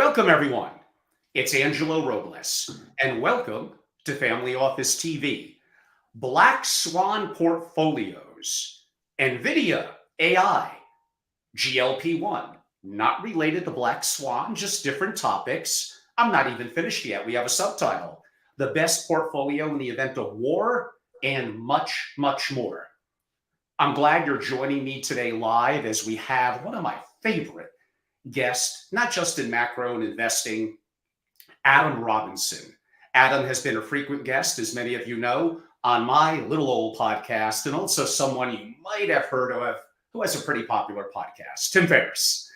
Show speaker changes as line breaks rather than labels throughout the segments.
Welcome, everyone. It's Angelo Robles, and welcome to Family Office TV. Black Swan portfolios, Nvidia AI, GLP-1, not related to Black Swan, just different topics. I'm not even finished yet. We have a subtitle, The Best Portfolio in the Event of War, and much, much more. I'm glad you're joining me today live as we have one of my favorite guests, not just in macro and investing, Adam Robinson. Adam has been a frequent guest, as many of you know, on my little old podcast, and also someone you might have heard of who has a pretty popular podcast, Tim Ferriss.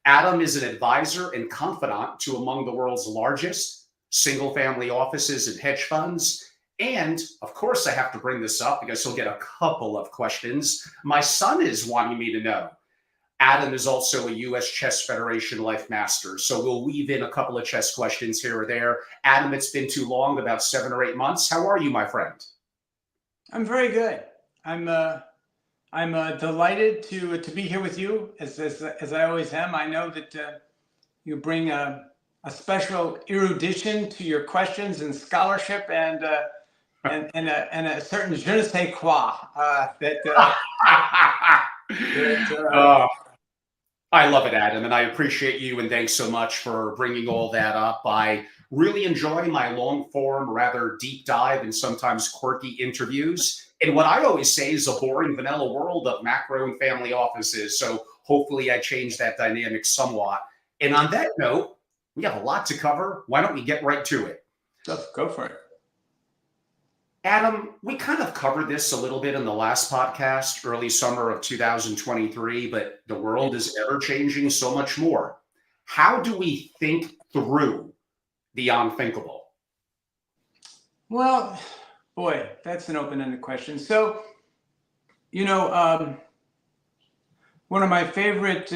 Adam is an advisor and confidant to among the world's largest single-family offices and hedge funds. And of course, I have to bring this up because he'll get a couple of questions. My son is wanting me to know. Adam is also a U.S. Chess Federation Life Master, so we'll weave in a couple of chess questions here or there. Adam, it's been too long, about 7 or 8 months. How are you, my friend?
I'm very good. I'm delighted to be here with you, as I always am. I know that you bring a special erudition to your questions and scholarship, and a certain je ne sais quoi
I love it, Adam, and I appreciate you, and thanks so much for bringing all that up. I really enjoy my long-form, rather deep dive and sometimes quirky interviews in what I always say is a boring, vanilla world of macro and family offices. So hopefully I change that dynamic somewhat. And on that note, we have a lot to cover. Why don't we get right to it?
Go for it.
Adam, we kind of covered this a little bit in the last podcast, early summer of 2023, but the world is ever changing so much more. How do we think through the unthinkable?
Well, boy, that's an open-ended question. So, one of my favorite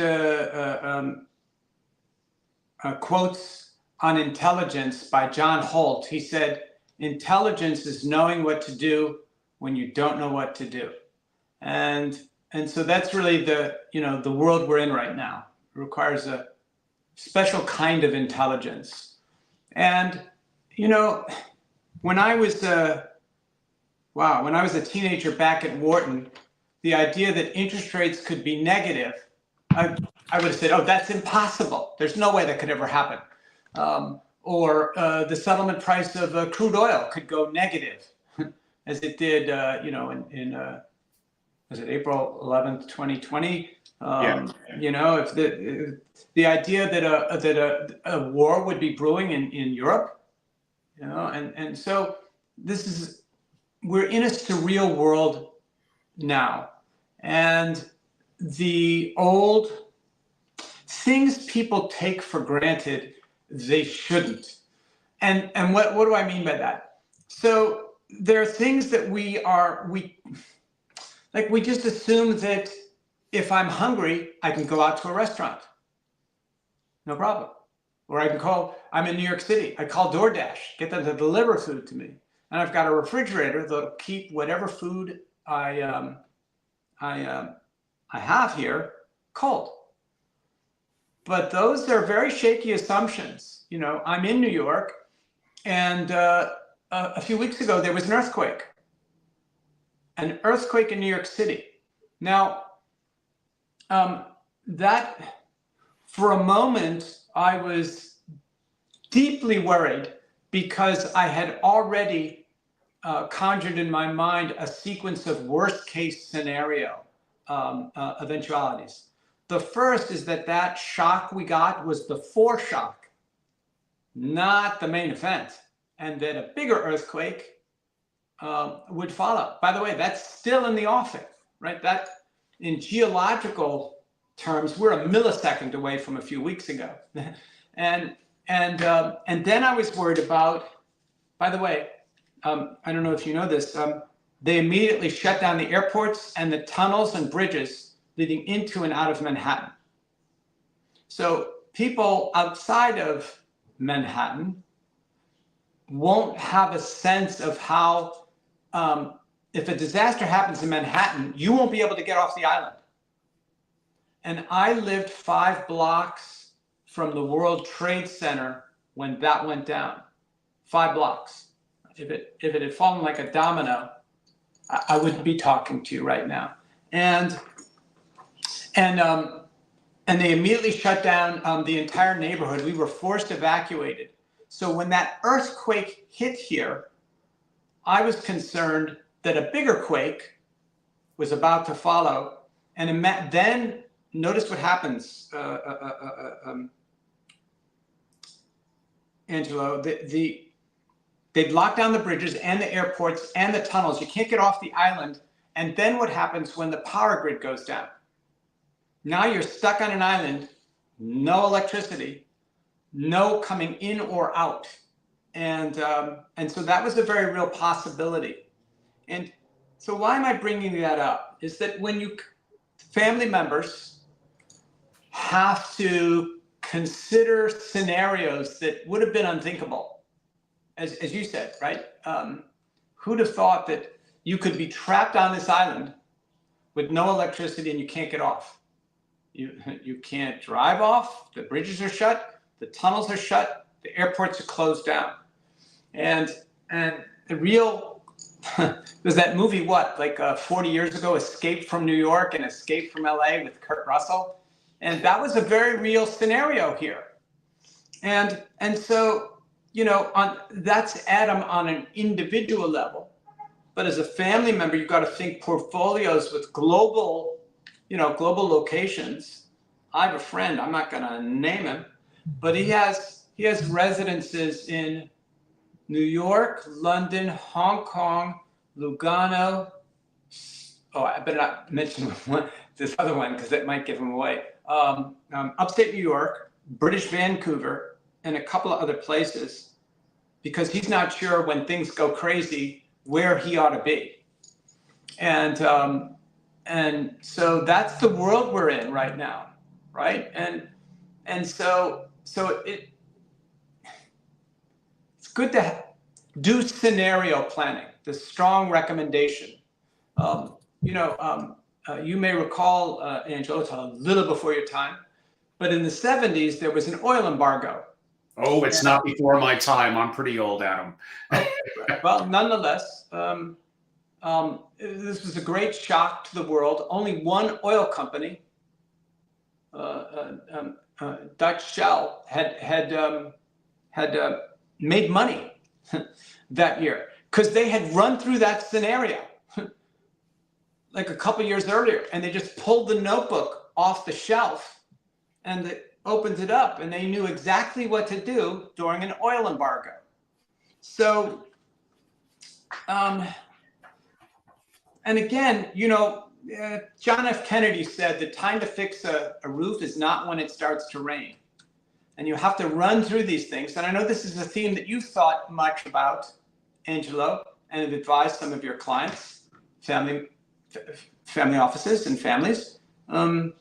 quotes on intelligence by John Holt, he said, "Intelligence is knowing what to do when you don't know what to do." And so that's really the world we're in right now. It requires a special kind of intelligence. And, when I was a teenager back at Wharton, the idea that interest rates could be negative, I would have said, oh, that's impossible. There's no way that could ever happen. Or the settlement price of crude oil could go negative, as it did, was it April 11th, 2020? If the idea that a war would be brewing in Europe, and so we're in a surreal world now, and the old things people take for granted, they shouldn't. And what do I mean by that? So there are things that we just assume that if I'm hungry, I can go out to a restaurant. No problem. Or I'm in New York City, I call DoorDash, get them to deliver food to me. And I've got a refrigerator that'll keep whatever food I have here cold. But those are very shaky assumptions. I'm in New York, and a few weeks ago, there was an earthquake in New York City. Now, that for a moment, I was deeply worried because I had already conjured in my mind a sequence of worst case scenario eventualities. The first is that shock we got was the foreshock, not the main event, and that a bigger earthquake would follow. By the way, that's still in the offing, right? That in geological terms, we're a millisecond away from a few weeks ago. and then I was worried about, by the way, I don't know if you know this, they immediately shut down the airports and the tunnels and bridges leading into and out of Manhattan. So people outside of Manhattan won't have a sense of how, if a disaster happens in Manhattan, you won't be able to get off the island. And I lived 5 blocks from the World Trade Center when that went down. 5 blocks. If it had fallen like a domino, I wouldn't be talking to you right now. And they immediately shut down the entire neighborhood. We were forced evacuated. So when that earthquake hit here, I was concerned that a bigger quake was about to follow. And then notice what happens, Angelo. They'd lock down the bridges and the airports and the tunnels. You can't get off the island. And then what happens when the power grid goes down? Now you're stuck on an island, no electricity, no coming in or out. And so that was a very real possibility. And so why am I bringing that up? Is that when family members have to consider scenarios that would have been unthinkable, as you said, right? Who'd have thought that you could be trapped on this island with no electricity and you can't get off? You can't drive off, the bridges are shut, the tunnels are shut, the airports are closed down. And the real, was that movie, 40 years ago, Escape from New York and Escape from LA with Kurt Russell? And that was a very real scenario here. And so, that's Adam on an individual level. But as a family member, you've got to think portfolios with global locations. I have a friend, I'm not going to name him, but he has residences in New York, London, Hong Kong, Lugano. Oh, I better not mention this other one because that might give him away. Upstate New York, British Vancouver, and a couple of other places, because he's not sure when things go crazy where he ought to be. And so that's the world we're in right now, right? And so it's good to do scenario planning. The strong recommendation. You may recall, Angelo, it's a little before your time, but in the 70s there was an oil embargo.
Oh, it's not before my time. I'm pretty old, Adam.
Well, nonetheless, this was a great shock to the world. Only one oil company, Dutch Shell, had made money that year because they had run through that scenario like a couple years earlier, and they just pulled the notebook off the shelf and they opened it up, and they knew exactly what to do during an oil embargo. So, and again, John F. Kennedy said the time to fix a roof is not when it starts to rain. And you have to run through these things. And I know this is a theme that you've thought much about, Angelo, and have advised some of your clients, family offices and families, on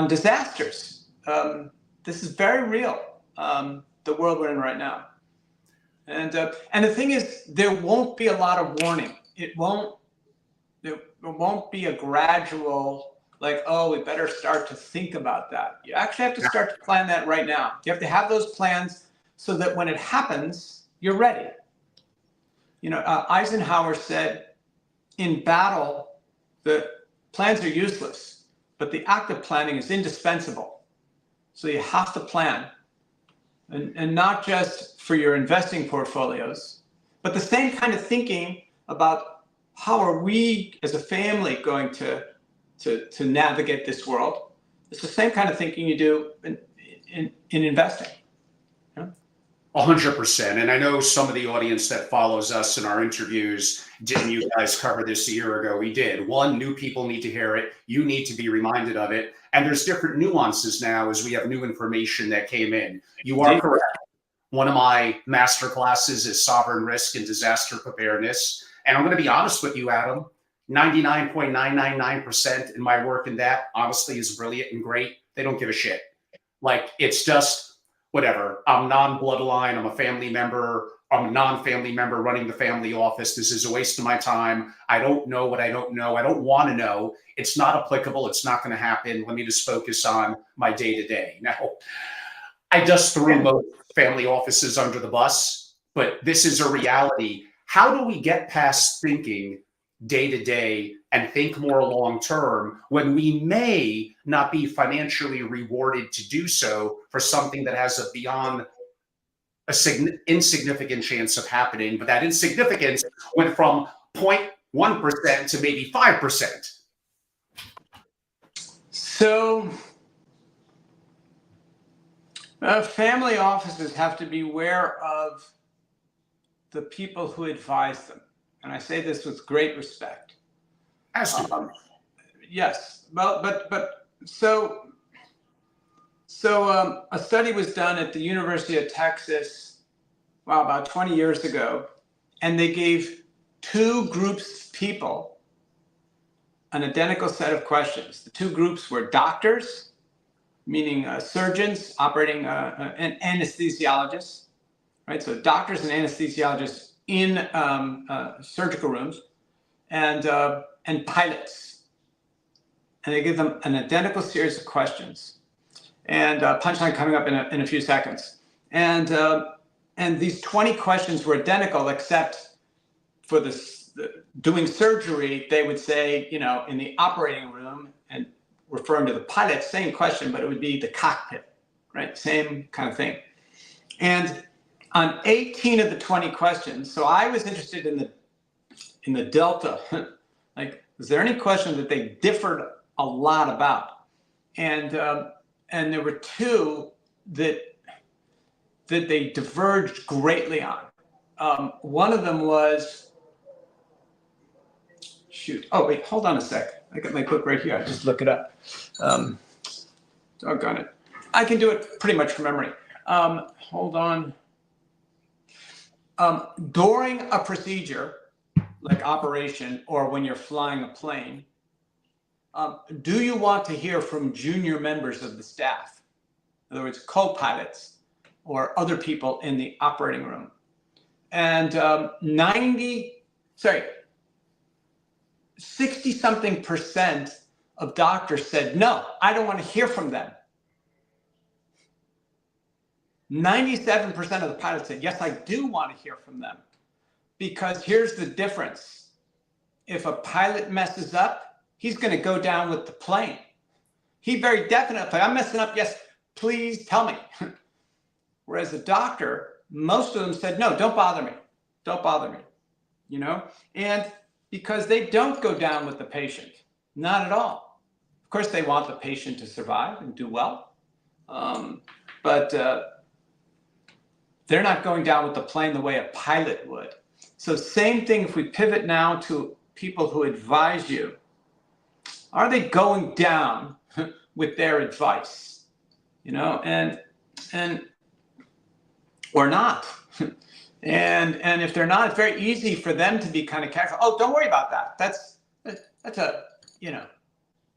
disasters. This is very real, the world we're in right now. And the thing is, there won't be a lot of warning. There won't be a gradual, we better start to think about that. You actually have to start to plan that right now. You have to have those plans so that when it happens, you're ready. Eisenhower said, in battle, the plans are useless, but the act of planning is indispensable. So you have to plan, and not just for your investing portfolios, but the same kind of thinking about how are we as a family going to navigate this world. It's the same kind of thinking you do in investing.
100%. And I know some of the audience that follows us in our interviews, didn't you guys cover this a year ago? We did. One, new people need to hear it. You need to be reminded of it. And there's different nuances now as we have new information that came in. You are correct. One of my master classes is sovereign risk and disaster preparedness. And I'm going to be honest with you, Adam, 99.999% in my work in that, honestly, is brilliant and great. They don't give a shit. It's just whatever. I'm non-bloodline. I'm a family member. I'm a non-family member running the family office. This is a waste of my time. I don't know what I don't know. I don't want to know. It's not applicable. It's not going to happen. Let me just focus on my day-to-day. Now, I just threw
Yeah.
most family offices under the bus, but this is a reality. How do we get past thinking day to day and think more long term when we may not be financially rewarded to do so for something that has a beyond insignificant chance of happening, but that insignificance went from 0.1% to maybe 5%?
So family offices have to be aware of the people who advise them. And I say this with great respect.
As do.
Yes, well, but so a study was done at the University of Texas, well, about 20 years ago, and they gave two groups of people an identical set of questions. The two groups were doctors, meaning surgeons operating and anesthesiologists, right? So doctors and anesthesiologists in surgical rooms, and pilots, and they give them an identical series of questions. And punchline coming up in a few seconds. And these 20 questions were identical, except for doing surgery, they would say, in the operating room, and referring to the pilot, same question, but it would be the cockpit, right? Same kind of thing. And on 18 of the 20 questions, so I was interested in the delta. Like, was there any question that they differed a lot about? And there were two that they diverged greatly on. One of them was, oh wait, hold on a sec. I got my book right here. I just look it up. Doggone it. I can do it pretty much from memory. Hold on. During a procedure, like operation, or when you're flying a plane, do you want to hear from junior members of the staff? In other words, co-pilots or other people in the operating room? And 60-something% of doctors said, no, I don't want to hear from them. 97% of the pilots said, yes, I do want to hear from them. Because here's the difference. If a pilot messes up, he's going to go down with the plane. He very definitely, I'm messing up, yes, please tell me. Whereas a doctor, most of them said, no, don't bother me. Don't bother me. And because they don't go down with the patient, not at all. Of course, they want the patient to survive and do well. But they're not going down with the plane the way a pilot would. So same thing if we pivot now to people who advise you. Are they going down with their advice? And or not? And if they're not, it's very easy for them to be kind of casual. Oh, don't worry about that. That's a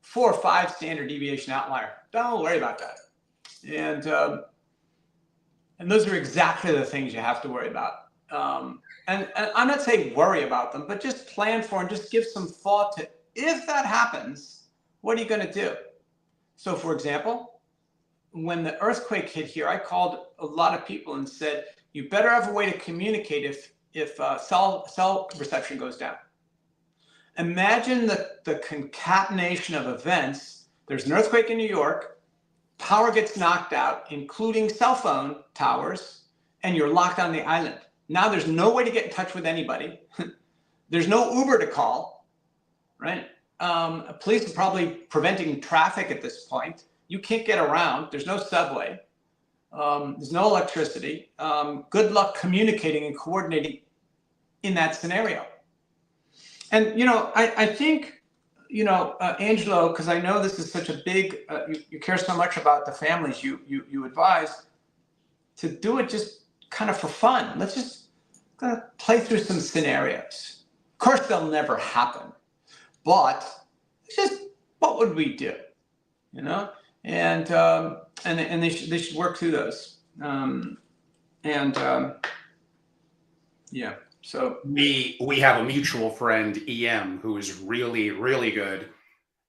4 or 5 standard deviation outlier. Don't worry about that. And those are exactly the things you have to worry about. And I'm not saying worry about them, but just plan for and just give some thought to, if that happens, what are you going to do? So, for example, when the earthquake hit here, I called a lot of people and said, you better have a way to communicate if cell reception goes down. Imagine the concatenation of events. There's an earthquake in New York, power gets knocked out, including cell phone towers, and you're locked on the island. Now there's no way to get in touch with anybody. There's no Uber to call, right? Police are probably preventing traffic at this point. You can't get around. There's no subway. There's no electricity. Good luck communicating and coordinating in that scenario. And, I think, Angelo, because I know this is such a big, you care so much about the families you advise, to do it just kind of for fun. Let's just play through some scenarios. Of course, they'll never happen, but it's just, what would we do? And they should work through those. Yeah. So
we have a mutual friend, EM, who is really, really good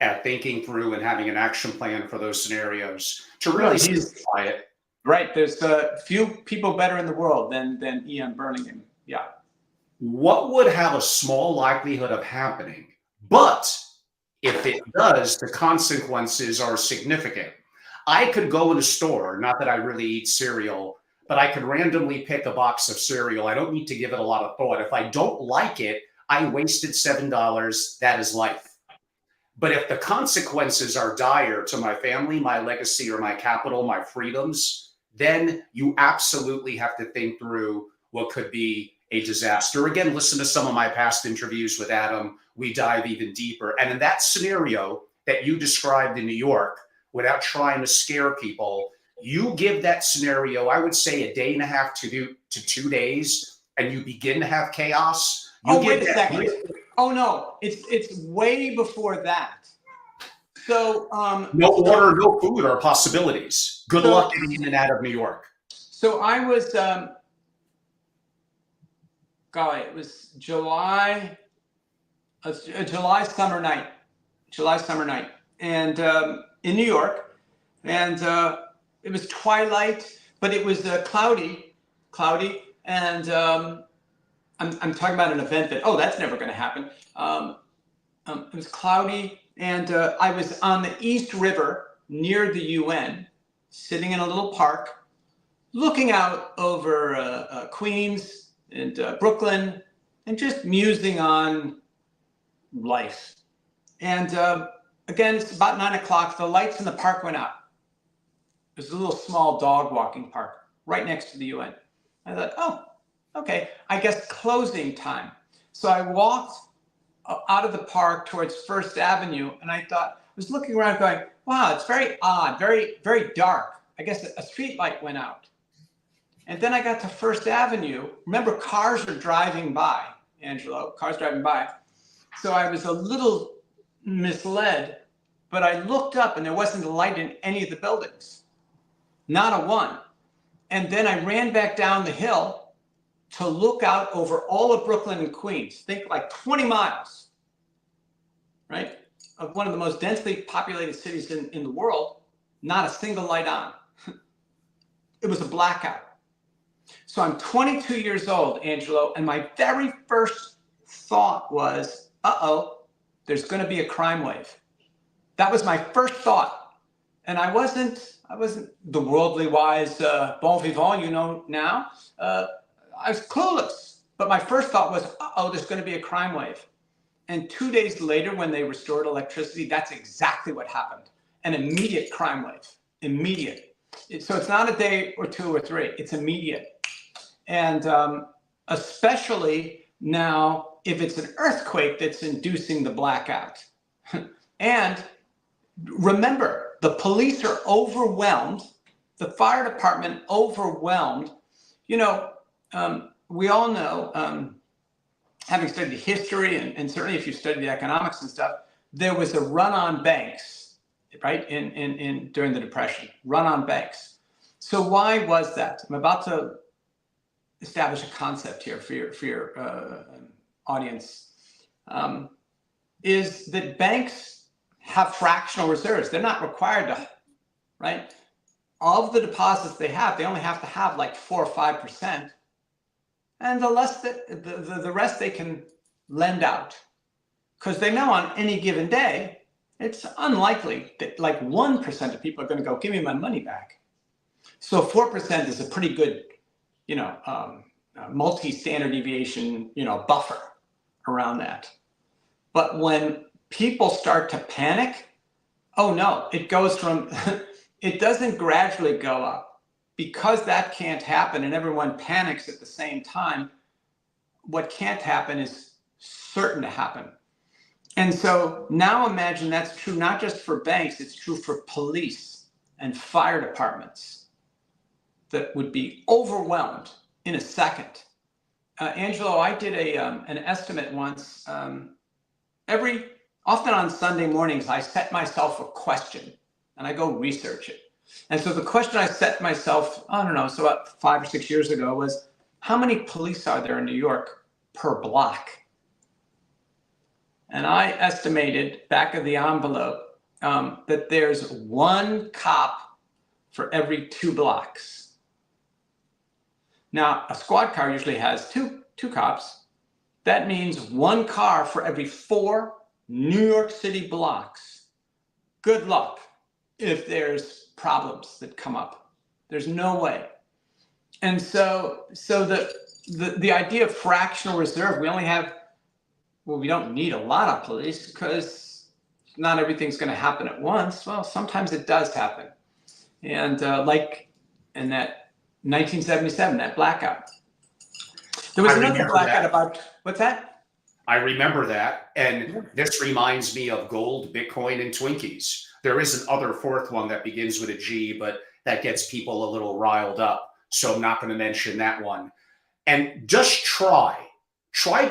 at thinking through and having an action plan for those scenarios to really simplify it.
Right. There's a few people better in the world than Ian Burningham. Yeah.
What would have a small likelihood of happening, but if it does, the consequences are significant? I could go in a store, not that I really eat cereal, but I could randomly pick a box of cereal. I don't need to give it a lot of thought. If I don't like it, I wasted $7. That is life. But if the consequences are dire to my family, my legacy, or my capital, my freedoms, then you absolutely have to think through what could be a disaster. Again, listen to some of my past interviews with Adam. We dive even deeper. And in that scenario that you described in New York, without trying to scare people, you give that scenario, I would say, a day and a half to 2 days, and you begin to have chaos. You
Oh,
give
wait a
that
second. Oh no, it's way before that. So
no water, no food are possibilities. Good
So-
luck getting in and out of New York.
so I was golly, it was a July summer night, and in New York, and it was twilight, but it was cloudy, and I'm talking about an event that that's never going to happen. It was cloudy, and I was on the East River near the UN, sitting in a little park, looking out over Queens and Brooklyn, and just musing on life. And again, it's about 9 o'clock. The lights in the park went out. There's a little small dog walking park right next to the UN. I thought, oh, okay, I guess closing time. So I walked out of the park towards First Avenue, and I was looking around going, wow, it's very odd, very, very dark. I guess a street light went out. And then I got to First Avenue. Remember, cars are driving by, Angelo, cars driving by. So I was a little misled, but I looked up and there wasn't a light in any of the buildings, not a one. And then I ran back down the hill to look out over all of Brooklyn and Queens, think like 20 miles, right? Of one of the most densely populated cities in the world, not a single light on. It was a blackout. So I'm 22 years old, Angelo, and my very first thought was, there's going to be a crime wave. That was my first thought. And I wasn't the worldly wise bon vivant, now. I was clueless. But my first thought was, there's going to be a crime wave. And 2 days later, when they restored electricity, that's exactly what happened. An immediate crime wave. Immediate. So it's not a day or two or three. It's immediate. And especially now, if it's an earthquake that's inducing the blackout. And remember, the police are overwhelmed, the fire department overwhelmed. We all know, having studied history and certainly if you study the economics and stuff, there was a run on banks, right? During the Depression, run on banks. So why was that? I'm about to establish a concept here for your audience. Is that banks have fractional reserves. They're not required to, right? Of the deposits they only have to have like 4 or 5%. And the rest they can lend out. Because they know on any given day, it's unlikely that like 1% of people are going to go, give me my money back. So 4% is a pretty good, multi-standard deviation, buffer around that. But when people start to panic, oh no, it goes from, it doesn't gradually go up. Because that can't happen and everyone panics at the same time, what can't happen is certain to happen. And so now imagine that's true not just for banks, it's true for police and fire departments that would be overwhelmed in a second. Angelo, I did an estimate once. Often on Sunday mornings, I set myself a question and I go research it. And so the question I set myself, so about 5 or 6 years ago was, how many police are there in New York per block? And I estimated back of the envelope that there's one cop for every 2 blocks. Now, a squad car usually has two cops. That means 1 car for every 4 New York City blocks. Good luck if there's problems that come up. There's no way. And so the idea of fractional reserve, we only have, well, we don't need a lot of police because not everything's going to happen at once. Well, sometimes it does happen. And like in that 1977, that blackout. There was another blackout about, what's that?
I remember that. And this reminds me of gold, Bitcoin, and Twinkies. There is another fourth one that begins with a G, but that gets people a little riled up. So I'm not going to mention that one. And just try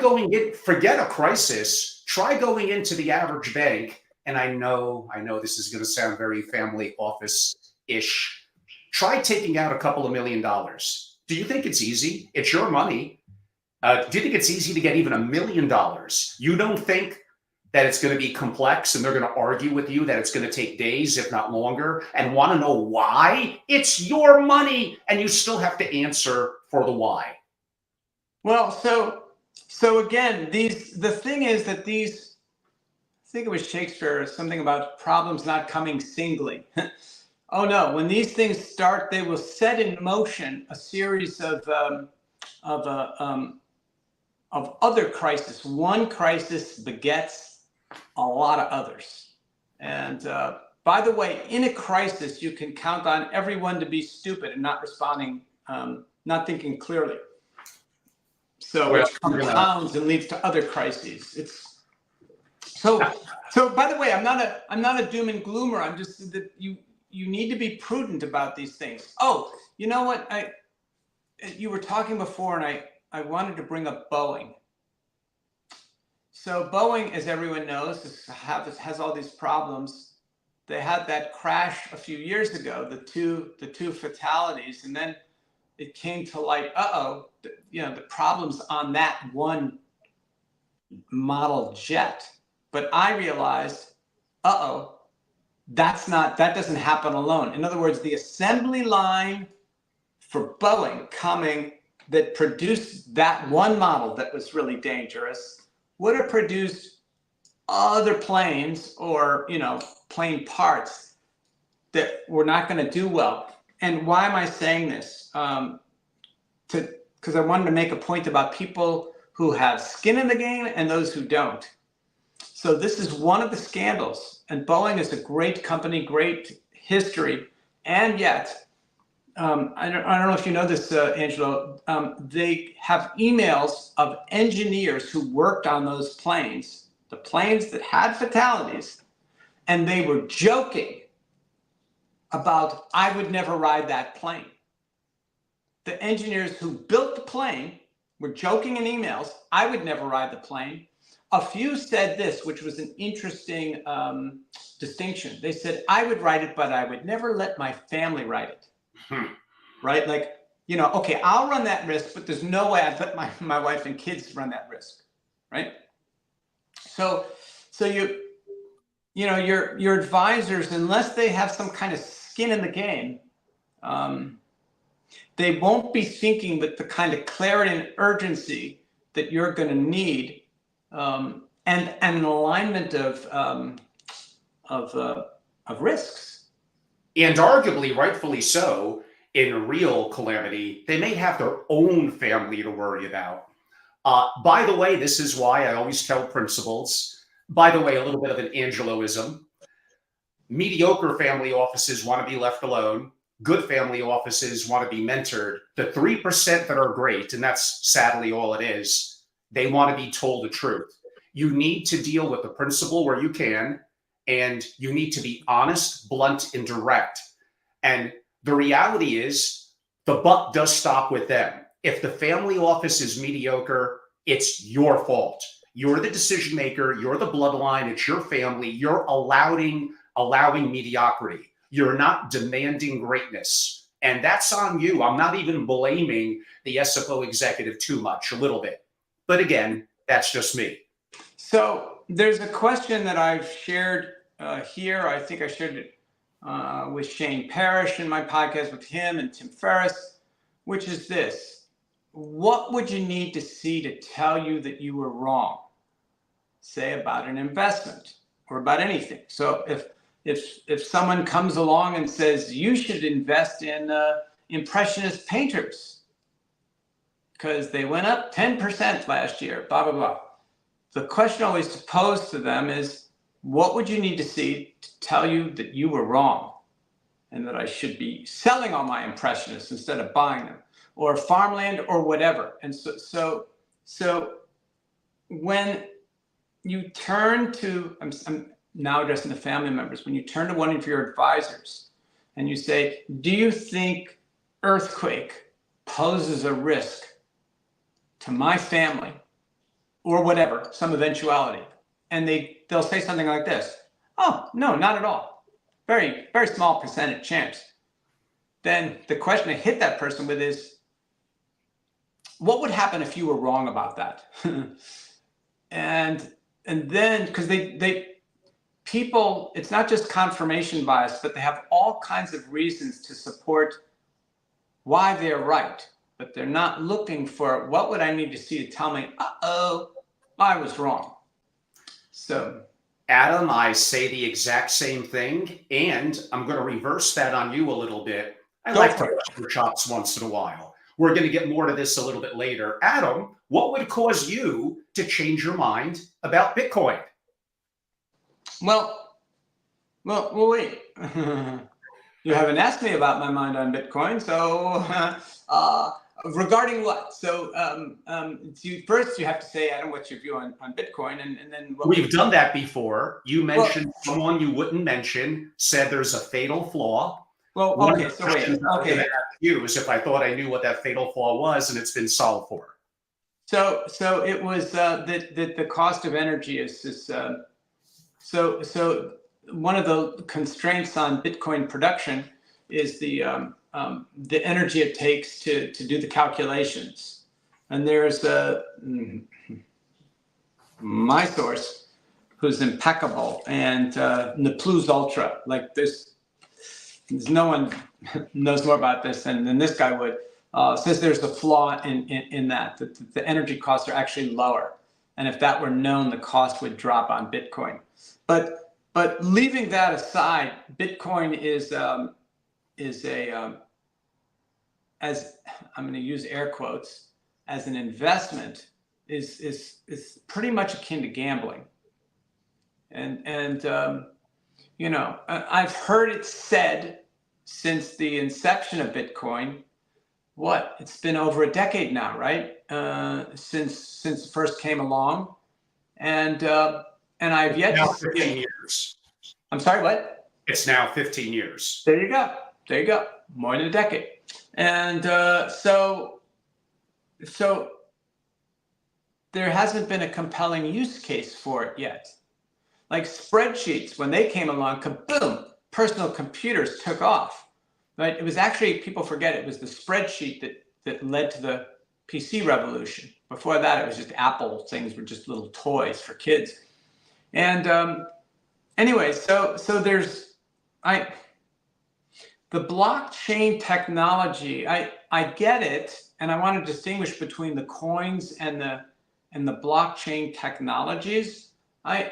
going in, forget a crisis, try going into the average bank. And I know this is going to sound very family office-ish. Try taking out a couple of $1 million. Do you think it's easy? It's your money. Do you think it's easy to get even $1 million? You don't think that it's going to be complex and they're going to argue with you that it's going to take days, if not longer, and want to know why? It's your money, and you still have to answer for the why.
Well, so again, the thing is that these, I think it was Shakespeare, something about problems not coming singly. Oh no, when these things start, they will set in motion a series of other crises. One crisis begets a lot of others. And by the way, in a crisis, you can count on everyone to be stupid and not responding, not thinking clearly. So which compounds and leads to other crises. It's so. By the way, I'm not a doom and gloomer. I'm just that you need to be prudent about these things. Oh, you know what? You were talking before, and I wanted to bring up Boeing. So Boeing, as everyone knows, has all these problems. They had that crash a few years ago, the two fatalities, and then it came to light, the problems on that one model jet. But I realized, that doesn't happen alone. In other words, the assembly line for Boeing coming that produced that one model that was really dangerous would have produced other planes or, plane parts that were not going to do well. And why am I saying this? Because I wanted to make a point about people who have skin in the game and those who don't. So this is one of the scandals. And Boeing is a great company, great history. And yet, I don't know if you know this, Angelo, they have emails of engineers who worked on those planes, the planes that had fatalities, and they were joking about, I would never ride that plane. The engineers who built the plane were joking in emails, I would never ride the plane. A few said this, which was an interesting distinction. They said, I would ride it, but I would never let my family ride it. Right? Like, okay, I'll run that risk, but there's no way I'd let my wife and kids run that risk. Right? So your advisors, unless they have some kind of skin in the game, they won't be thinking with the kind of clarity and urgency that you're going to need, and an alignment of risks.
And arguably, rightfully so, in a real calamity, they may have their own family to worry about. By the way, this is why I always tell principals, by the way, a little bit of an Angeloism. Mediocre family offices want to be left alone. Good family offices want to be mentored. The 3% that are great, and that's sadly all it is, they want to be told the truth. You need to deal with the principal where you can, and you need to be honest, blunt, and direct. And the reality is the buck does stop with them. If the family office is mediocre, it's your fault. You're the decision maker. You're the bloodline. It's your family. You're allowing mediocrity. You're not demanding greatness. And that's on you. I'm not even blaming the SFO executive too much, a little bit. But again, that's just me.
So there's a question that I've shared here. I think I shared it with Shane Parrish in my podcast with him and Tim Ferriss, which is this: what would you need to see to tell you that you were wrong? Say about an investment or about anything. So if someone comes along and says you should invest in impressionist painters because they went up 10% last year, blah blah blah. The question always to pose to them is, what would you need to see to tell you that you were wrong and that I should be selling all my impressionists instead of buying them, or farmland or whatever? And so when you turn to, I'm now addressing the family members, when you turn to one of your advisors and you say, do you think earthquake poses a risk to my family or whatever, some eventuality? And they'll say something like this: oh, no, not at all. Very, very small percentage chance. Then the question to hit that person with is, what would happen if you were wrong about that? And then, because people, it's not just confirmation bias, but they have all kinds of reasons to support why they're right, but they're not looking for what would I need to see to tell me, uh-oh, I was wrong. So,
Adam, I say the exact same thing, and I'm going to reverse that on you a little bit. I like to bust your chops once in a while. We're going to get more to this a little bit later. Adam, what would cause you to change your mind about Bitcoin?
Well, wait. You haven't asked me about my mind on Bitcoin, so regarding what? So first you have to say, Adam, what's your view on Bitcoin, and then
we've done that before. You mentioned someone you wouldn't mention, said there's a fatal flaw.
Well, okay, so wait. Okay.
You is if I thought I knew what that fatal flaw was, and it's been solved for.
So it was that the cost of energy is this. So one of the constraints on Bitcoin production is the energy it takes to do the calculations. And there's my source, who's impeccable, and Plus Ultra. Like there's no one knows more about this than this guy would. Says there's a flaw in that the energy costs are actually lower, and if that were known, the cost would drop on Bitcoin. But leaving that aside, Bitcoin is a as I'm going to use air quotes, as an investment is pretty much akin to gambling. And I've heard it said since the inception of Bitcoin. What? It's been over a decade now, right? Since it first came along, and I've yet
now
to
15 years.
I'm sorry, what?
It's now 15 years.
There you go. More than a decade. And so there hasn't been a compelling use case for it yet. Like spreadsheets, when they came along, kaboom, personal computers took off. Right? It was actually, people forget, it was the spreadsheet that led to the PC revolution. Before that, it was just Apple things, were just little toys for kids. And anyway, so there's the blockchain technology. I get it, and I want to distinguish between the coins and the blockchain technologies. I'm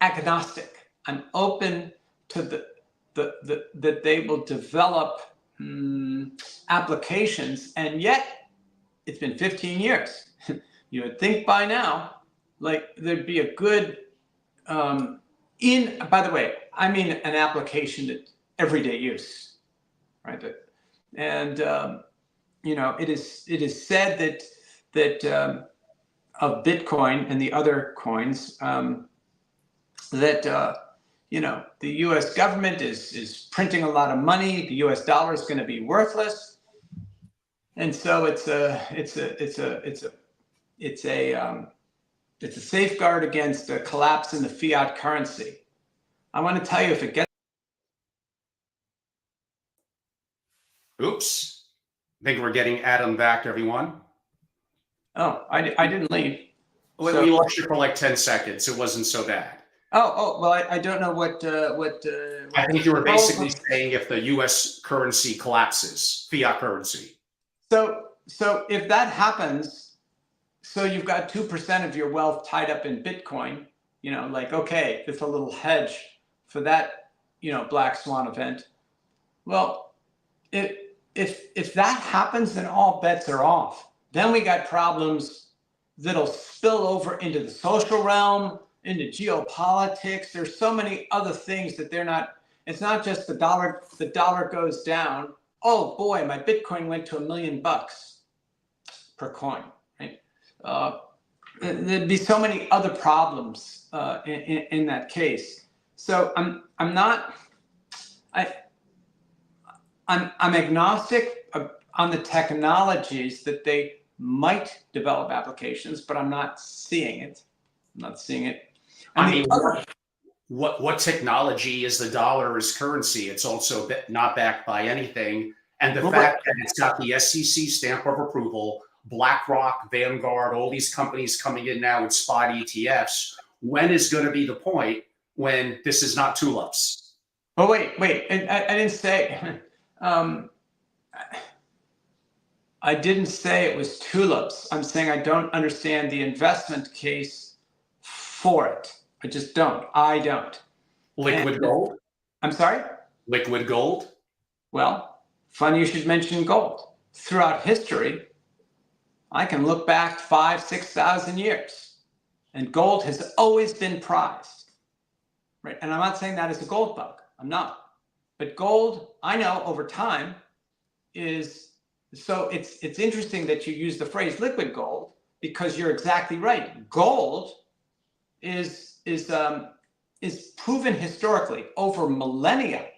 agnostic. I'm open to that they will develop applications, and yet it's been 15 years. You would think by now, like there'd be a good by the way, I mean an application that everyday use, right? And it is said that of Bitcoin and the other coins that the U.S. government is printing a lot of money. The U.S. dollar is going to be worthless, and so it's a safeguard against a collapse in the fiat currency. I want to tell you, if it gets.
Oops. I think we're getting Adam back, everyone.
Oh, I didn't leave.
We lost you for like 10 seconds. It wasn't so bad.
Well, I don't know what
I think you were basically
oh,
saying if the U.S. currency collapses, fiat currency.
so if that happens, so you've got 2% of your wealth tied up in Bitcoin, like, okay, it's a little hedge for that, black swan event. Well, if that happens, then all bets are off. Then we got problems that'll spill over into the social realm, into geopolitics. There's so many other things that it's not just the dollar goes down. Oh boy, my Bitcoin went to $1 million per coin, right? There'd be so many other problems in that case. So I'm not. I'm agnostic on the technologies that they might develop applications, but I'm not seeing it.
I mean, what technology is the dollar as currency? It's also not backed by anything. And the fact that it's got the SEC stamp of approval, BlackRock, Vanguard, all these companies coming in now with spot ETFs, when is going to be the point when this is not tulips?
Oh, wait. I didn't say. I didn't say it was tulips. I'm saying I don't understand the investment case for it. I just don't. I don't.
Liquid gold?
I'm sorry?
Liquid gold?
Well, funny you should mention gold. Throughout history, I can look back 5,000-6,000 years, and gold has always been prized, right? And I'm not saying that as a gold bug. I'm not. But gold, I know over time is, so it's interesting that you use the phrase liquid gold, because you're exactly right. Gold is proven historically over millennia.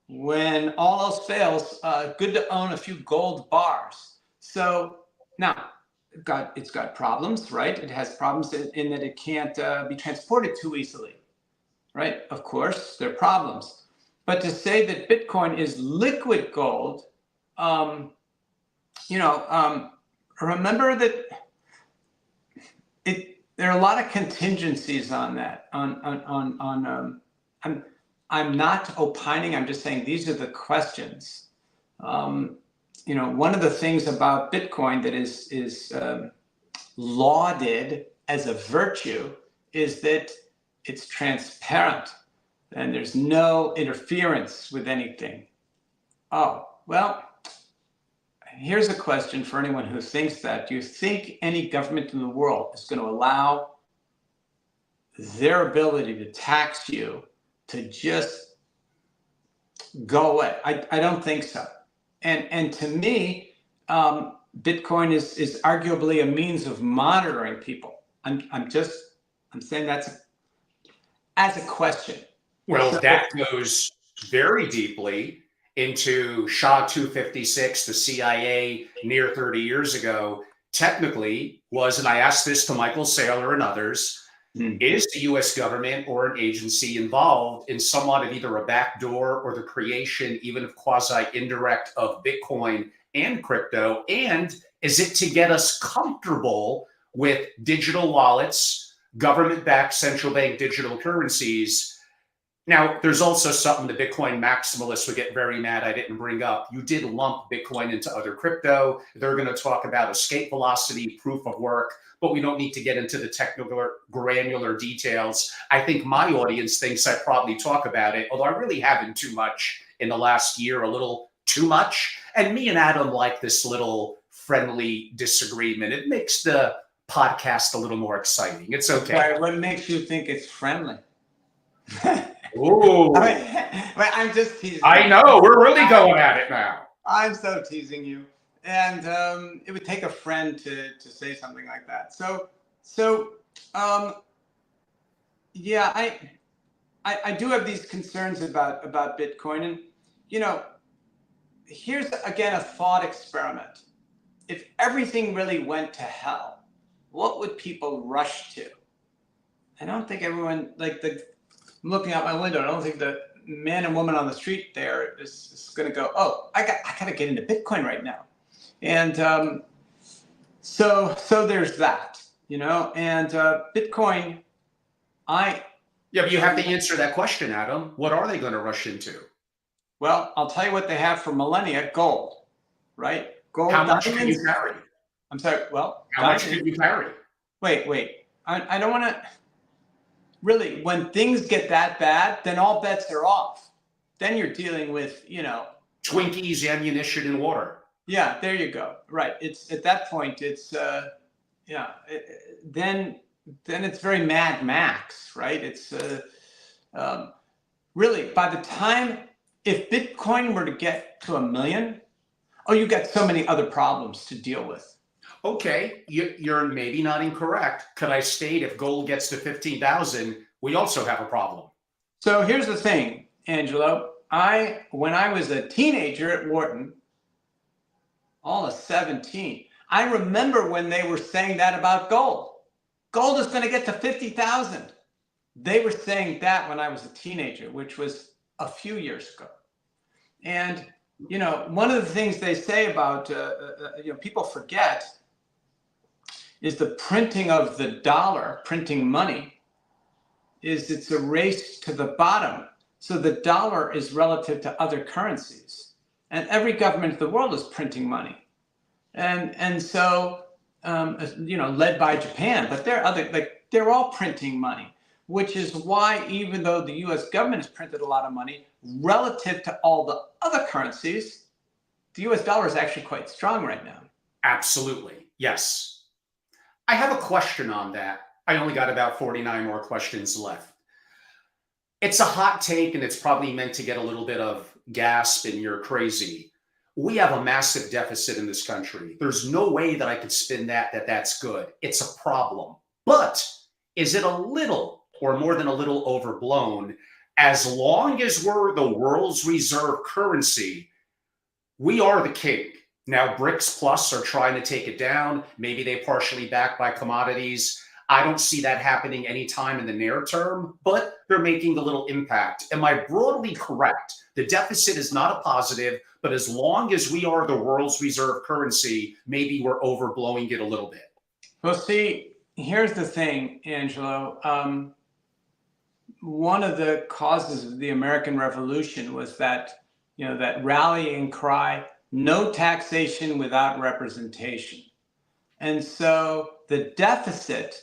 When all else fails, good to own a few gold bars. So now it's got problems, right? It has problems in that it can't be transported too easily, right? Of course, there are problems. But to say that Bitcoin is liquid gold, remember that there are a lot of contingencies on that. I'm not opining. I'm just saying these are the questions. One of the things about Bitcoin that is lauded as a virtue is that it's transparent and there's no interference with anything. Oh, well, here's a question for anyone who thinks that. Do you think any government in the world is going to allow their ability to tax you to just go away? I don't think so. And to me, Bitcoin is arguably a means of monitoring people. I'm saying that's as a question.
Well, that goes very deeply into SHA 256, the CIA near 30 years ago, technically was, and I asked this to Michael Saylor and others, is the US government or an agency involved in somewhat of either a backdoor or the creation, even of quasi-indirect, of Bitcoin and crypto? And is it to get us comfortable with digital wallets, government-backed central bank digital currencies? Now, there's also something the Bitcoin maximalists would get very mad I didn't bring up. You did lump Bitcoin into other crypto. They're going to talk about escape velocity, proof of work, but we don't need to get into the technical granular details. I think my audience thinks I probably talk about it, although I really haven't too much in the last year, a little too much. And me and Adam like this little friendly disagreement. It makes the podcast a little more exciting. It's okay.
Sorry, what makes you think it's friendly?
Ooh.
I'm just teasing.
I know. We're really going at it now.
I'm so teasing you. And it would take a friend to say something like that. Yeah, I do have these concerns about Bitcoin. And, here's, again, a thought experiment. If everything really went to hell, what would people rush to? I don't think everyone, I'm looking out my window. I don't think the man and woman on the street there is going to go, oh, I got to get into Bitcoin right now. And so there's that, and Bitcoin
Yeah, but you have to answer that question, Adam. What are they going to rush into?
Well, I'll tell you what they have for millennia: gold, right? Gold,
How much can
diamonds.
you carry?
I'm sorry. Well,
How much can you carry?
Wait. I don't want to. Really, when things get that bad, then all bets are off. Then you're dealing with,
Twinkies, ammunition, and water.
Yeah, there you go. Right. It's at that point. It's then it's very Mad Max, right? It's really, by the time, if Bitcoin were to get to 1 million, you got so many other problems to deal with.
Okay, you're maybe not incorrect. Could I state if gold gets to 15,000, we also have a problem?
So here's the thing, Angelo. When I was a teenager at Wharton, all of 17, I remember when they were saying that about gold. Gold is going to get to 50,000. They were saying that when I was a teenager, which was a few years ago. And, one of the things they say about, people forget, is the printing of the dollar, printing money, it's a race to the bottom. So the dollar is relative to other currencies. And every government in the world is printing money. And so, led by Japan, but they're all printing money, which is why even though the US government has printed a lot of money, relative to all the other currencies, the US dollar is actually quite strong right now.
Absolutely. Yes. I have a question on that. I only got about 49 more questions left. It's a hot take, and it's probably meant to get a little bit of gasp and you're crazy. We have a massive deficit in this country. There's no way that I could spin that's good. It's a problem. But is it a little or more than a little overblown? As long as we're the world's reserve currency, we are the king. Now, BRICS Plus are trying to take it down. Maybe they partially backed by commodities. I don't see that happening anytime in the near term, but they're making a little impact. Am I broadly correct? The deficit is not a positive, but as long as we are the world's reserve currency, maybe we're overblowing it a little bit.
Well, see, here's the thing, Angelo. One of the causes of the American Revolution was that, that rallying cry, no taxation without representation. And so the deficit,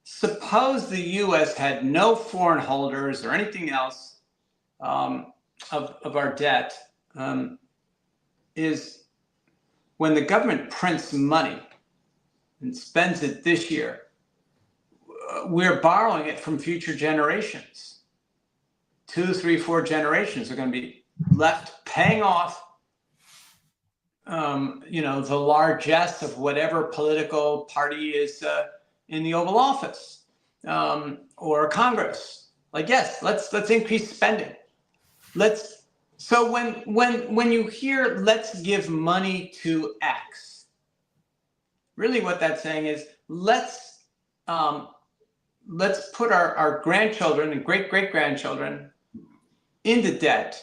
suppose the US had no foreign holders or anything else of our debt, is when the government prints money and spends it this year, we're borrowing it from future generations. 2, 3, 4 generations are going to be left paying off the largesse of whatever political party is in the Oval Office or Congress. Yes, let's increase spending. So when you hear let's give money to X, really what that's saying is let's put our grandchildren and great-great-grandchildren into debt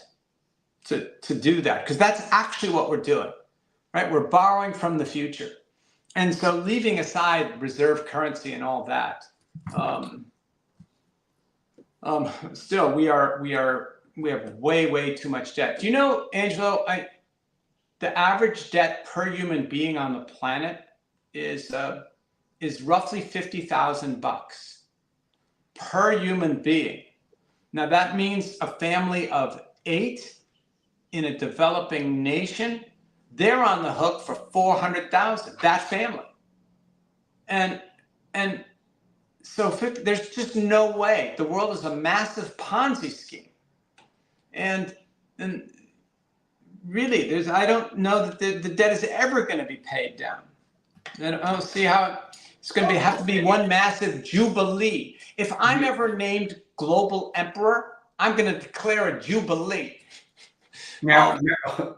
to do that, because that's actually what we're doing. Right, we're borrowing from the future, and so leaving aside reserve currency and all that, still we have way too much debt. Do you know, Angelo? The average debt per human being on the planet is roughly $50,000 per human being. Now that means a family of 8 in a developing nation, they're on the hook for $400,000, that family. And so there's just no way. The world is a massive Ponzi scheme. And really, I don't know that the debt is ever going to be paid down. And I don't see how it's going to have to be one massive jubilee. If I'm ever named global emperor, I'm going to declare a jubilee.
Now,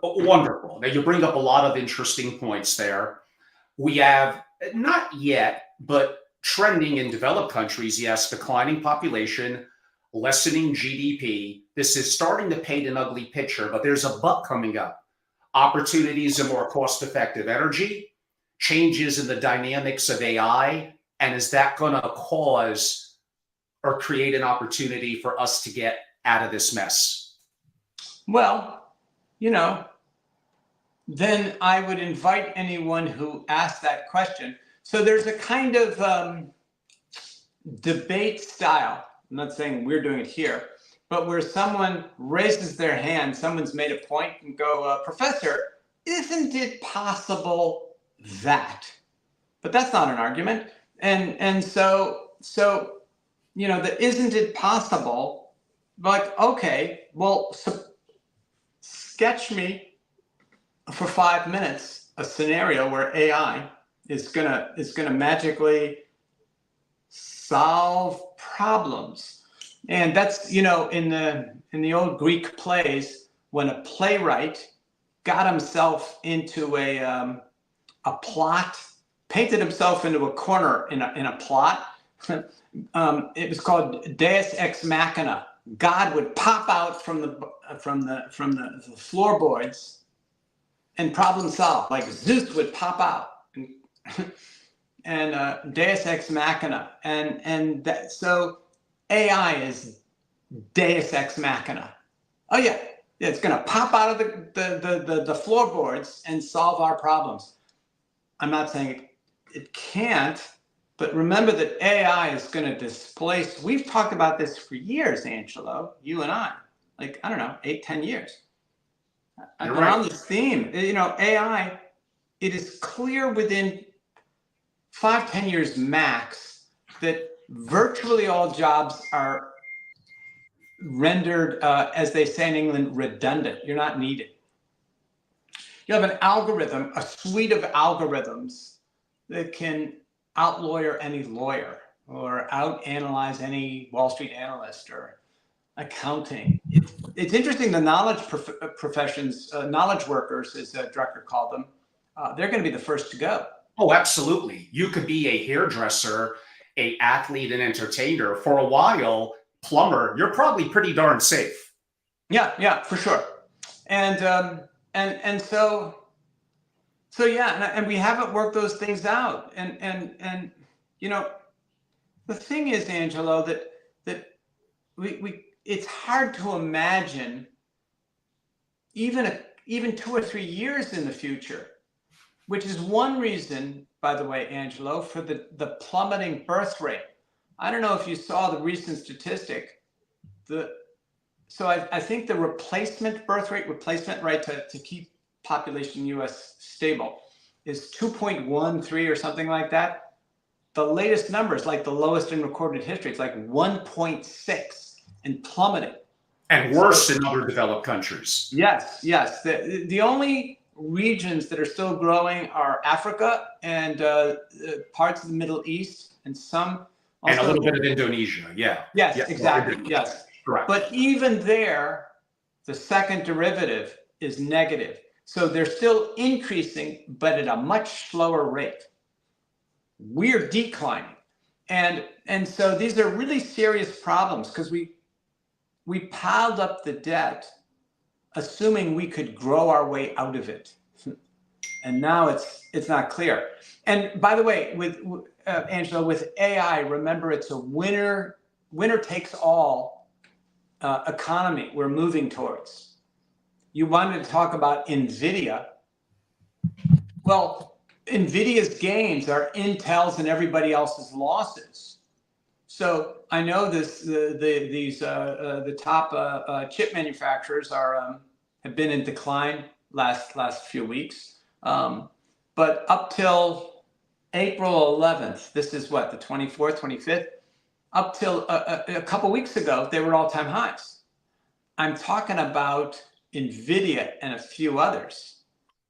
wonderful. Now, you bring up a lot of interesting points there. We have, not yet, but trending in developed countries, yes, declining population, lessening GDP. This is starting to paint an ugly picture, but there's a but coming up. Opportunities in more cost-effective energy, changes in the dynamics of AI, and is that going to cause or create an opportunity for us to get out of this mess?
Well, then I would invite anyone who asked that question. So there's a kind of debate style. I'm not saying we're doing it here, but where someone raises their hand, someone's made a point and go, Professor, isn't it possible that? But that's not an argument. And so the isn't it possible, like, okay, well, sketch me for 5 minutes a scenario where AI is gonna magically solve problems. And that's, in the old Greek plays, when a playwright got himself into a plot, painted himself into a corner in a plot. It was called Deus ex machina. God would pop out from the floorboards and problem solve. Like Zeus would pop out and Deus ex machina. So AI is Deus ex machina. Oh yeah, it's going to pop out of the floorboards and solve our problems. I'm not saying it can't, but remember that AI is going to displace. We've talked about this for years, Angelo, you and I, like, I don't know, 8-10 years. I've been on this theme. AI, it is clear within 5-10 years max that virtually all jobs are rendered, as they say in England, redundant. You're not needed. You have an algorithm, a suite of algorithms that can out-lawyer any lawyer or out-analyze any Wall Street analyst or accounting. It's interesting, the knowledge professions, knowledge workers, as Drucker called them, they're going to be the first to go.
Oh, absolutely. You could be a hairdresser, a athlete and entertainer. For a while, plumber, you're probably pretty darn safe.
Yeah, for sure. And so yeah, and we haven't worked those things out. And the thing is, Angelo, that we it's hard to imagine even 2 or 3 years in the future, which is one reason, by the way, Angelo, for the plummeting birth rate. I don't know if you saw the recent statistic. So I think the replacement rate to keep population U.S. stable is 2.13 or something like that. The latest numbers, like the lowest in recorded history, it's like 1.6 and plummeting.
And worse in other developed countries.
Yes. The only regions that are still growing are Africa and parts of the Middle East and some.
And a little bit of Indonesia, yeah.
Yes, exactly, yes.
Correct.
But even there, the second derivative is negative. So they're still increasing, but at a much slower rate. We're declining. And so these are really serious problems because we piled up the debt assuming we could grow our way out of it. And now it's not clear. And by the way, with Angelo, with AI, remember it's a winner takes all economy we're moving towards. You wanted to talk about Nvidia. Well, Nvidia's gains are Intel's and everybody else's losses. So I know the top chip manufacturers have been in decline last few weeks. But up till April 11th, this is what, the 24th, 25th, up till a couple weeks ago, they were all-time highs. I'm talking about Nvidia and a few others.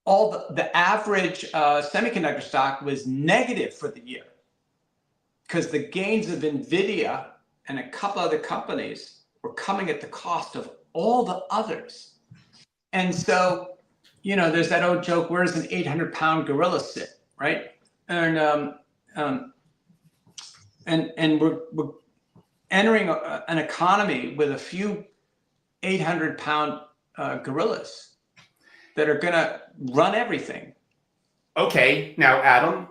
All the average semiconductor stock was negative for the year because the gains of Nvidia and a couple other companies were coming at the cost of all the others. And so, there's that old joke, where does an 800-pound gorilla sit, right? And we're entering an economy with a few 800-pound gorillas that are going to run everything.
Okay, now Adam,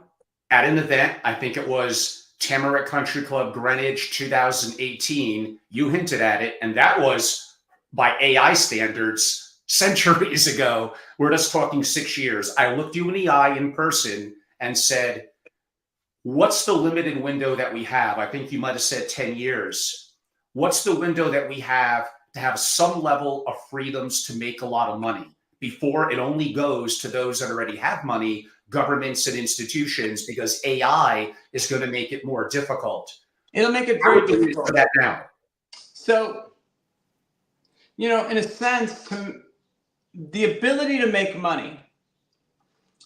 at an event, I think it was Tamarack Country Club, Greenwich, 2018. You hinted at it, and that was, by AI standards, centuries ago. We're just talking 6 years. I looked you in the eye in person and said, what's the limited window that we have? I think you might have said 10 years. What's the window that we have to have some level of freedoms to make a lot of money before it only goes to those that already have money, governments and institutions, because AI is going to make it more difficult.
It'll make it very difficult.
For that now.
So, in a sense, the ability to make money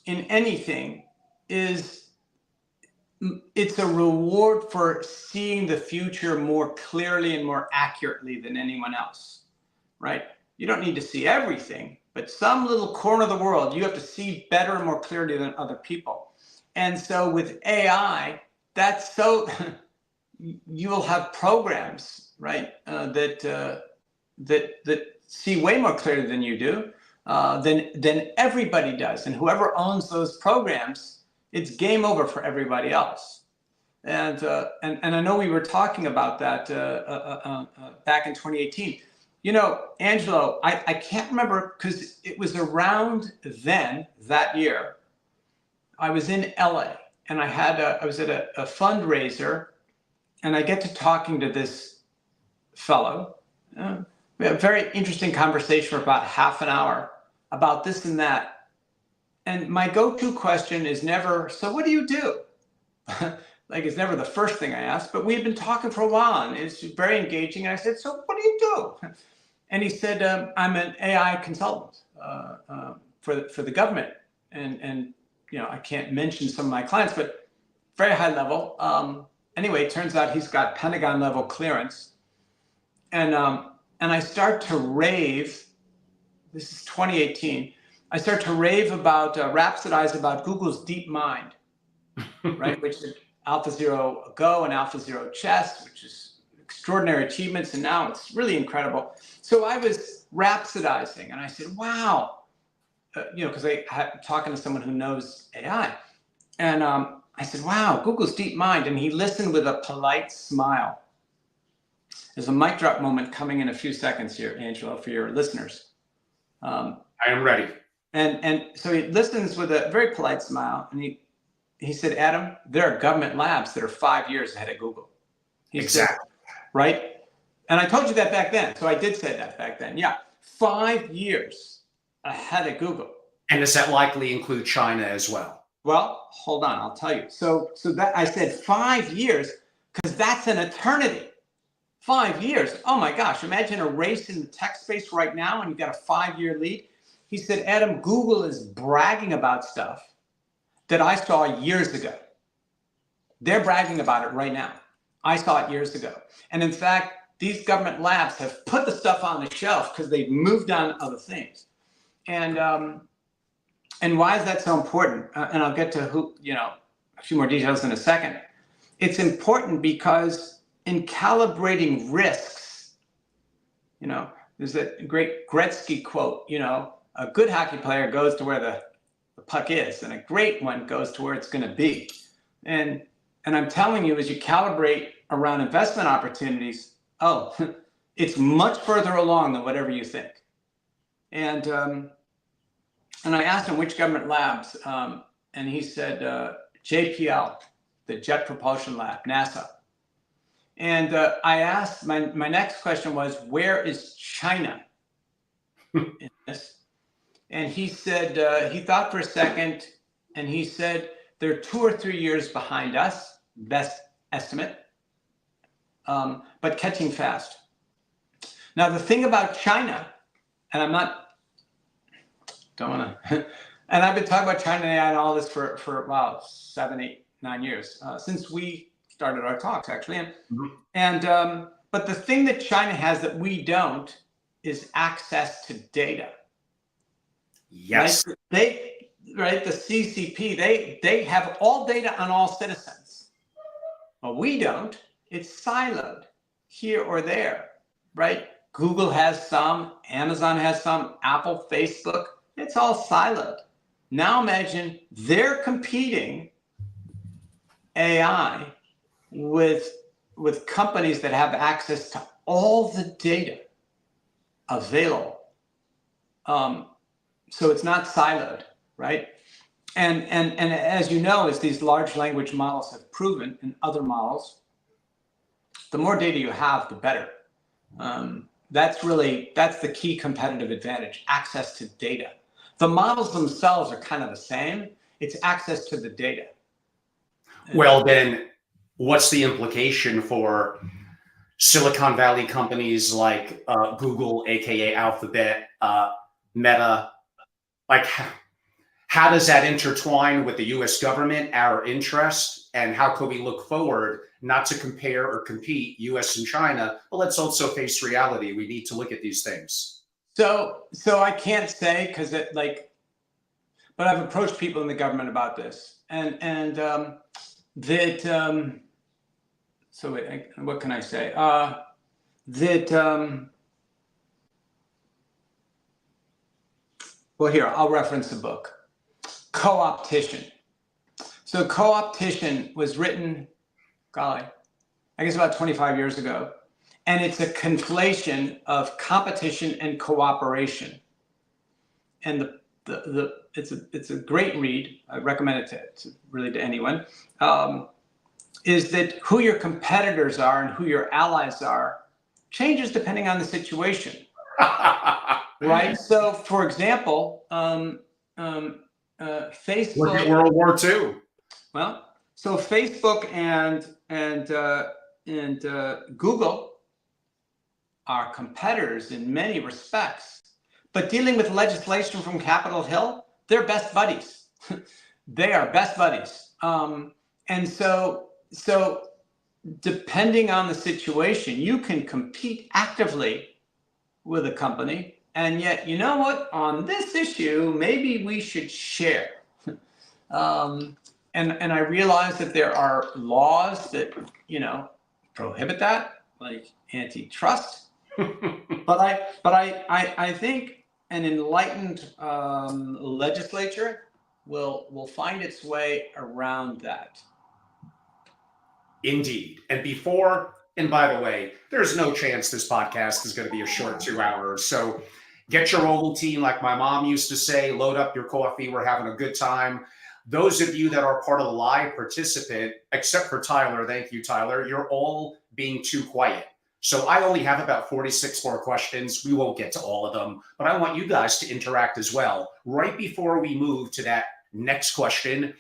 in anything it's a reward for seeing the future more clearly and more accurately than anyone else, right? You don't need to see everything, but some little corner of the world, you have to see better and more clearly than other people. And so with AI, that's so, you will have programs, right, that see way more clearly than you do, than everybody does. And whoever owns those programs, it's game over for everybody else. And I know we were talking about that back in 2018. Angelo, I can't remember, because it was around then, that year, I was in LA, and I was at a fundraiser, and I get to talking to this fellow. We had a very interesting conversation for about half an hour about this and that. And my go-to question is never, so what do you do? Like, it's never the first thing I ask, but we've been talking for a while, and it's very engaging. And I said, so what do you do? And he said, I'm an AI consultant for the government. And I can't mention some of my clients, but very high level. Anyway, it turns out he's got Pentagon level clearance. And I start to rave. This is 2018. I start to rave about, rhapsodize about Google's DeepMind, right? Which is AlphaZero Go and AlphaZero Chess, which is extraordinary achievements. And now it's really incredible. So I was rhapsodizing, and I said, wow, because I had talking to someone who knows AI. And I said, wow, Google's DeepMind. And he listened with a polite smile. There's a mic drop moment coming in a few seconds here, Angelo, for your listeners.
I am ready.
And so he listens with a very polite smile, and he said, Adam, there are government labs that are 5 years ahead of Google.
Exactly.
Said, right? And I told you that back then. So I did say that back then. Yeah. 5 years ahead of Google.
And does that likely include China as well?
Well, hold on, I'll tell you. So that I said 5 years, because that's an eternity. 5 years. Oh my gosh, imagine a race in the tech space right now, and you've got a 5-year lead. He said, Adam, Google is bragging about stuff that I saw years ago. They're bragging about it right now. I saw it years ago. And in fact, these government labs have put the stuff on the shelf because they've moved on to other things. And why is that so important? And I'll get to a few more details in a second. It's important because in calibrating risks, there's that great Gretzky quote, a good hockey player goes to where the puck is, and a great one goes to where it's going to be. And I'm telling you, as you calibrate around investment opportunities, it's much further along than whatever you think. And I asked him which government labs, and he said JPL, the Jet Propulsion Lab, NASA. And I asked, my next question was, where is China in this? And he said, he thought for a second, and he said, they're 2 or 3 years behind us, best estimate, but catching fast. Now, the thing about China, and and I've been talking about China AI and all this for wow, 7, 8, 9 years, since we started our talks, actually. But the thing that China has that we don't is access to data.
Yes.
Right? The CCP, they have all data on all citizens. Well, we don't. It's siloed here or there, right? Google has some, Amazon has some, Apple, Facebook, it's all siloed. Now imagine they're competing AI with companies that have access to all the data available. So it's not siloed, right? And as you know, as these large language models have proven in other models, the more data you have, the better. That's the key competitive advantage, access to data. The models themselves are kind of the same. It's access to the data.
Well, then what's the implication for Silicon Valley companies like Google, aka Alphabet, Meta? Like, how does that intertwine with the US government, our interest, and how can we look forward, not to compare or compete US and China, but let's also face reality. We need to look at these things.
So I can't say because but I've approached people in the government about this, and so what can I say? Well, here, I'll reference a book, Co-optition. So Co-optition was written, golly, I guess about 25 years ago. And it's a conflation of competition and cooperation. And it's a great read. I recommend it to anyone. Is that who your competitors are and who your allies are changes depending on the situation. Right. So, for example, Facebook.
Look at World War II.
Well, so Facebook and Google are competitors in many respects, but dealing with legislation from Capitol Hill, they're best buddies. They are best buddies. And so depending on the situation, you can compete actively with a company. And yet, you know what? On this issue, maybe we should share. And I realize that there are laws that, prohibit that, like antitrust. but I think an enlightened legislature will find its way around that.
Indeed. And by the way, there's no chance this podcast is going to be a short 2 hours. So get your Ovaltine, like my mom used to say, load up your coffee. We're having a good time. Those of you that are part of the live participant, except for Tyler, thank you, Tyler, you're all being too quiet. So I only have about 46 more questions. We won't get to all of them, but I want you guys to interact as well. Right before we move to that next question,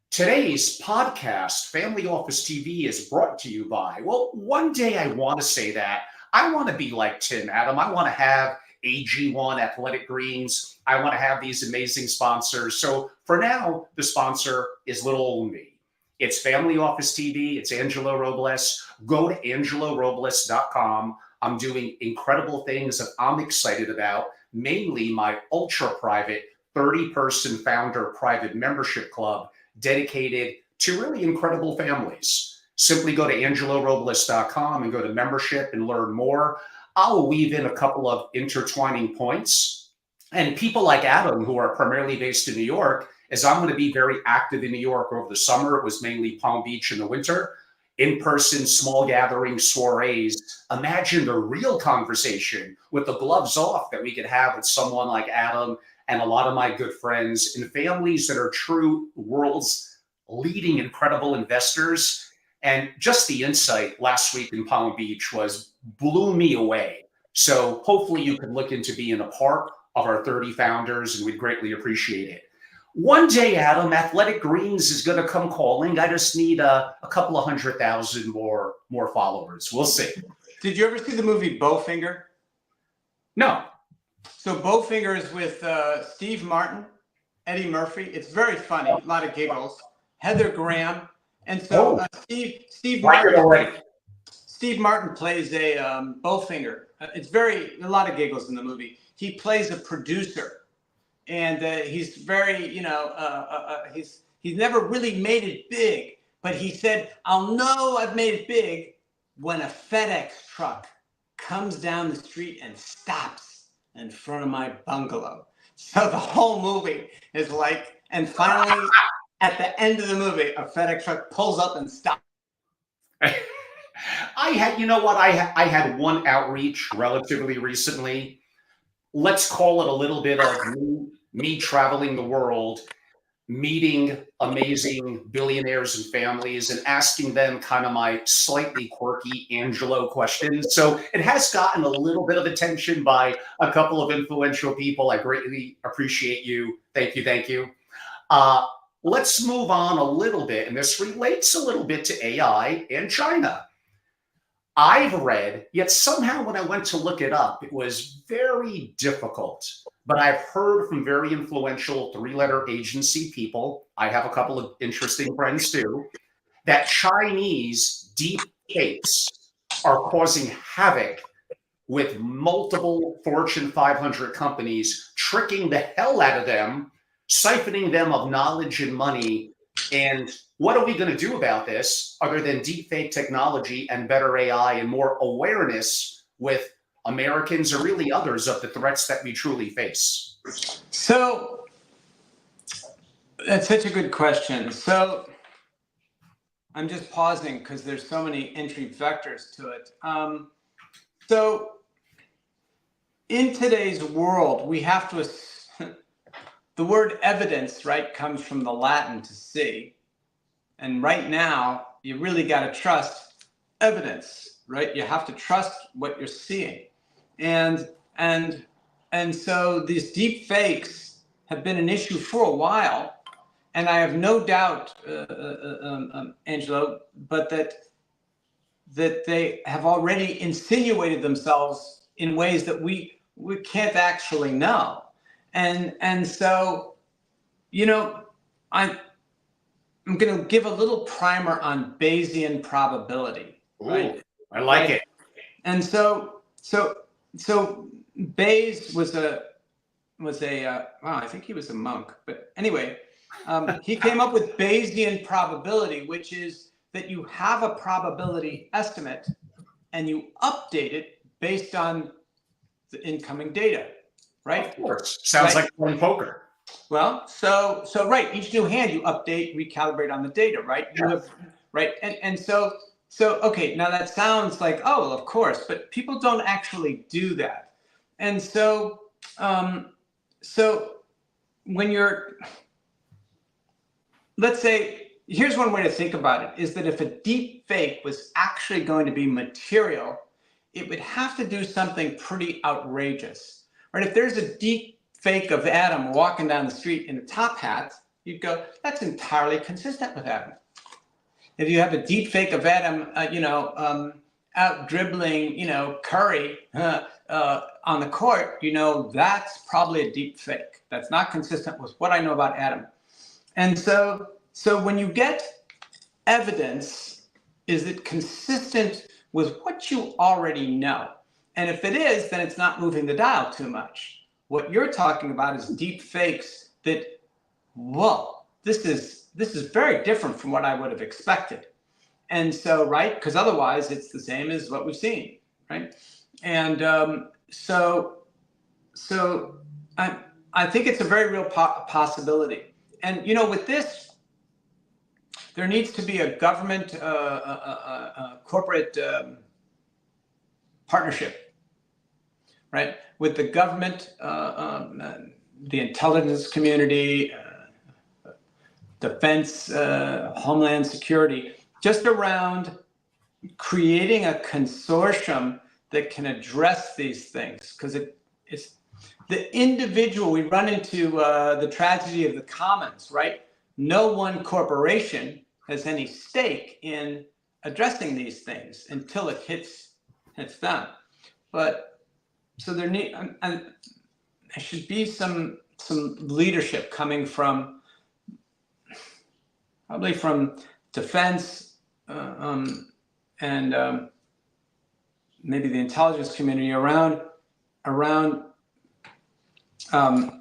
today's podcast, Family Office TV, is brought to you by, well, one day I want to say that. I want to be like Tim, Adam. I want to have AG1 Athletic Greens. I want to have these amazing sponsors. So for now, the sponsor is little old me. It's Family Office TV. It's Angelo Robles. Go to angelorobles.com. I'm doing incredible things that I'm excited about, mainly my ultra-private 30-person founder private membership club dedicated to really incredible families. Simply go to angelorobles.com and go to membership and learn more. I'll weave in a couple of intertwining points. And people like Adam, who are primarily based in New York, as I'm going to be very active in New York over the summer. It was mainly Palm Beach in the winter. In-person, small gathering soirees. Imagine the real conversation with the gloves off that we could have with someone like Adam and a lot of my good friends and families that are true world's leading incredible investors. And just the insight last week in Palm Beach blew me away. So hopefully you can look into being a part of our 30 founders, and we'd greatly appreciate it. One day, Adam, Athletic Greens is going to come calling. I just need a couple of 100,000 more followers. We'll see.
Did you ever see the movie Bowfinger?
No.
So Bowfinger is with Steve Martin, Eddie Murphy. It's very funny, a lot of giggles. Heather Graham, and so Steve Martin plays a Bowfinger. It's a lot of giggles in the movie. He plays a producer. And he's very, he's never really made it big, but he said, I'll know I've made it big when a FedEx truck comes down the street and stops in front of my bungalow. So the whole movie is like, and finally, at the end of the movie, a FedEx truck pulls up and stops.
I had, you know what? I had one outreach relatively recently. Let's call it a little bit of me traveling the world, meeting amazing billionaires and families and asking them kind of my slightly quirky Angelo questions. So it has gotten a little bit of attention by a couple of influential people. I greatly appreciate you. Thank you. Thank you. Uh, let's move on a little bit. And this relates a little bit to AI and China. I've read, yet somehow when I went to look it up, it was very difficult. But I've heard from very influential three-letter agency people, I have a couple of interesting friends too, that Chinese deep fakes are causing havoc with multiple Fortune 500 companies, tricking the hell out of them, siphoning them of knowledge and money. And what are we going to do about this other than deepfake technology and better AI and more awareness with Americans or really others of the threats that we truly face?
So that's such a good question. So I'm just pausing because there's so many entry vectors to it. So in today's world, we have to, the word evidence, right, comes from the Latin to see. And right now, you really got to trust evidence, right? You have to trust what you're seeing. And so these deep fakes have been an issue for a while. And I have no doubt, Angelo, but that they have already insinuated themselves in ways that we can't actually know. And so, you know, I'm going to give a little primer on Bayesian probability. Right?
Ooh, I like it.
And so Bayes was a I think he was a monk, but anyway, he came up with Bayesian probability, which is that you have a probability estimate and you update it based on the incoming data, right?
Of course. Sounds like playing poker.
Well, so right, each new hand you update, recalibrate on the data, right? You have, right, and so okay, now that sounds like, oh, of course, but people don't actually do that. And so when you're, let's say, here's one way to think about it, is that if a deep fake was actually going to be material, it would have to do something pretty outrageous, right? If there's a deep fake of Adam walking down the street in a top hat, you'd go, that's entirely consistent with Adam. If you have a deep fake of Adam, out dribbling, Curry on the court, that's probably a deep fake. That's not consistent with what I know about Adam. And so when you get evidence, is it consistent with what you already know? And if it is, then it's not moving the dial too much. What you're talking about is deep fakes that, whoa, this is very different from what I would have expected. And so, right, because otherwise it's the same as what we've seen, right? And so I think it's a very real possibility. And, with this, there needs to be a government corporate partnership, right? With the government, the intelligence community, defense, homeland security, just around creating a consortium that can address these things. Because it's the individual, we run into the tragedy of the commons, right? No one corporation has any stake in addressing these things until it hits them. But so there should be some leadership coming from, probably from defense and maybe the intelligence community around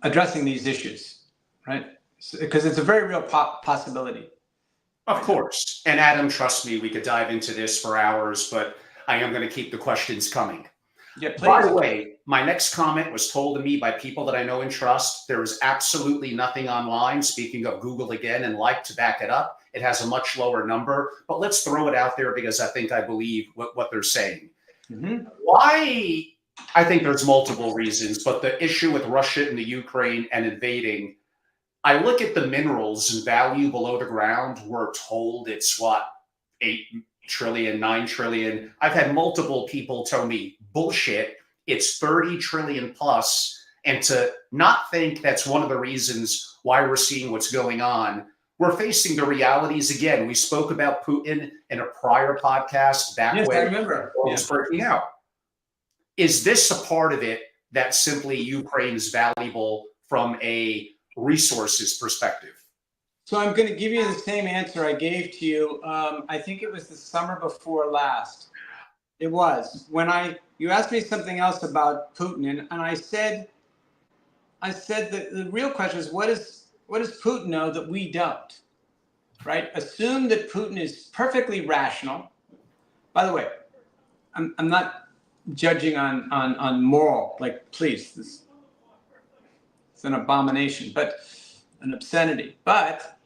addressing these issues, right? Because it's a very real possibility.
Of course. And Adam, trust me, we could dive into this for hours, but I am going to keep the questions coming.
Yeah, please.
By the way, my next comment was told to me by people that I know and trust. There is absolutely nothing online, speaking of Google again and like to back it up. it has a much lower number. But let's throw it out there because I believe what they're saying.
Mm-hmm.
Why? I think there's multiple reasons, but the issue with Russia and the Ukraine and invading, I look at the minerals and value below the ground. We're told it's what, 8 trillion, 9 trillion. I've had multiple people tell me bullshit. It's 30 trillion plus. And to not think that's one of the reasons why we're seeing what's going on. We're facing the realities again. We spoke about Putin in a prior podcast back
Yes,
when
I remember.
it was breaking out. Is this a part of it that simply Ukraine is valuable from a resources perspective?
So I'm going to give you the same answer I gave to you. I think it was the summer before last. It was when you asked me something else about Putin, and I said that the real question is what does Putin know that we don't? Right? Assume that Putin is perfectly rational. By the way, I'm not judging on moral. Like, please, it's an abomination, but an obscenity. But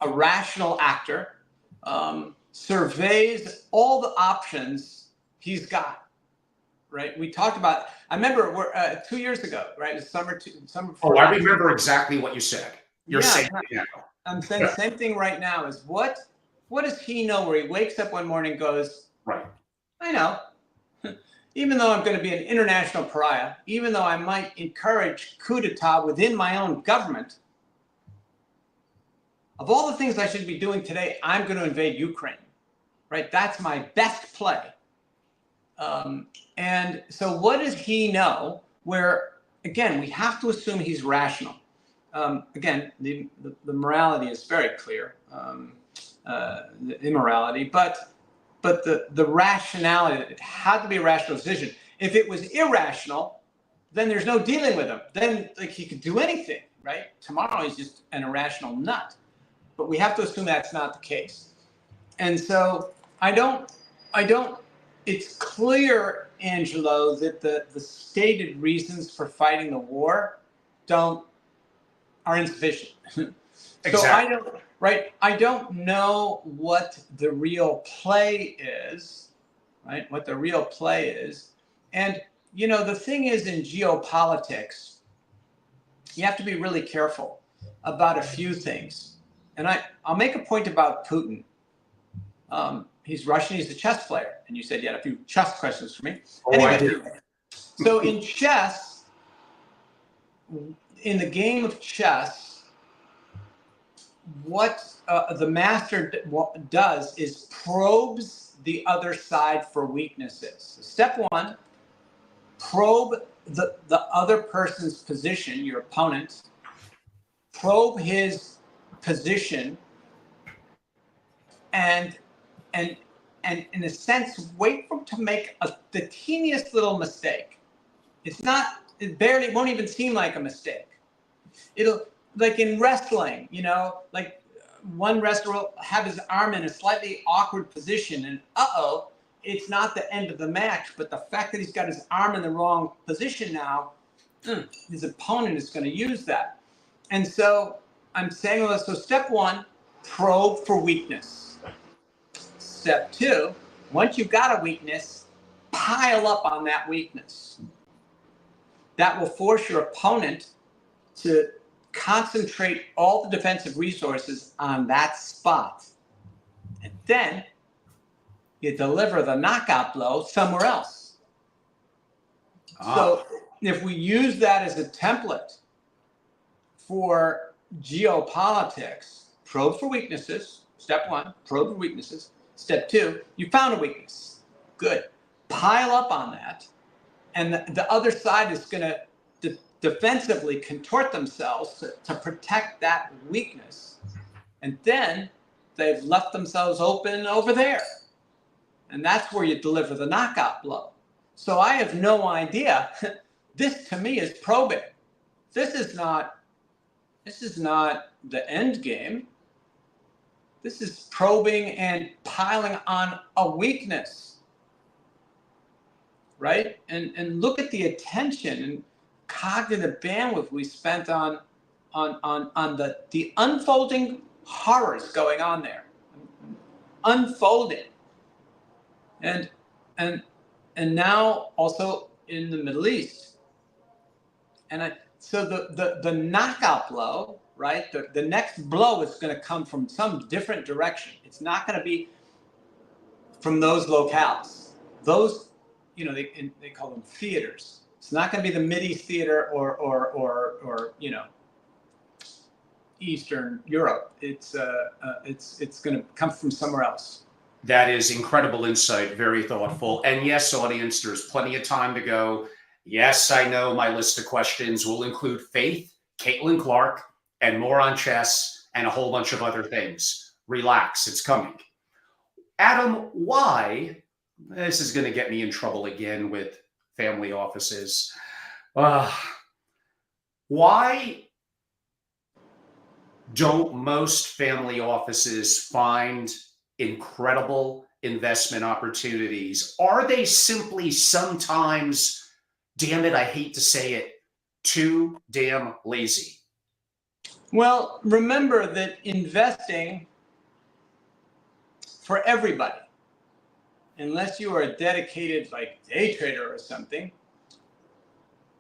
a rational actor surveys all the options he's got. Right? We talked about. I remember 2 years ago. Right? It was summer.
Oh, I remember exactly what you said. You're saying it now.
I'm saying the same thing right now. Is what does he know? Where he wakes up one morning and goes,
right.
I know. Even though I'm going to be an international pariah, even though I might encourage coup d'etat within my own government, of all the things I should be doing today, I'm going to invade Ukraine. Right? That's my best play. And so what does he know where, again, we have to assume he's rational. Again, the morality is very clear, the immorality, but the rationality, it had to be a rational decision. If it was irrational, then there's no dealing with him. Then like he could do anything, right? Tomorrow he's just an irrational nut. But we have to assume that's not the case. And so I don't, it's clear, Angelo, that the stated reasons for fighting the war are insufficient.
Exactly.
I don't know what the real play is, right? What the real play is. And, the thing is in geopolitics, you have to be really careful about a few things. And I'll make a point about Putin. He's Russian, he's a chess player. And you said you had a few chess questions for me.
Oh,
anyway,
I do.
So in chess, in the game of chess, what the master does is probes the other side for weaknesses. So step one, probe the other person's position, your opponent, probe his position, and in a sense, wait for him to make the teeniest little mistake. It won't even seem like a mistake. It'll, like in wrestling, like one wrestler will have his arm in a slightly awkward position and it's not the end of the match, but the fact that he's got his arm in the wrong position now, his opponent is going to use that. And so I'm saying, so step one, probe for weakness. Step two, once you've got a weakness, pile up on that weakness. That will force your opponent to concentrate all the defensive resources on that spot. And then you deliver the knockout blow somewhere else. So if we use that as a template for geopolitics, probe for weaknesses. Step one, probe for weaknesses. Step two, you found a weakness. Good. Pile up on that. And the other side is going to defensively contort themselves to protect that weakness. And then they've left themselves open over there. And that's where you deliver the knockout blow. So I have no idea. This to me is probing. This is not the end game. This is probing and piling on a weakness. Right? And look at the attention and cognitive bandwidth we spent on the unfolding horrors going on there, unfolding, and now also in the Middle East. And so the knockout blow, right? The next blow is going to come from some different direction. It's not going to be from those locales. Those, they call them theaters. It's not going to be the Mideast theater or Eastern Europe. It's going to come from somewhere else.
That is incredible insight, very thoughtful. And yes, audience, there's plenty of time to go. Yes, I know my list of questions will include faith, Caitlin Clark, and more on chess, and a whole bunch of other things. Relax, it's coming. Adam, why? This is going to get me in trouble again with family offices. Why don't most family offices find incredible investment opportunities? Are they simply sometimes, damn it, I hate to say it, too damn lazy?
Well, remember that investing for everybody, unless you are a dedicated day trader or something,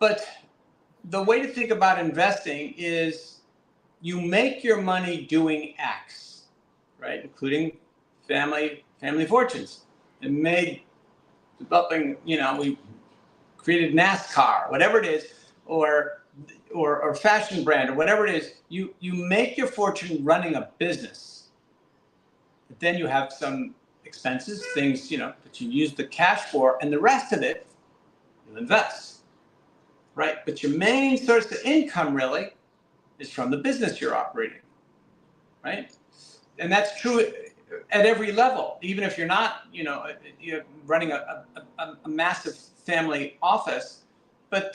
but the way to think about investing is you make your money doing X, right? Including family fortunes. And made developing, we created NASCAR, whatever it is, or fashion brand or whatever it is. You make your fortune running a business. But then you have some expenses, things, that you use the cash for, and the rest of it you invest. Right? But your main source of income really is from the business you're operating. Right? And that's true at every level, even if you're not, you're running a massive family office, but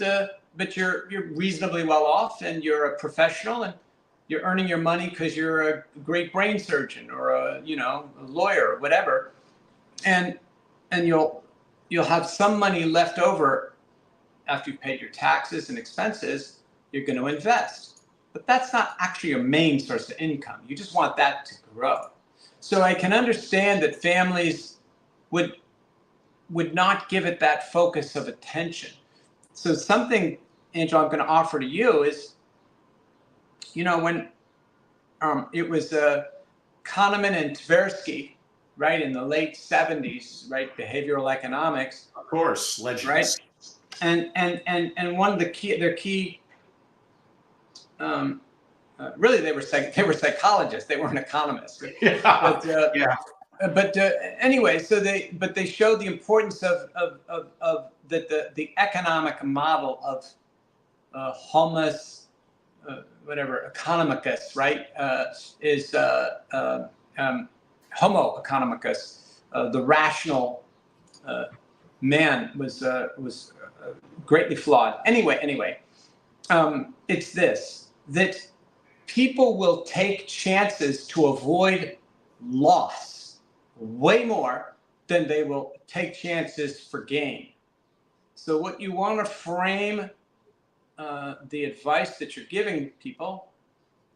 you're reasonably well off, and you're a professional, and you're earning your money because you're a great brain surgeon or a lawyer or whatever, and you'll have some money left over after you've paid your taxes and expenses. You're going to invest, but that's not actually your main source of income. You just want that to grow. So I can understand that families would not give it that focus of attention. So something, Angel, I'm going to offer to you is, when it was Kahneman and Tversky, right, in the late 70s, right, behavioral economics.
Of course, legends.
Right, and one of their key. Really, they were psychologists. They weren't economists.
Yeah.
But anyway, so they showed the importance of the economic model of homo economicus, right? Is homo economicus, the rational man was greatly flawed. Anyway, it's this, that people will take chances to avoid loss way more than they will take chances for gain. So what you want to frame the advice that you're giving people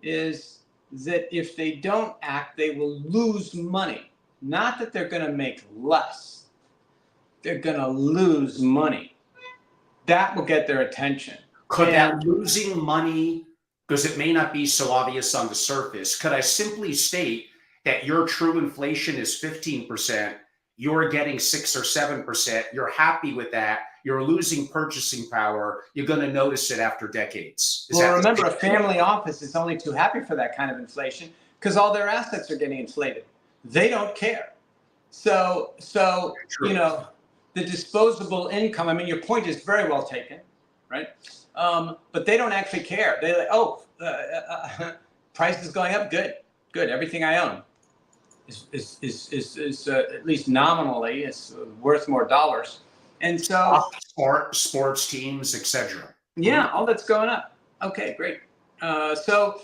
is that if they don't act, they will lose money. Not that they're going to make less. They're going to lose money. That will get their attention.
Could that losing money, because it may not be so obvious on the surface, could I simply state that your true inflation is 15%, you're getting 6 or 7%, you're happy with that, you're losing purchasing power, you're going to notice it after decades?
Well, remember, a family office is only too happy for that kind of inflation because all their assets are getting inflated. They don't care. So the disposable income, I mean, your point is very well taken, right? But they don't actually care. They're like, price is going up, good, everything I own is at least nominally is worth more dollars. And so
sports teams, etc.
Yeah, all that's going up. Okay, great. So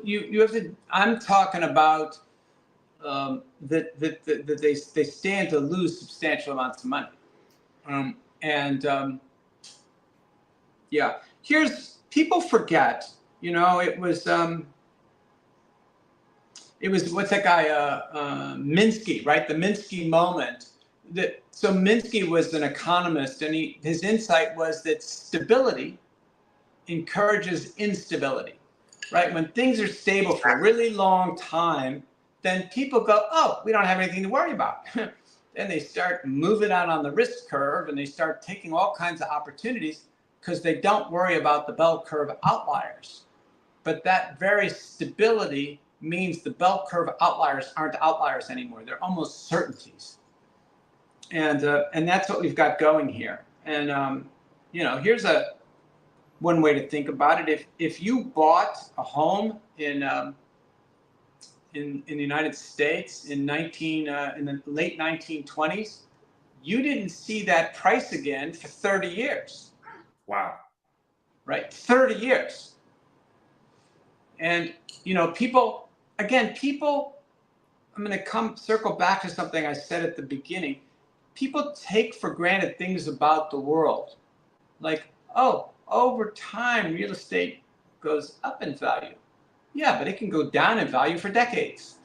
you have to. I'm talking about that they stand to lose substantial amounts of money, yeah. Here's, people forget. It was it was, what's that guy, Minsky, right? The Minsky moment. So Minsky was an economist, and his insight was that stability encourages instability, right? When things are stable for a really long time, then people go, oh, we don't have anything to worry about. Then they start moving out on the risk curve, and they start taking all kinds of opportunities because they don't worry about the bell curve outliers. But that very stability means the bell curve outliers aren't outliers anymore. They're almost certainties. And that's what we've got going here. And, here's one way to think about it. If you bought a home in the United States in the late 1920s, you didn't see that price again for 30 years.
Wow.
Right? 30 years. And, people, I'm going to circle back to something I said at the beginning. People take for granted things about the world. Like, oh, over time, real estate goes up in value. Yeah, but it can go down in value for decades.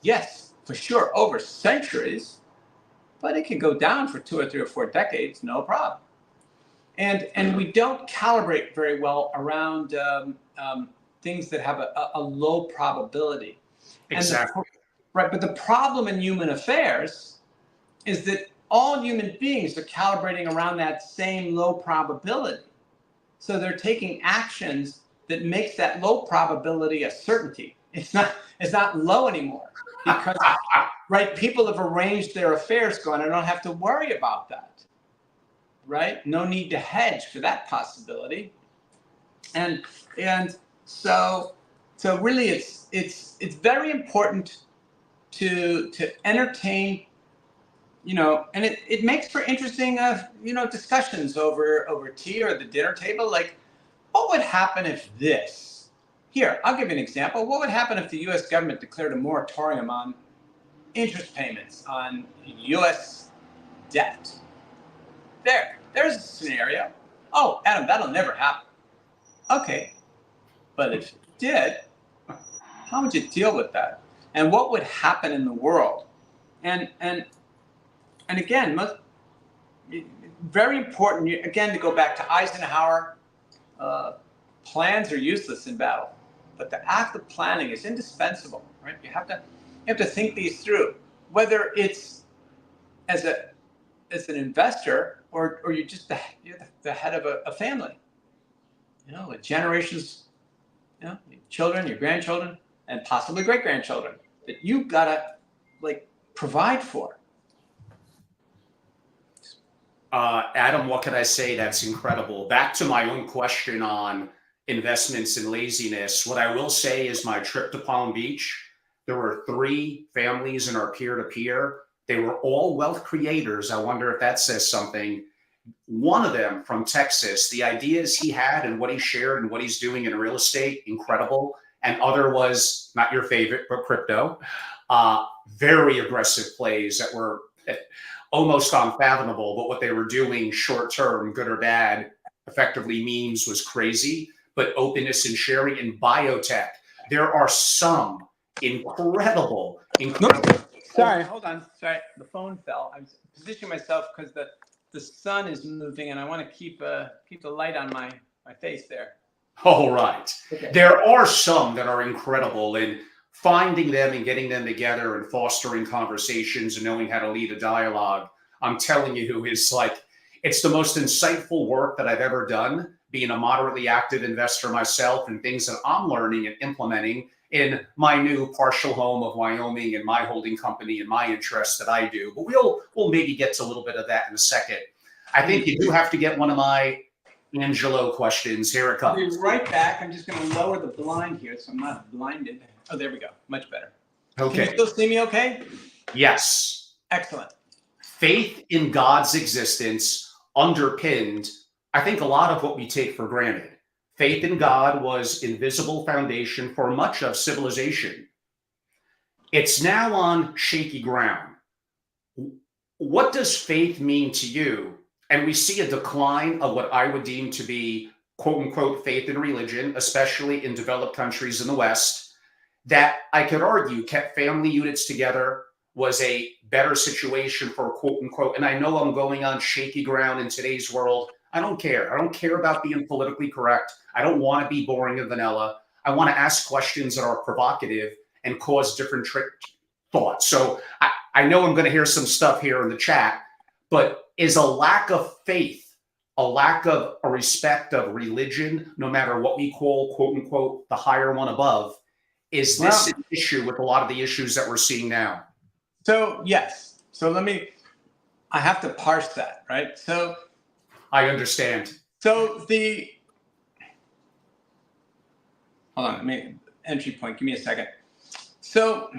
Yes, for sure, over centuries, but it can go down for 2 or 3 or 4 decades, no problem. And we don't calibrate very well around things that have a low probability.
Exactly.
Right, but the problem in human affairs is that all human beings are calibrating around that same low probability. So they're taking actions that makes that low probability a certainty. It's not low anymore because right, people have arranged their affairs going, I don't have to worry about that. Right? No need to hedge for that possibility. And so really it's very important to entertain, and it makes for interesting discussions over tea or the dinner table. Like, what would happen if this? Here, I'll give you an example. What would happen if the U.S. government declared a moratorium on interest payments on U.S. debt? There's a scenario. Oh, Adam, that'll never happen. Okay, but if it did, how would you deal with that? And what would happen in the world? And again, very important, again, to go back to Eisenhower, plans are useless in battle, but the act of planning is indispensable, right? You have to think these through, whether it's as an investor or you're just you're the head of a family, with generations, your children, your grandchildren, and possibly great-grandchildren that you've got to provide for.
Adam, what can I say? That's incredible. Back to my own question on investments and laziness. What I will say is my trip to Palm Beach, there were 3 families in our peer-to-peer. They were all wealth creators. I wonder if that says something. One of them from Texas, the ideas he had and what he shared and what he's doing in real estate, incredible. And other was not your favorite, but crypto. Very aggressive plays that were almost unfathomable, but what they were doing short term, good or bad, effectively memes was crazy. But openness and sharing in biotech, there are some incredible.
Sorry, hold on. Sorry, the phone fell. I was positioning myself because the sun is moving, and I want to keep the light on my face there.
All right.
Okay.
There are some that are incredible in finding them and getting them together and fostering conversations and knowing how to lead a dialogue. I'm telling you, it's the most insightful work that I've ever done, being a moderately active investor myself, and things that I'm learning and implementing in my new partial home of Wyoming and my holding company and my interests that I do. But we'll maybe get to a little bit of that in a second. I think you do have to get one of my Angelo questions. Here it comes.
I'll be right back. I'm just going to lower the blind here so I'm not blinded. Oh, there we go. Much better.
Okay.
Can you still see me okay?
Yes.
Excellent.
Faith in God's existence underpinned, I think, a lot of what we take for granted. Faith in God was invisible foundation for much of civilization. It's now on shaky ground. What does faith mean to you? And we see a decline of what I would deem to be, quote unquote, faith in religion, especially in developed countries in the West. that I could argue kept family units together, was a better situation for quote unquote. And I know I'm going on shaky ground in today's world. I don't care. I don't care about being politically correct. I don't want to be boring and vanilla. I want to ask questions that are provocative and cause different thoughts. So I know I'm going to hear some stuff here in the chat, but is a lack of faith, a lack of a respect of religion, no matter what we call, quote unquote, the higher one above, is this an issue with a lot of the issues that we're seeing now?
So, yes. So I have to parse that, right? So
I understand.
So hold on, entry point, give me a second. So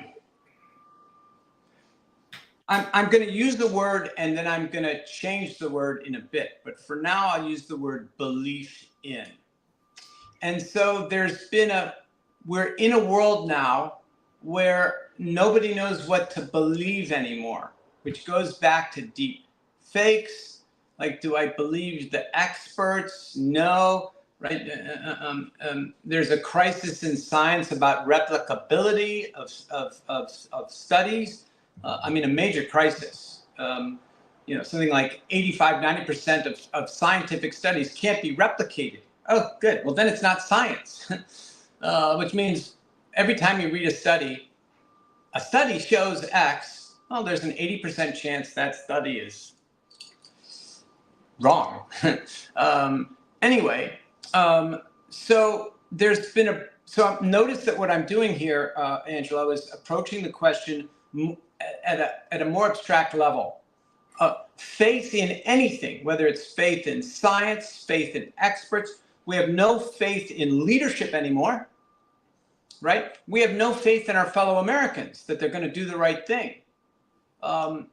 I'm going to use the word and then I'm going to change the word in a bit. But for now, I'll use the word belief in. And so we're in a world now where nobody knows what to believe anymore, which goes back to deep fakes. Like, do I believe the experts? No, right? There's a crisis in science about replicability of studies. A major crisis. Something like 85–90% of scientific studies can't be replicated. Oh, good. Well, then it's not science, which means every time you read a study shows X. Well, there's an 80% chance that study is wrong. So there's been so notice that what I'm doing here, Angela, is approaching the question at a more abstract level. Faith in anything, whether it's faith in science, faith in experts. We have no faith in leadership anymore, right? We have no faith in our fellow Americans that they're going to do the right thing. I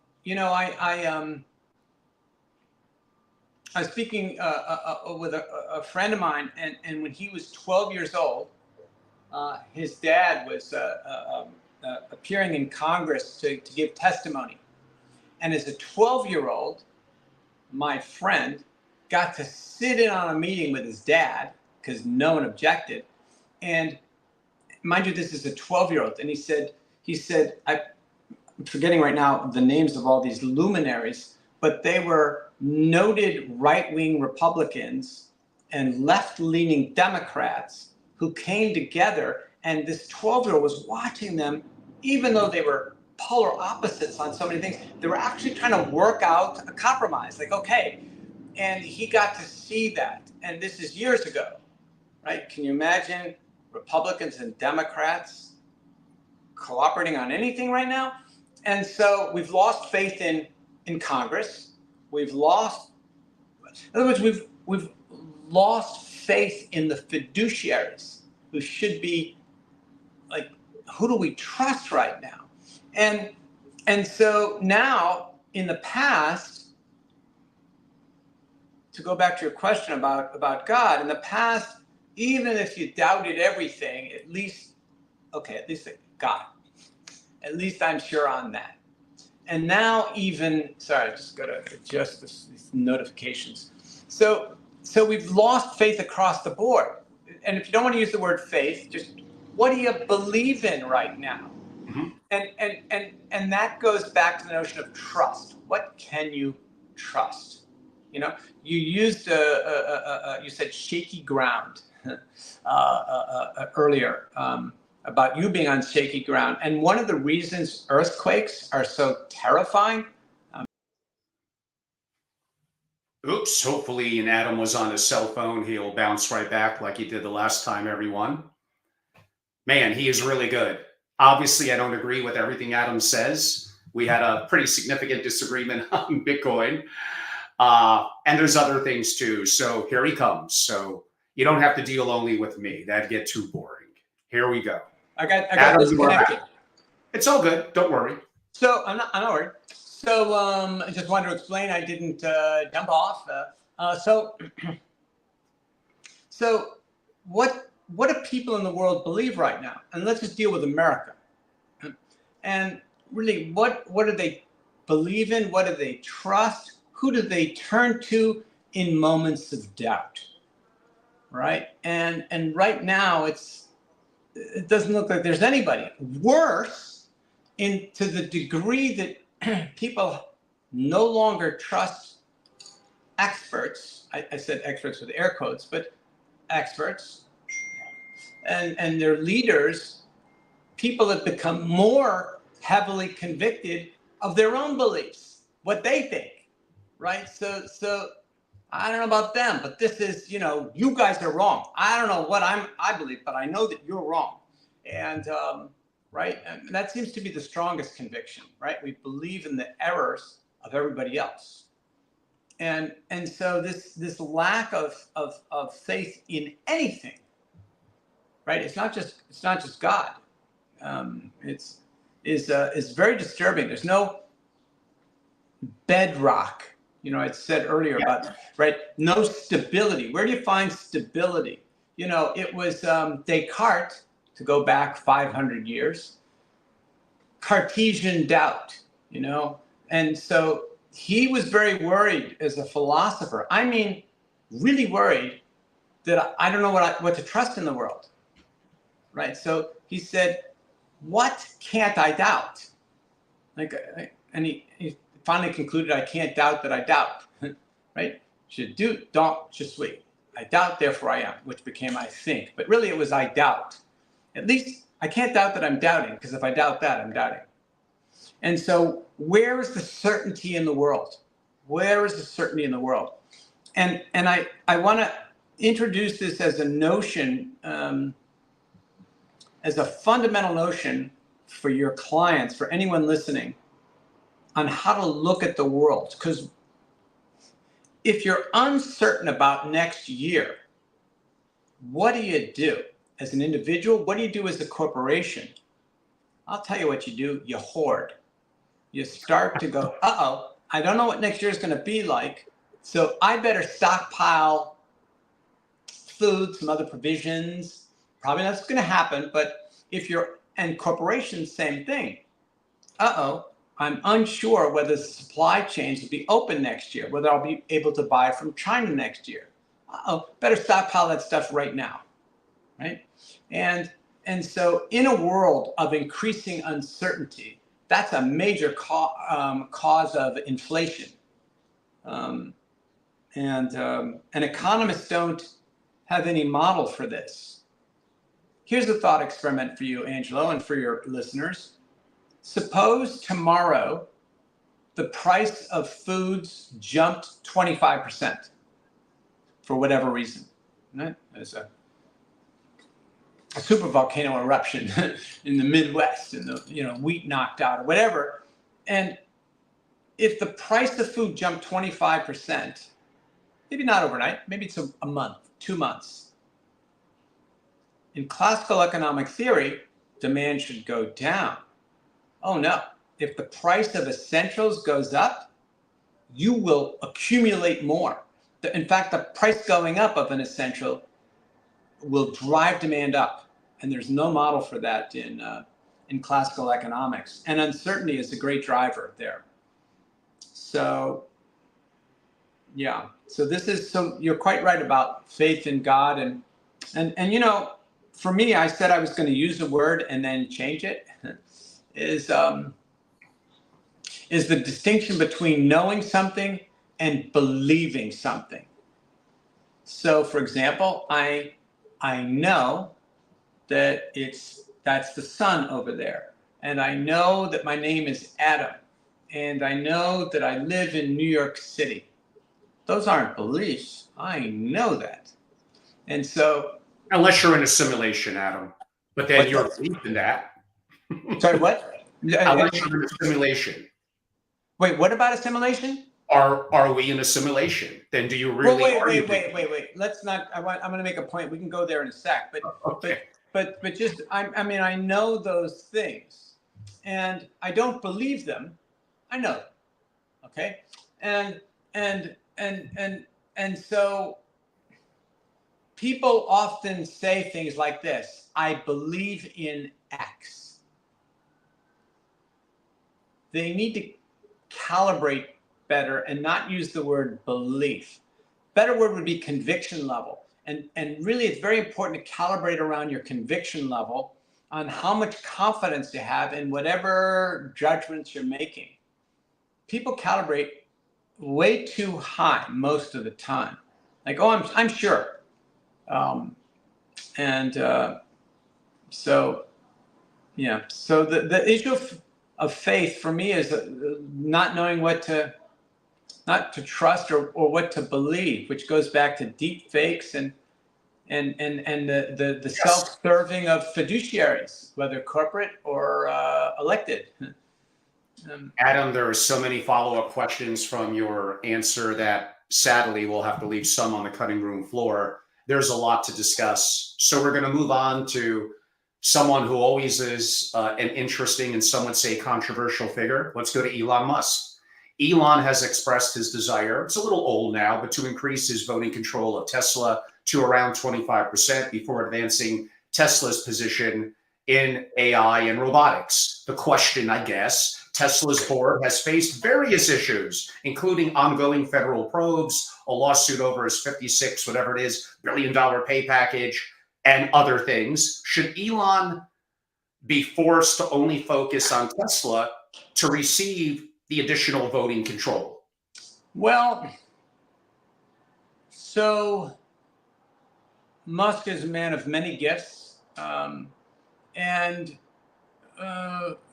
was speaking with a friend of mine, and when he was 12 years old, his dad was appearing in Congress to give testimony. And as a 12-year-old, my friend got to sit in on a meeting with his dad because no one objected. And mind you, this is a 12-year-old. And he said, I'm forgetting right now the names of all these luminaries, but they were noted right-wing Republicans and left-leaning Democrats who came together. And this 12-year-old was watching them, even though they were polar opposites on so many things. They were actually trying to work out a compromise, like, okay. And he got to see that. And this is years ago, right? Can you imagine Republicans and Democrats cooperating on anything right now? And so we've lost faith in Congress. In other words, we've lost faith in the fiduciaries who should be like, who do we trust right now? And so now, in the past, to go back to your question about God, in the past, even if you doubted everything, at least God. At least I'm sure on that. And now sorry, I just got to adjust these notifications. So we've lost faith across the board. And if you don't want to use the word faith, just what do you believe in right now?
Mm-hmm.
And that goes back to the notion of trust. What can you trust? You used you said shaky ground earlier about you being on shaky ground. And one of the reasons earthquakes are so terrifying.
Oops, hopefully Adam was on his cell phone. He'll bounce right back like he did the last time, everyone. Man, he is really good. Obviously, I don't agree with everything Adam says. We had a pretty significant disagreement on Bitcoin. And there's other things too. So here he comes. So you don't have to deal only with me. That'd get too boring. Here we go.
I got disconnected.
It's all good. Don't worry.
So I'm not worried. So I just wanted to explain. I didn't jump off. So what do people in the world believe right now? And let's just deal with America. And really, what do they believe in? What do they trust? Who do they turn to in moments of doubt? Right? And right now, it's it doesn't look like there's anybody. Worse, to the degree that people no longer trust experts. I said experts with air quotes, but experts and their leaders, people have become more heavily convicted of their own beliefs, what they think, right? So I don't know about them, but this is, you guys are wrong. I don't know what I believe, but I know that you're wrong. And, right, and that seems to be the strongest conviction, right? We believe in the errors of everybody else. And so this lack of faith in anything, right? It's not just God. Is very disturbing. There's no bedrock. I said earlier about, right? No stability. Where do you find stability? It was Descartes, to go back 500 years, Cartesian doubt, and so he was very worried as a philosopher. I mean, really worried that I don't know what to trust in the world, right? So he said, what can't I doubt? And he finally concluded, I can't doubt that I doubt, right? Don't, je suis. I doubt, therefore I am, which became I think. But really it was I doubt. At least I can't doubt that I'm doubting, because if I doubt that, I'm doubting. And so where is the certainty in the world? Where is the certainty in the world? And I want to introduce this as a notion, as a fundamental notion for your clients, for anyone listening, on how to look at the world. Because if you're uncertain about next year, what do you do as an individual? What do you do as a corporation? I'll tell you what you do. You hoard. You start to go, I don't know what next year is going to be like, so I better stockpile food, some other provisions. Probably that's going to happen, but and corporations, same thing. I'm unsure whether the supply chains will be open next year, whether I'll be able to buy from China next year. Better stockpile that stuff right now, right? And so in a world of increasing uncertainty, that's a major cause of inflation. And economists don't have any model for this. Here's a thought experiment for you, Angelo, and for your listeners. Suppose tomorrow the price of foods jumped 25% for whatever reason. Right? There's a super volcano eruption in the Midwest, and the wheat knocked out or whatever. And if the price of food jumped 25%, maybe not overnight, maybe it's a month, 2 months. In classical economic theory, demand should go down. Oh no, if the price of essentials goes up, you will accumulate more. In fact, the price going up of an essential will drive demand up. And there's no model for that in classical economics. And uncertainty is a great driver there. So, yeah. So you're quite right about faith in God. And for me, I said I was going to use a word and then change it. Is the distinction between knowing something and believing something. So, for example, I know that that's the sun over there, and I know that my name is Adam, and I know that I live in New York City. Those aren't beliefs. I know that. And so,
unless you're in a simulation, Adam, but then you're believing that.
Sorry, what?
Unless you're in a simulation.
Wait, what about a simulation?
Are we in a simulation? Then do you really?
Wait. Let's not. I'm going to make a point. We can go there in a sec. But
okay.
But just I know those things, and I don't believe them. I know them. Okay, and so people often say things like this: I believe in X. They need to calibrate better and not use the word belief. Better word would be conviction level. And really, it's very important to calibrate around your conviction level on how much confidence you have in whatever judgments you're making. People calibrate way too high most of the time. Like, oh, I'm sure. So the issue of faith for me is not knowing not to trust or what to believe, which goes back to deep fakes and the
Yes.
self-serving of fiduciaries, whether corporate or elected.
Adam, there are so many follow-up questions from your answer that sadly we'll have to leave some on the cutting room floor. There's a lot to discuss. So we're going to move on to someone who always is an interesting and some would say controversial figure. Let's go to Elon Musk. Elon has expressed his desire, it's a little old now, but to increase his voting control of Tesla to around 25% before advancing Tesla's position in AI and robotics. The question, I guess, Tesla's board has faced various issues, including ongoing federal probes, a lawsuit over his 56, whatever it is, $1 billion pay package, and other things. Should Elon be forced to only focus on Tesla to receive the additional voting control?
Well, so Musk is a man of many gifts, and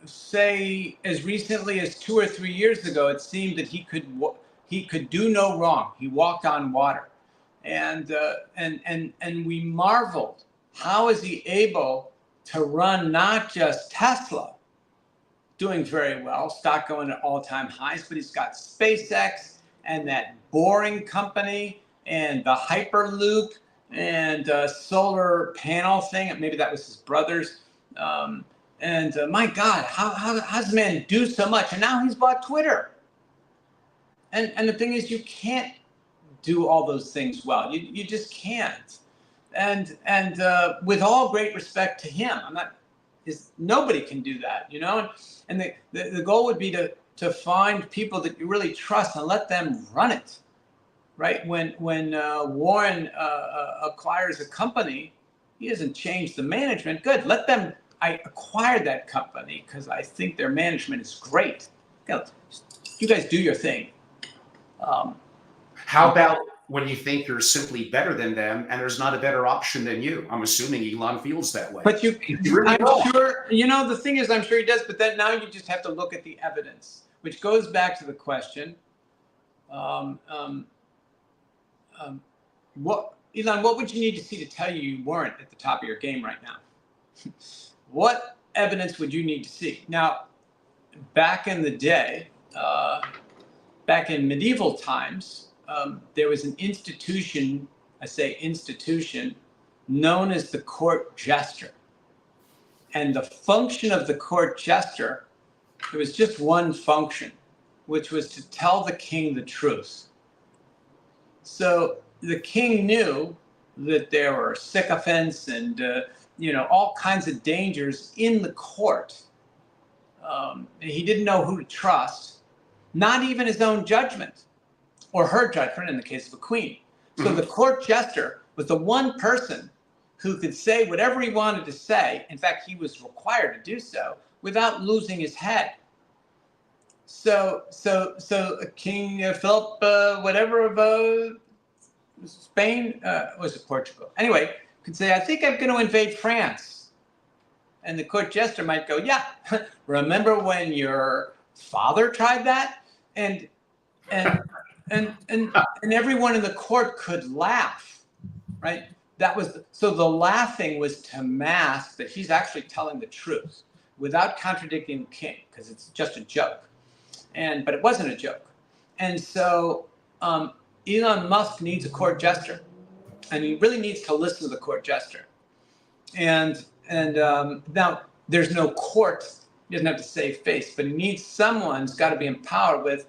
say as recently as 2 or 3 years ago, it seemed that he could do no wrong. He walked on water, and we marveled, how is he able to run not just Tesla, doing very well, stock going to all-time highs, but he's got SpaceX and that Boring company and the Hyperloop and solar panel thing. Maybe that was his brother's. My God, how does the man do so much? And now he's bought Twitter. And the thing is, you can't do all those things well. You just can't. And with all great respect to him, nobody can do that, you know. And the goal would be to find people that you really trust and let them run it, right? When Warren acquires a company, he doesn't change the management. Good, let them. I acquired that company because I think their management is great. You guys do your thing.
How about when you think you're simply better than them and there's not a better option than you? I'm assuming Elon feels that way.
But
really
I'm sure, the thing is, I'm sure he does, but then now you just have to look at the evidence, which goes back to the question, Elon, what would you need to see to tell you weren't at the top of your game right now? What evidence would you need to see? Now, back in the day, back in medieval times, there was an institution, known as the court jester. And the function of the court jester, there was just one function, which was to tell the king the truth. So the king knew that there were sycophants and all kinds of dangers in the court. He didn't know who to trust, not even his own judgment or her judgment in the case of a queen. So the court jester was the one person who could say whatever he wanted to say. In fact, he was required to do so without losing his head. So King Philip, whatever of Spain, was it Portugal? Anyway, could say, I think I'm going to invade France. And the court jester might go, yeah, remember when your father tried that? And everyone in the court could laugh, right? So the laughing was to mask that he's actually telling the truth without contradicting the king, because it's just a joke. But it wasn't a joke. And so Elon Musk needs a court jester, and he really needs to listen to the court jester. And now there's no court. He doesn't have to save face, but he needs someone who's got to be empowered with,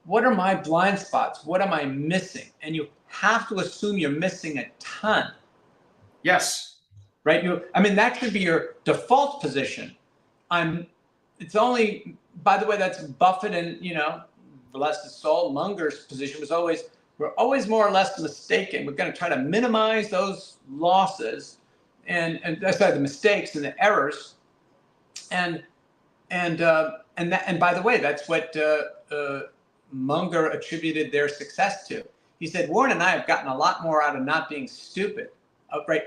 what are my blind spots? What am I missing? And you have to assume you're missing a ton.
Yes.
Right? That should be your default position. It's only, by the way, that's Buffett and, bless his soul, Munger's position was always, We're always more or less mistaken. We're going to try to minimize those losses and the mistakes and the errors. And by the way, that's what Munger attributed their success to. He said, Warren and I have gotten a lot more out of not being stupid,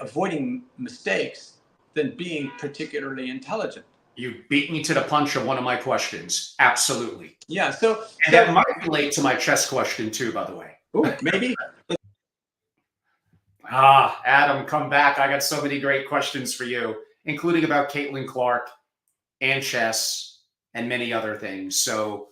avoiding mistakes, than being particularly intelligent.
You beat me to the punch of one of my questions. Absolutely.
Yeah.
And that might relate to my chess question too, by the way.
Ooh, maybe.
Adam, come back. I got so many great questions for you, including about Caitlin Clark and chess and many other things. So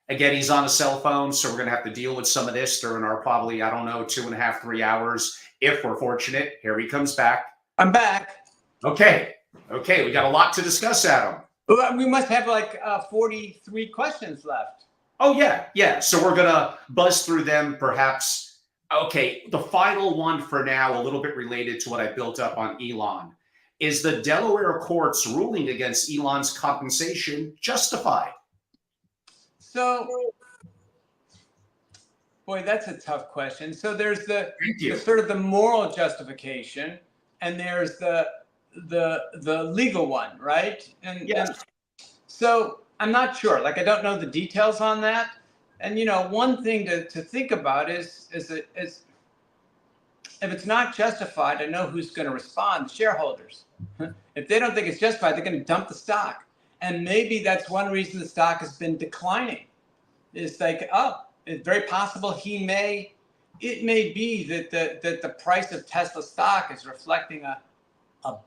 again, he's on a cell phone, so we're going to have to deal with some of this during our probably, 2.5, 3 hours. If we're fortunate, here he comes back.
I'm back.
Okay. We got a lot to discuss, Adam.
We must have like 43 questions left.
Oh, yeah. So we're going to buzz through them, perhaps. Okay, the final one for now, a little bit related to what I built up on Elon. Is the Delaware court's ruling against Elon's compensation justified?
So, boy, that's a tough question. So there's the sort of the moral justification, and there's the legal one, right? And so I'm not sure. Like, I don't know the details on that. And one thing to think about is if it's not justified, I know who's going to respond: shareholders. If they don't think it's justified, they're going to dump the stock. And maybe that's one reason the stock has been declining. It's like, it's very possible it may be that the price of Tesla stock is reflecting a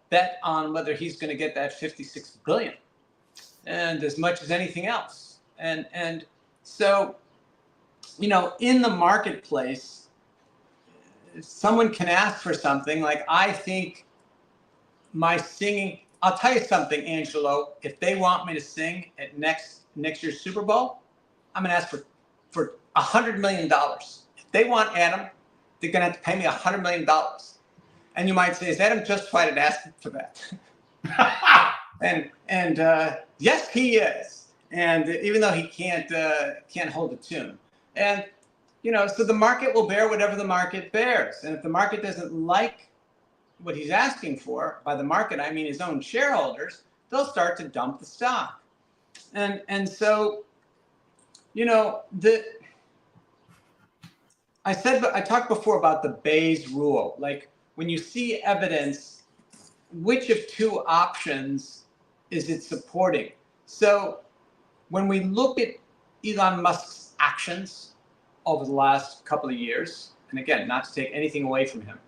bet on whether he's going to get that 56 billion, and as much as anything else. And so, in the marketplace, someone can ask for something like, I think my singing, I'll tell you something, Angelo, if they want me to sing at next year's Super Bowl, I'm going to ask for $100 million. If they want Adam, they're going to have to pay me $100 million. And you might say, is Adam justified in asking for that? and yes, he is. And even though he can't hold a tune. And, so the market will bear whatever the market bears. And if the market doesn't like what he's asking for, by the market, I mean his own shareholders, they'll start to dump the stock. And so, I talked before about the Bayes rule. Like, when you see evidence, which of two options is it supporting? So when we look at Elon Musk's actions over the last couple of years, and again, not to take anything away from him,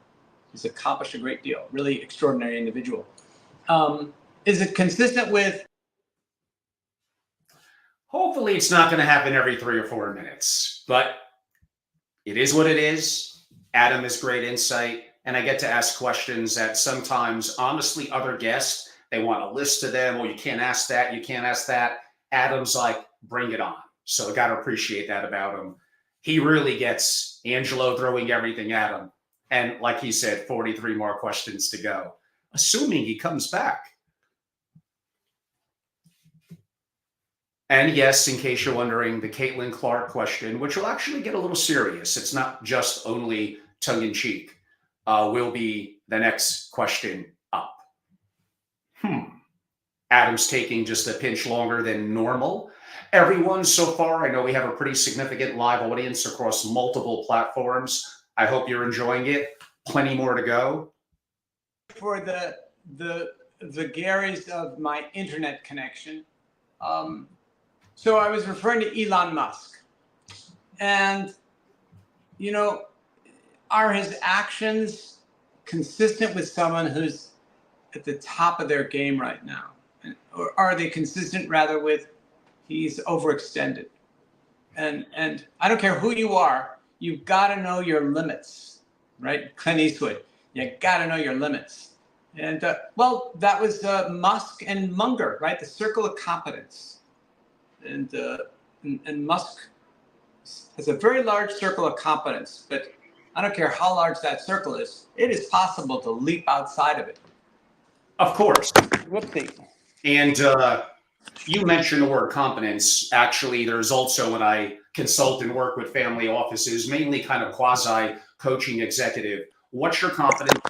he's accomplished a great deal, really extraordinary individual. Is it consistent with?
Hopefully it's not going to happen every 3 or 4 minutes, but it is what it is. Adam has great insight, and I get to ask questions that sometimes, honestly, other guests, they want a list of them. Well, you can't ask that. You can't ask that. Adam's like, bring it on. So I got to appreciate that about him. He really gets Angelo throwing everything at him. And like he said, 43 more questions to go, assuming he comes back. And yes, in case you're wondering, the Caitlin Clark question, which will actually get a little serious. It's not just only tongue-in-cheek, will be the next question up. Adam's taking just a pinch longer than normal. Everyone so far, I know we have a pretty significant live audience across multiple platforms. I hope you're enjoying it. Plenty more to go.
For the Garys of my internet connection. So I was referring to Elon Musk. And, are his actions consistent with someone who's at the top of their game right now? Or are they consistent rather with he's overextended? And I don't care who you are, you've got to know your limits, right? Clint Eastwood, you got to know your limits. And that was Musk and Munger, right? The circle of competence. And Musk has a very large circle of competence, but I don't care how large that circle is, it is possible to leap outside of it.
Of course.
Whoopsie.
And You mentioned the word confidence. Actually, there's also when I consult and work with family offices, mainly kind of quasi coaching executive. What's your confidence?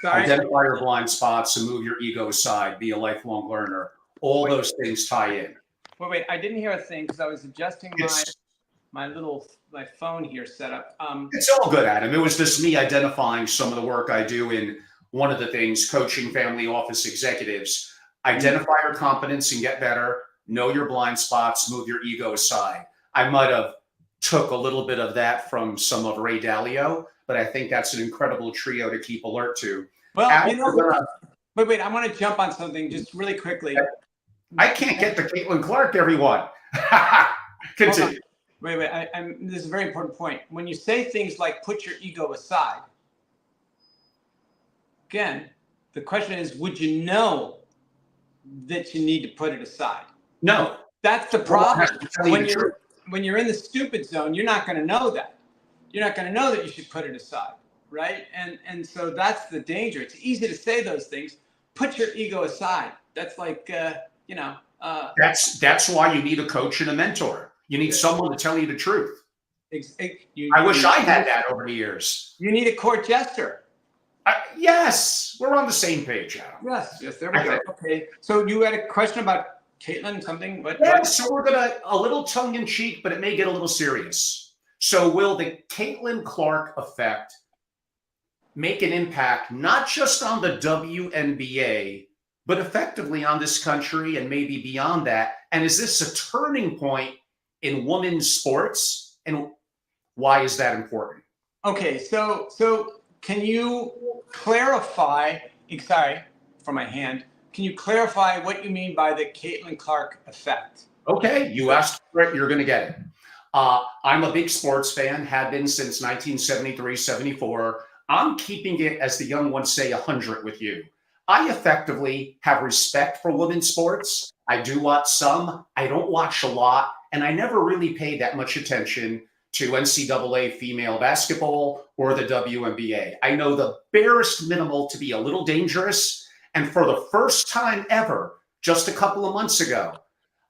Sorry.
Identify your blind spots and move your ego aside. Be a lifelong learner. All those things tie in.
Wait. I didn't hear a thing because I was adjusting
It's
my phone here setup.
It's all good, Adam. It was just me identifying some of the work I do in one of the things coaching family office executives. Identify your competence and get better. Know your blind spots. Move your ego aside. I might have took a little bit of that from some of Ray Dalio, but I think that's an incredible trio to keep alert to.
Well,
Adam,
wait. I want to jump on something just really quickly.
I can't get to Caitlin Clark, everyone. Continue.
Wait. This is a very important point. When you say things like put your ego aside, again, the question is, would you know that you need to put it aside?
No.
That's the problem. When you're in the stupid zone, you're not going to know that. You're not going to know that you should put it aside, right? And so that's the danger. It's easy to say those things. Put your ego aside. That's like,
That's why you need a coach and a mentor. You need someone to tell you the truth. I wish I had that over the years.
You need a court jester.
Yes, we're on the same page, Adam.
Yes, there we go. Okay, so you had a question about Caitlin, something?
So we're going to, a little tongue-in-cheek, but it may get a little serious. So will the Caitlin Clark effect make an impact not just on the WNBA, but effectively on this country and maybe beyond that? And is this a turning point in women's sports? And why is that important?
Okay, so can you clarify, sorry for my hand, can you clarify what you mean by the Caitlin Clark effect?
Okay, you asked for it, you're going to get it. I'm a big sports fan, have been since 1973, 74. I'm keeping it, as the young ones say, 100 with you. I effectively have respect for women's sports. I do watch some. I don't watch a lot. And I never really paid that much attention to NCAA female basketball or the WNBA. I know the barest minimal to be a little dangerous. And for the first time ever, just a couple of months ago,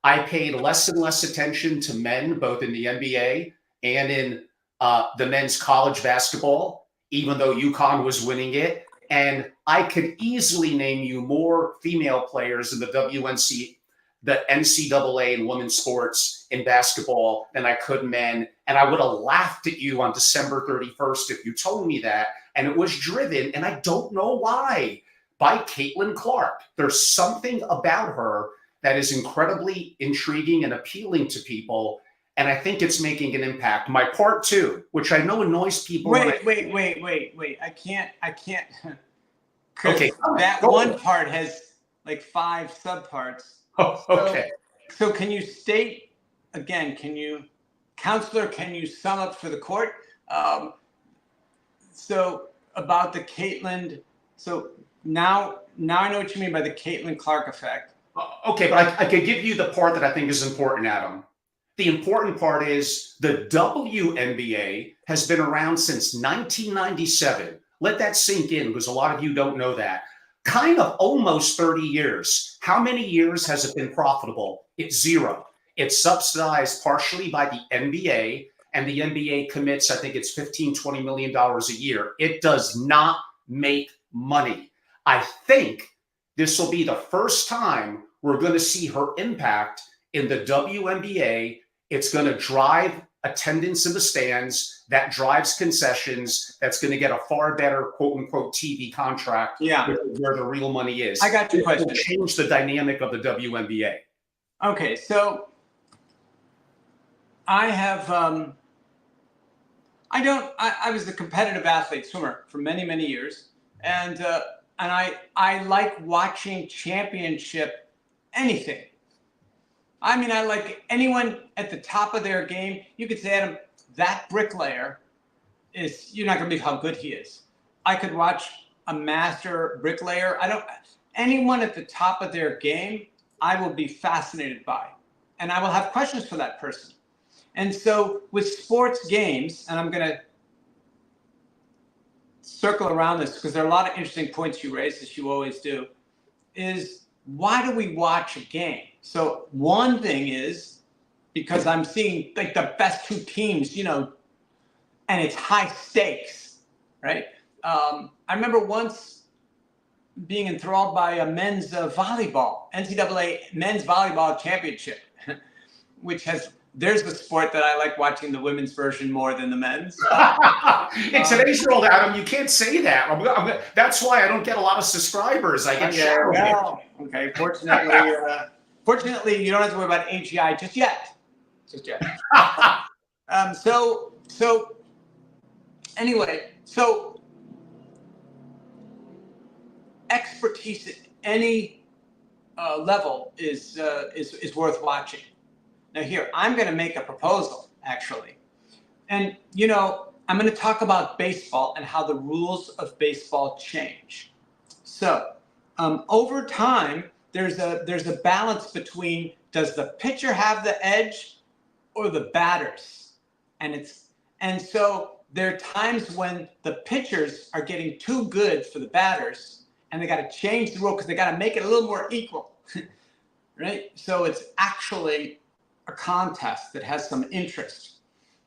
I paid less and less attention to men, both in the NBA and in the men's college basketball, even though UConn was winning it. And I could easily name you more female players in the NCAA and women's sports in basketball than I could men. And I would have laughed at you on December 31st if you told me that. And it was driven, and I don't know why, by Caitlin Clark. There's something about her that is incredibly intriguing and appealing to people. And I think it's making an impact. My part two, which I know annoys people.
Wait. I can't. Okay. That one part has like 5 subparts.
Oh, okay.
So can you state again, counselor, can you sum up for the court? So about the Caitlin, so now I know what you mean by the Caitlin Clark effect.
Okay, but I could give you the part that I think is important, Adam. The important part is the WNBA has been around since 1997. Let that sink in, because a lot of you don't know that. Kind of almost 30 years. How many years has it been profitable? It's 0. It's subsidized partially by the NBA, and the NBA commits, I think it's $15-20 million a year. It does not make money. I think this will be the first time we're going to see her impact in the WNBA. It's going to drive attendance in the stands. That drives concessions. That's going to get a far better, quote unquote, TV contract.
Yeah,
where the real money is.
I got your question.
It will change the dynamic of the WNBA.
Okay, so I have, I was a competitive athlete swimmer for many, many years. And I like watching championship anything. I mean, I like anyone at the top of their game. You could say, Adam, that bricklayer you're not going to believe how good he is. I could watch a master bricklayer. Anyone at the top of their game, I will be fascinated by. And I will have questions for that person. And so with sports games, and I'm going to circle around this because there are a lot of interesting points you raised, as you always do, is why do we watch a game? So one thing is because I'm seeing like the best two teams, and it's high stakes, right? I remember once being enthralled by a men's volleyball, NCAA men's volleyball championship, which there's the sport that I like watching the women's version more than the men's.
In today's world, Adam, you can't say that. That's why I don't get a lot of subscribers. I get shadow banned.
Okay. Fortunately, you don't have to worry about AGI just yet. Anyway, expertise at any level is worth watching. Now here, I'm going to make a proposal, actually. And, I'm going to talk about baseball and how the rules of baseball change. So over time, there's a balance between, does the pitcher have the edge or the batters? And so there are times when the pitchers are getting too good for the batters, and they got to change the rule because they got to make it a little more equal, right? So it's actually a contest that has some interest.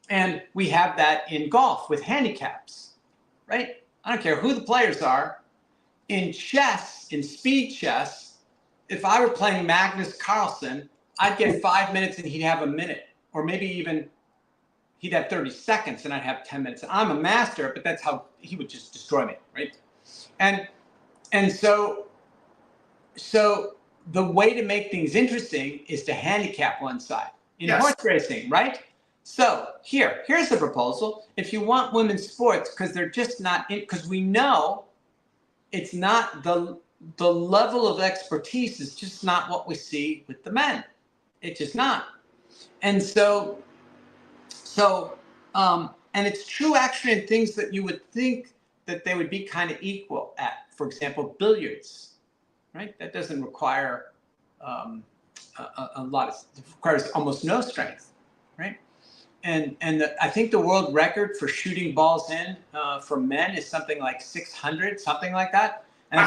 And we have that in golf with handicaps, right? I don't care who the players are. In chess, in speed chess, if I were playing Magnus Carlsen, I'd get 5 minutes and he'd have a minute, or maybe even he'd have 30 seconds and I'd have 10 minutes. I'm a master, but that's how he would just destroy me, right? And so the way to make things interesting is to handicap one side in horse racing, right? So here's the proposal. If you want women's sports, because they're just not, because we know it's not the level of expertise is just not what we see with the men. It's just not. And so and it's true actually in things that you would think that they would be kind of equal at. For example, billiards, right? That doesn't require a lot of, it requires almost no strength, right? And I think the world record for shooting balls in for men is something like 600, something like that. And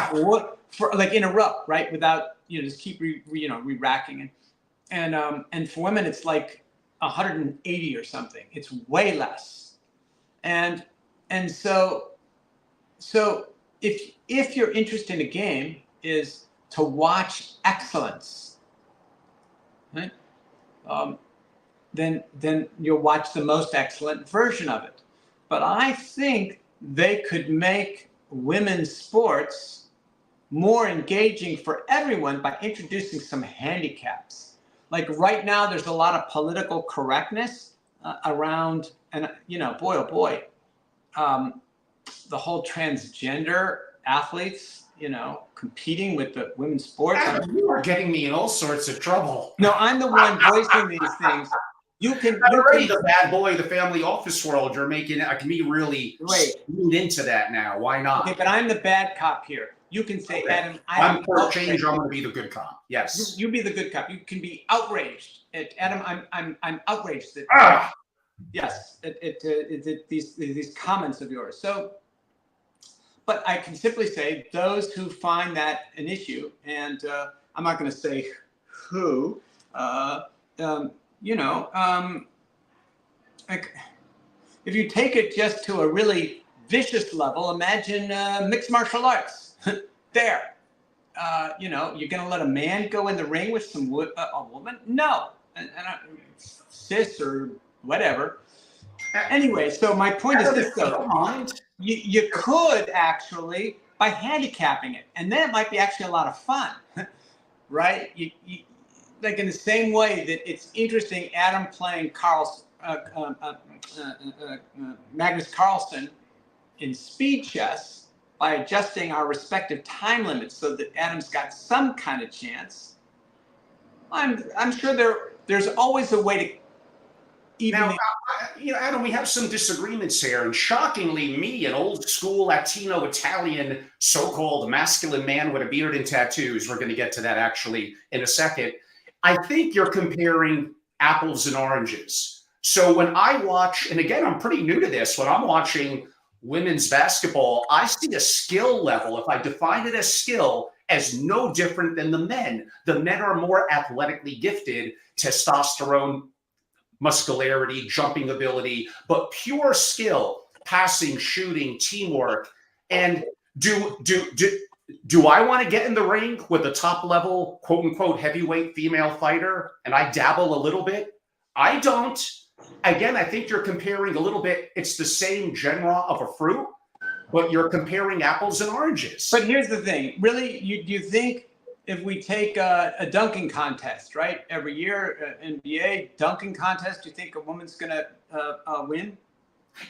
for like in a row, right? Without, just keep re-racking. And for women, it's like 180 or something. It's way less. And so if your interest in a game is to watch excellence, right? Then you'll watch the most excellent version of it. But I think they could make women's sports more engaging for everyone by introducing some handicaps. Like right now, there's a lot of political correctness around, and boy, oh boy, the whole transgender athletes, competing with the women's sports.
Adam, you are getting me in all sorts of trouble.
No, I'm the one voicing these things.
Already the bad boy of the family office world. You're making it. I can be really lean into that now. Why not?
Okay, but I'm the bad cop here. You can say, okay. Adam,
I'm for change. I'm going to be the good cop. Yes.
You be the good cop. You can be outraged. Adam, I'm outraged that. Yes, these comments of yours. So, but I can simply say those who find that an issue, and I'm not going to say who. Like if you take it just to a really vicious level, imagine mixed martial arts. There, you're going to let a man go in the ring with a woman? No, and cis or whatever. Anyway, so my point is this, though. You could actually, by handicapping it, and then it might be actually a lot of fun, right? You like in the same way that it's interesting, Adam playing Magnus Carlsen in speed chess by adjusting our respective time limits so that Adam's got some kind of chance. I'm sure there's always a way to even.
Now, Adam, we have some disagreements here, and shockingly, me, an old school Latino Italian so-called masculine man with a beard and tattoos, we're going to get to that actually in a second. I think you're comparing apples and oranges. So when I watch, and again, I'm pretty new to this, when I'm watching women's basketball, I see a skill level, if I define it as skill, as no different than the men. The men are more athletically gifted, testosterone, muscularity, jumping ability, but pure skill, passing, shooting, teamwork. And do I want to get in the ring with a top level, quote unquote, heavyweight female fighter? And I dabble a little bit. I don't. Again, I think you're comparing a little bit. It's the same genre of a fruit, but you're comparing apples and oranges.
But here's the thing. Really, do you think if we take a dunking contest, right? Every year, NBA dunking contest, do you think a woman's going to win?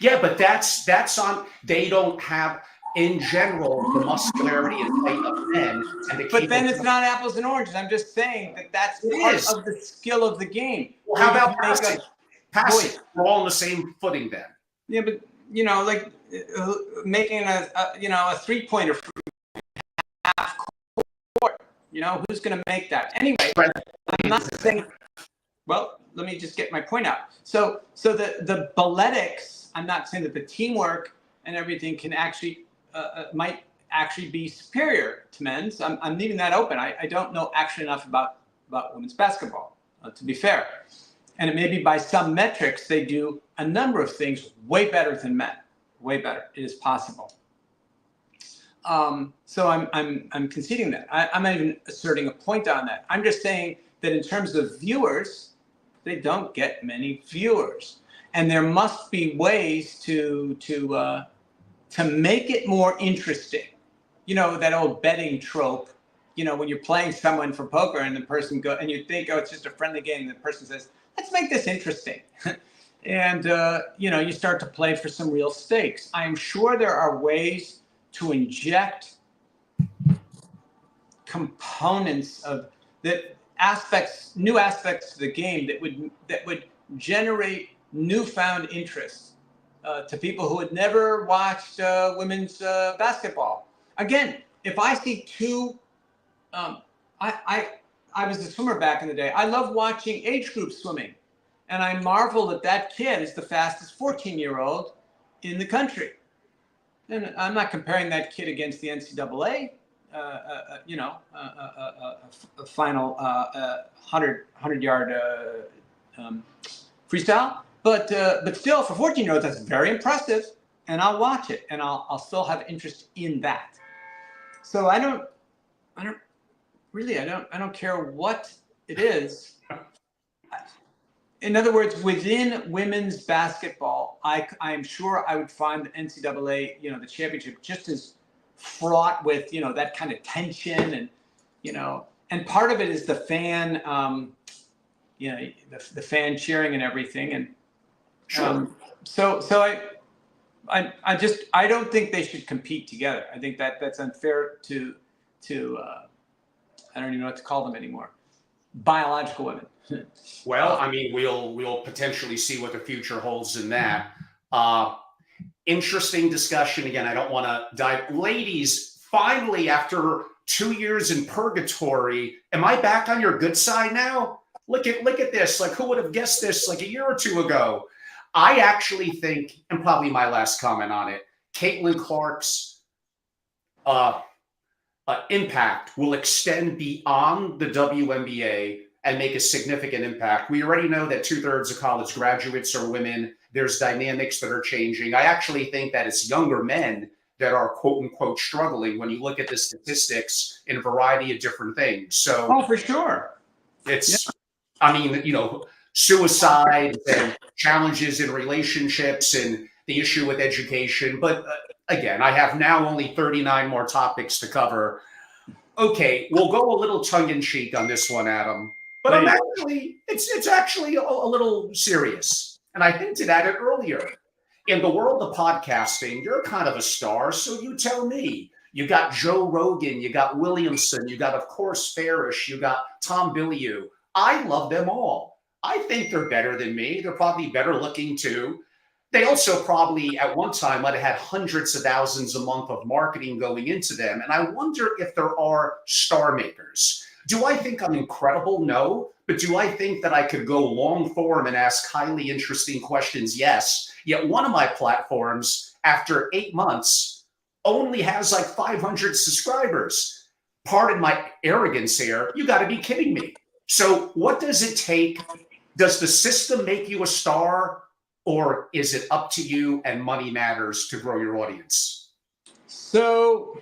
Yeah, but that's on, they don't have, in general, the muscularity and height of men.
But then it's not apples and oranges. I'm just saying that's part of the skill of the game.
Well, how about passing? Passing. We're all on the same footing then.
Yeah, but like making a 3-pointer from half court. Who's going to make that? Anyway, I'm not saying. Well, let me just get my point out. So the balletics. I'm not saying that the teamwork and everything can actually might actually be superior to men's. I'm leaving that open. I don't know actually enough about women's basketball, to be fair. And it may be by some metrics they do a number of things way better than men. Way better. It is possible. So I'm conceding that. I'm not even asserting a point on that. I'm just saying that in terms of viewers, they don't get many viewers, and there must be ways to make it more interesting. That old betting trope. When you're playing someone for poker and the person and you think, oh, it's just a friendly game, and the person says, let's make this interesting. And, you start to play for some real stakes. I'm sure there are ways to inject components of that new aspects to the game that would generate newfound interest to people who had never watched women's basketball. Again, if I see two, I was a swimmer back in the day. I love watching age group swimming. And I marvel that kid is the fastest 14-year-old in the country. And I'm not comparing that kid against the NCAA, a final 100-yard freestyle. But still, for 14-year-olds, that's very impressive. And I'll watch it, and I'll still have interest in that. So I don't care what it is. In other words, within women's basketball, I am sure I would find the NCAA, the championship, just as fraught with, that kind of tension and part of it is the fan, the fan cheering and everything. And
sure.
So I don't think they should compete together. I think that's unfair to I don't even know what to call them anymore. Biological women.
Well, I mean, we'll potentially see what the future holds in that. Interesting discussion. Again, I don't want to dive. Ladies, finally, after 2 years in purgatory, am I back on your good side now? Look at this. Like, who would have guessed this like a year or two ago? I actually think, and probably my last comment on it, Caitlin Clark's impact will extend beyond the WNBA and make a significant impact. We already know that 2/3 of college graduates are women. There's dynamics that are changing. I actually think that it's younger men that are quote unquote struggling when you look at the statistics in a variety of different things. So,
for sure.
It's, I mean, suicide and challenges in relationships and the issue with education. But again, I have now only 39 more topics to cover. Okay, we'll go a little tongue in cheek on this one, Adam. But I'm actually, it's actually a little serious. And I hinted at it earlier. In the world of podcasting, you're kind of a star, so you tell me. You got Joe Rogan, you got Williamson, you got, of course, Ferriss, you got Tom Bilyeu. I love them all. I think they're better than me. They're probably better looking too. They also probably at one time might have had hundreds of thousands a month of marketing going into them. And I wonder if there are star makers. Do I think I'm incredible? No. But do I think that I could go long form and ask highly interesting questions? Yes. Yet one of my platforms, after 8 months, only has like 500 subscribers. pardon my arrogance here, you got to be kidding me. So what does it take? Does the system make you a star, or is it up to you and money matters to grow your audience?
So,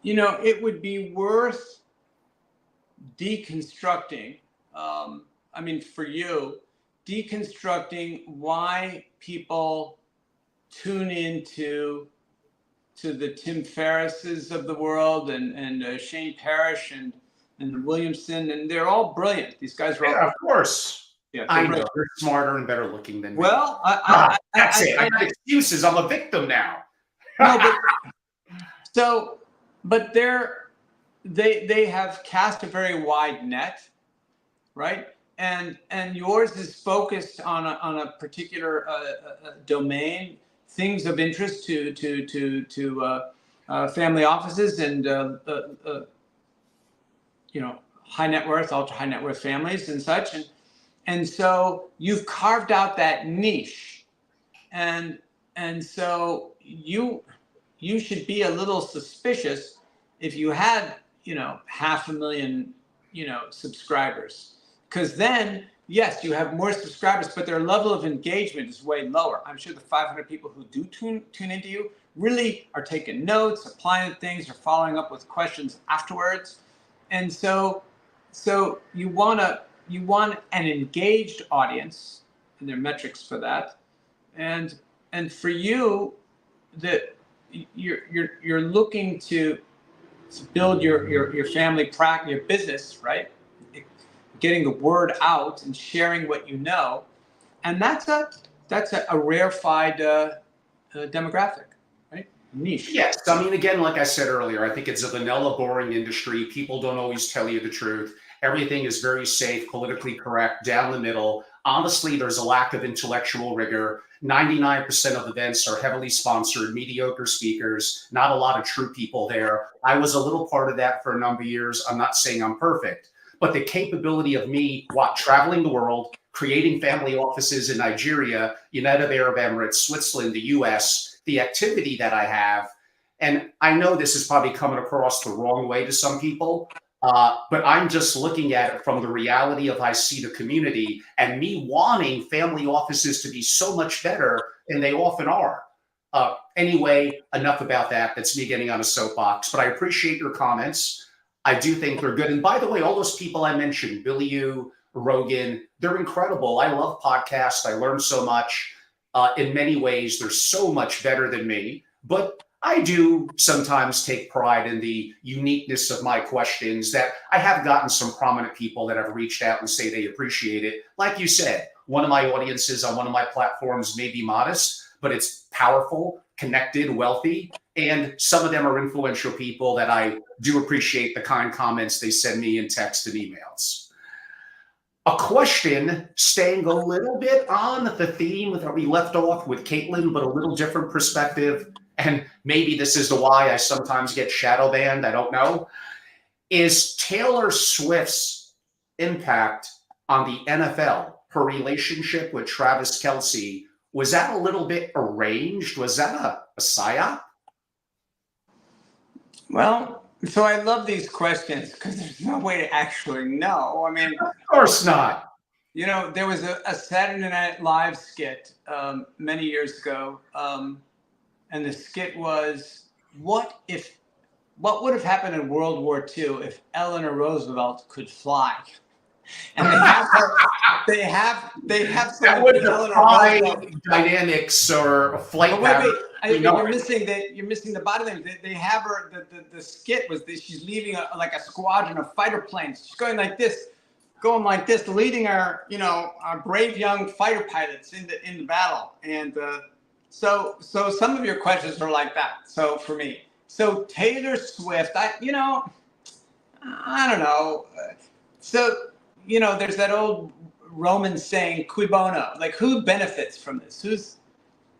it would be worth deconstructing. For you, deconstructing why people tune into the Tim Ferrisses of the world and Shane Parrish and Williamson, and they're all brilliant. These guys are all,
Yeah, of course.
yeah,
I know
brilliant.
they're smarter and better looking than me.
Well,
That's it. I got excuses. I'm a victim now.
No, but they have cast a very wide net, right? And yours is focused on a particular domain, things of interest to family offices and high net worth, ultra high net worth families and such, and so you've carved out that niche, and so you should be a little suspicious if you had 500,000 subscribers, because then yes, you have more subscribers, but their level of engagement is way lower. I'm sure the 500 people who do tune into you really are taking notes, applying things, or following up with questions afterwards. And so you want an engaged audience, and there are metrics for that. And for you, that you're looking to build your family practice, your business, right? Getting the word out and sharing what you know, and that's a rarefied demographic, right? Niche.
Yes, I mean, again, like I said earlier, I think it's a vanilla, boring industry. People don't always tell you the truth. Everything is very safe, politically correct, down the middle. Honestly, there's a lack of intellectual rigor. 99% of events are heavily sponsored, mediocre speakers, not a lot of true people there. I was a little part of that for a number of years. I'm not saying I'm perfect, but the capability of me, traveling the world, creating family offices in Nigeria, United Arab Emirates, Switzerland, the US, the activity that I have. And I know this is probably coming across the wrong way to some people, but I'm just looking at it from the reality of I see the community and me wanting family offices to be so much better than they often are. Anyway, enough about that. That's me getting on a soapbox, but I appreciate your comments. I do think they're good. And by the way, all those people I mentioned, Billy Yu, Rogan, they're incredible. I love podcasts. I learn so much. In many ways, they're so much better than me. But I do sometimes take pride in the uniqueness of my questions, that I have gotten some prominent people that have reached out and say they appreciate it. Like you said, one of my audiences on one of my platforms may be modest, but it's powerful, connected, wealthy. And some of them are influential people that I do appreciate the kind comments they send me in text and emails. A question staying a little bit on the theme that we left off with Caitlin, but a little different perspective. And maybe this is the why I sometimes get shadow banned, I don't know. Is Taylor Swift's impact on the NFL, her relationship with Travis Kelce, was that a little bit arranged? Was that a psyop?
Well, so I love these questions because there's no way to actually know. I mean,
of course not.
There was a Saturday Night Live skit many years ago, and the skit was, what would have happened in World War II if Eleanor Roosevelt could fly? And they have some
that would defy dynamics or flight pattern.
You're missing the bottom line. They have her. The skit was this: she's leading a squadron of fighter planes. She's going like this, leading our brave young fighter pilots in the battle. And so some of your questions are like that. So for me, so Taylor Swift, I don't know. So there's that old Roman saying, cui bono, like who benefits from this? Who's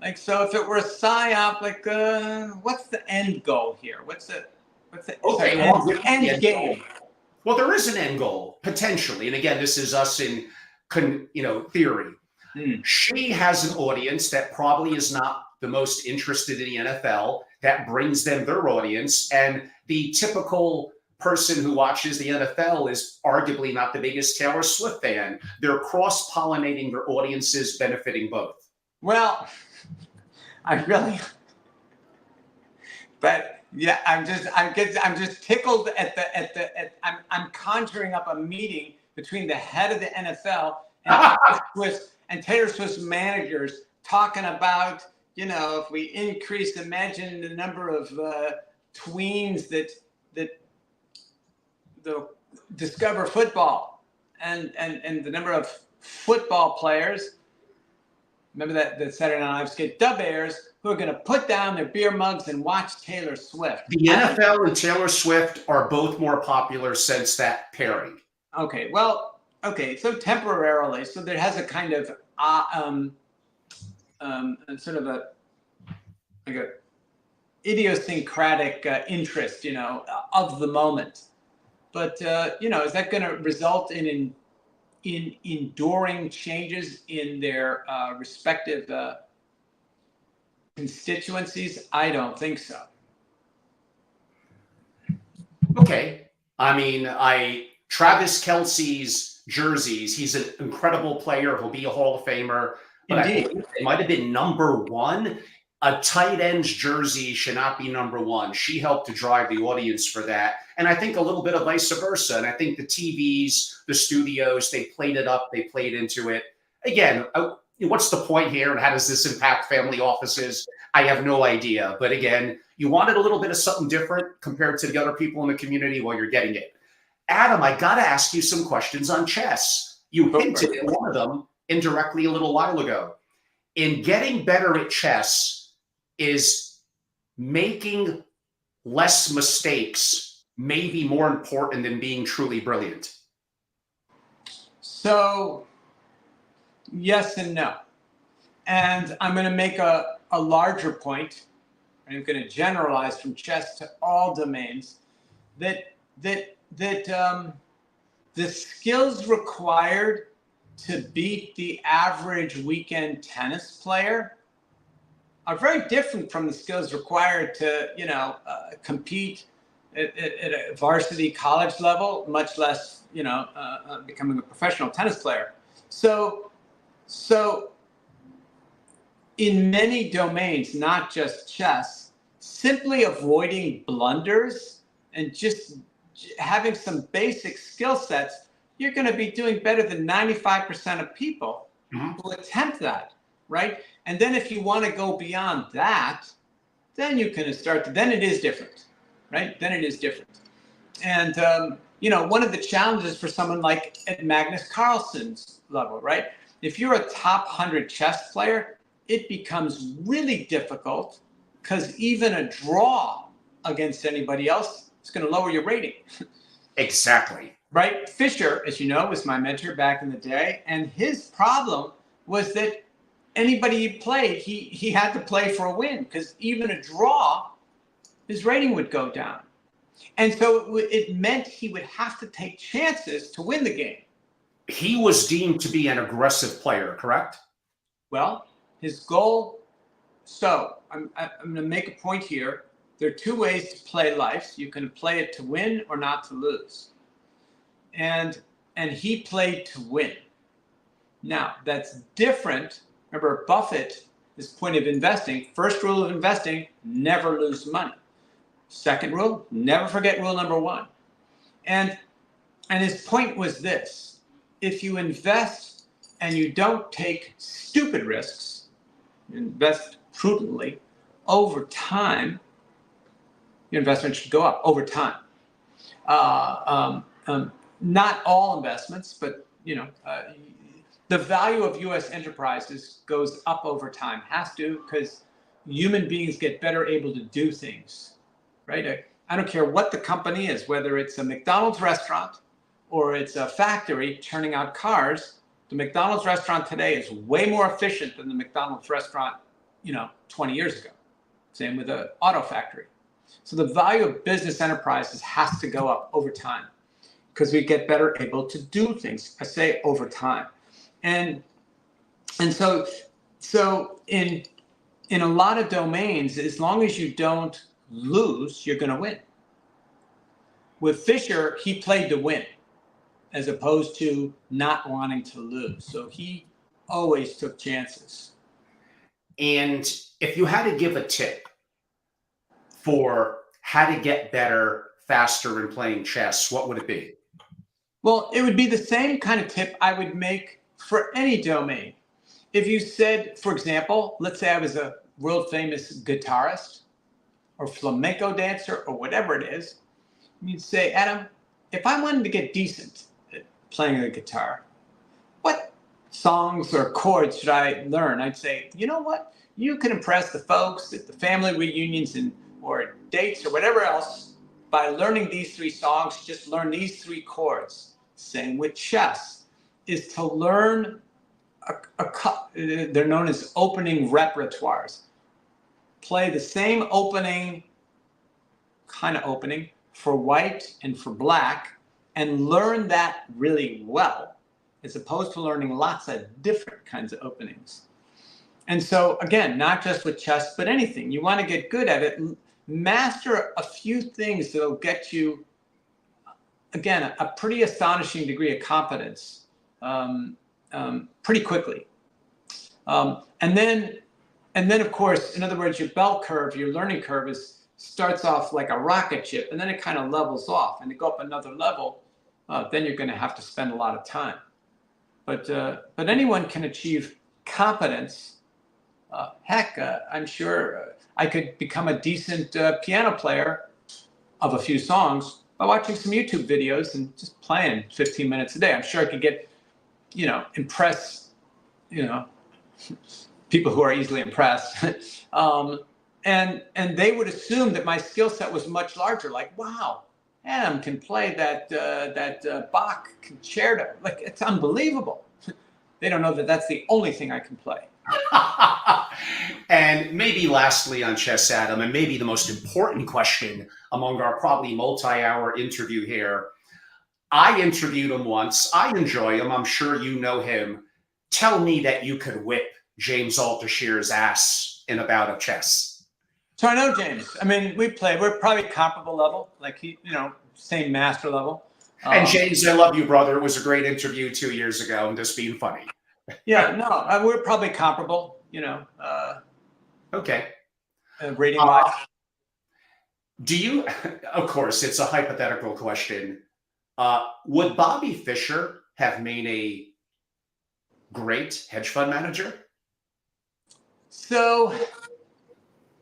like, so if it were a psyop, like what's the end goal here? What's the end game?
Well, there is an end goal potentially, and again, this is us in theory. She has an audience that probably is not the most interested in the NFL. that brings them their audience. And the typical person who watches the NFL is arguably not the biggest Taylor Swift fan. They're cross-pollinating their audiences, benefiting both.
Well, I really, but yeah, I'm just tickled I'm conjuring up a meeting between the head of the NFL and Taylor Swift's managers talking about, if we increase, imagine the number of tweens that discover football and the number of football players. Remember that Saturday Night Live skit, Dub Airs, who are going to put down their beer mugs and watch Taylor Swift.
The NFL and Taylor Swift are both more popular since that pairing.
So temporarily, so there has a kind of sort of a idiosyncratic interest, of the moment. But is that going to result in enduring changes in their respective constituencies? I don't think so.
Okay. I mean, Travis Kelce's jerseys, he's an incredible player. He'll be a Hall of Famer. But
Indeed.
I believe it might have been number one. A tight end's jersey should not be number one. She helped to drive the audience for that. And I think a little bit of vice versa. And I think the TVs, the studios, they played it up. They played into it. Again, what's the point here and how does this impact family offices? I have no idea. But again, you wanted a little bit of something different compared to the other people in the community. Well, you're getting it. Adam, I got to ask you some questions on chess. You hinted at one of them indirectly a little while ago. In getting better at chess, is making less mistakes maybe more important than being truly brilliant?
So, yes and no. And I'm going to make a larger point. I'm going to generalize from chess to all domains that the skills required to beat the average weekend tennis player are very different from the skills required to, compete at a varsity college level, much less, becoming a professional tennis player. So in many domains, not just chess, simply avoiding blunders and just having some basic skill sets, you're going to be doing better than 95% of people who attempt that, right? And then if you want to go beyond that, then you can then it is different, right? Then it is different. And, one of the challenges for someone like at Magnus Carlsen's level, right? If you're a top 100 chess player, it becomes really difficult because even a draw against anybody else is going to lower your rating.
Exactly.
Right? Fischer, as you know, was my mentor back in the day. And his problem was that anybody he played, he had to play for a win because even a draw, his rating would go down. And so it meant he would have to take chances to win the game.
He was deemed to be an aggressive player, correct?
Well, his goal, so I'm going to make a point here. There are two ways to play life. You can play it to win or not to lose. And he played to win. Now, that's different. Remember, Buffett, his point of investing, first rule of investing, never lose money. Second rule, never forget rule number one. And his point was this: if you invest and you don't take stupid risks, invest prudently, over time, your investment should go up over time. Not all investments, but the value of U.S. enterprises goes up over time. Has to, because human beings get better able to do things, right? I don't care what the company is, whether it's a McDonald's restaurant or it's a factory turning out cars. The McDonald's restaurant today is way more efficient than the McDonald's restaurant, 20 years ago. Same with an auto factory. So the value of business enterprises has to go up over time because we get better able to do things. I say over time. And so in in a lot of domains, as long as you don't lose, you're going to win. With Fisher, he played to win as opposed to not wanting to lose. So he always took chances.
And if you had to give a tip for how to get better faster in playing chess, what would it be?
Well, it would be the same kind of tip I would make for any domain. If you said, for example, let's say I was a world famous guitarist or flamenco dancer or whatever it is, you'd say, Adam, if I wanted to get decent at playing the guitar, what songs or chords should I learn? I'd say, you know what? You can impress the folks at the family reunions or dates or whatever else by learning these 3 songs. Just learn these 3 chords. Same with chess, is to learn they're known as opening repertoires. Play the same opening for white and for black, and learn that really well, as opposed to learning lots of different kinds of openings. And so, again, not just with chess, but anything. You want to get good at it. Master a few things that'll get you, again, a pretty astonishing degree of confidence pretty quickly. And then, of course, in other words, your bell curve, your learning curve starts off like a rocket ship, and then it kind of levels off. And to go up another level, then you're going to have to spend a lot of time. But anyone can achieve competence. I'm sure I could become a decent piano player of a few songs by watching some YouTube videos and just playing 15 minutes a day. I'm sure I could get, impress, people who are easily impressed. And they would assume that my skill set was much larger. Like, wow, Adam can play that Bach concerto. Like, it's unbelievable. They don't know that that's the only thing I can play.
And maybe lastly on chess, Adam, and maybe the most important question among our probably multi-hour interview here. I interviewed him once. I enjoy him. I'm sure you know him. Tell me that you could whip James Altucher's ass in a bout of chess.
So I know James. I mean, we're probably comparable level, like same master level.
And James, I love you, brother. It was a great interview 2 years ago, and just being funny.
Yeah, no, we're probably comparable,
Okay.
Rating wise.
Do you, of course, it's a hypothetical question. Would Bobby Fischer have made a great hedge fund manager?
So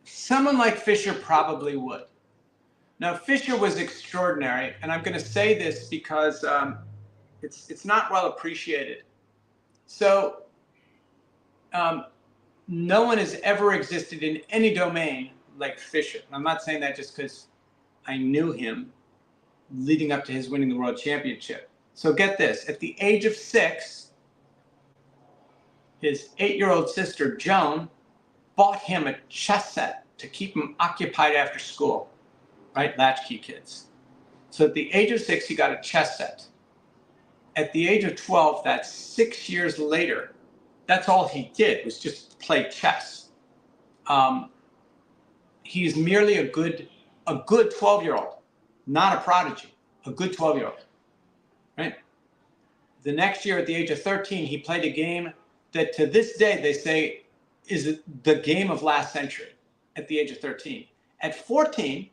someone like Fischer probably would. Now, Fischer was extraordinary, and I'm going to say this because it's not well appreciated. So no one has ever existed in any domain like Fischer. I'm not saying that just because I knew him leading up to his winning the world championship. So get this, at the age of 6, his 8-year-old sister, Joan, bought him a chess set to keep him occupied after school, right? Latchkey kids. So at the age of 6, he got a chess set. At the age of 12, that's 6 years later, that's all he did was just play chess. He's merely a good 12-year-old, not a prodigy, a good 12-year-old, right? The next year at the age of 13, he played a game that to this day they say is the game of last century at the age of 13. At 14,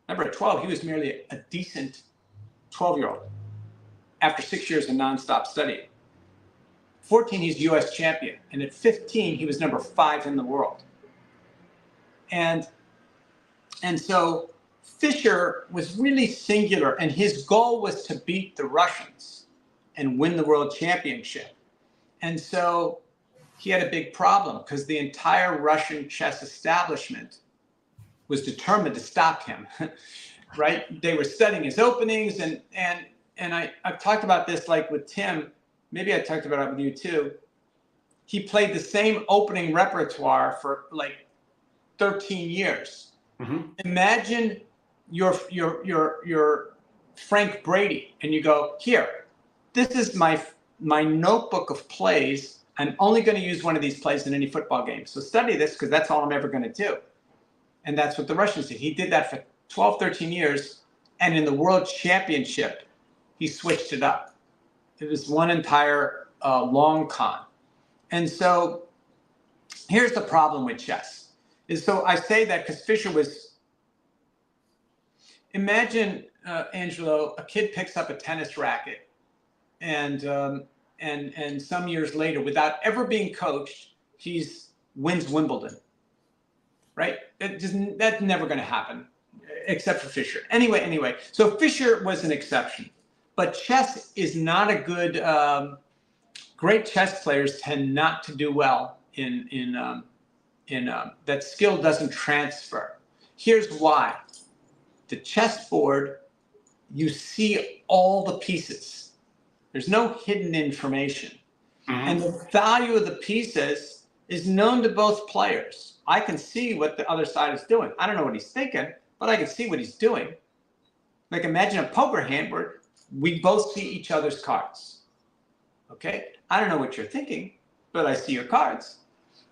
remember at 12, he was merely a decent 12-year-old after 6 years of nonstop studying. 14, he's US champion. And at 15, he was number 5 in the world. And so Fischer was really singular, and his goal was to beat the Russians and win the world championship. And so he had a big problem because the entire Russian chess establishment was determined to stop him, right? They were studying his openings, and I've talked about this like with Tim, maybe I talked about it with you too. He played the same opening repertoire for like 13 years. Mm-hmm. Imagine you're Frank Brady, and you go, here, this is my notebook of plays I'm only going to use one of these plays in any football game. So study this because that's all I'm ever going to do. And that's what the Russians did. He did that for 12, 13 years. And in the World Championship, he switched it up. It was one entire long con. And so here's the problem with chess. So I say that because Fisher was, imagine, Angelo, a kid picks up a tennis racket and some years later, without ever being coached, wins Wimbledon, right? That's never going to happen, except for Fisher. Anyway, so Fisher was an exception, but chess is not a good. Great chess players tend not to do well in that skill doesn't transfer. Here's why: the chessboard, you see all the pieces. There's no hidden information. Mm-hmm. And the value of the pieces is known to both players. I can see what the other side is doing. I don't know what he's thinking, but I can see what he's doing. Like imagine a poker hand where we both see each other's cards. Okay? I don't know what you're thinking, but I see your cards.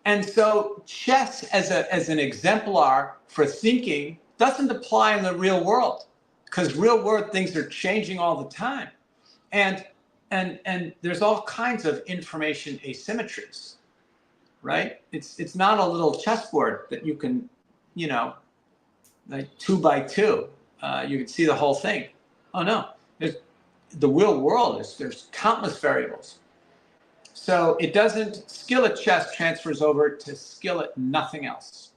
And so chess as an exemplar for thinking doesn't apply in the real world because real world things are changing all the time. And there's all kinds of information asymmetries, right? It's not a little chessboard that you can, like 2 by 2, you can see the whole thing. Oh no, the real world there's countless variables. So it doesn't, skill at chess transfers over to skill at nothing else.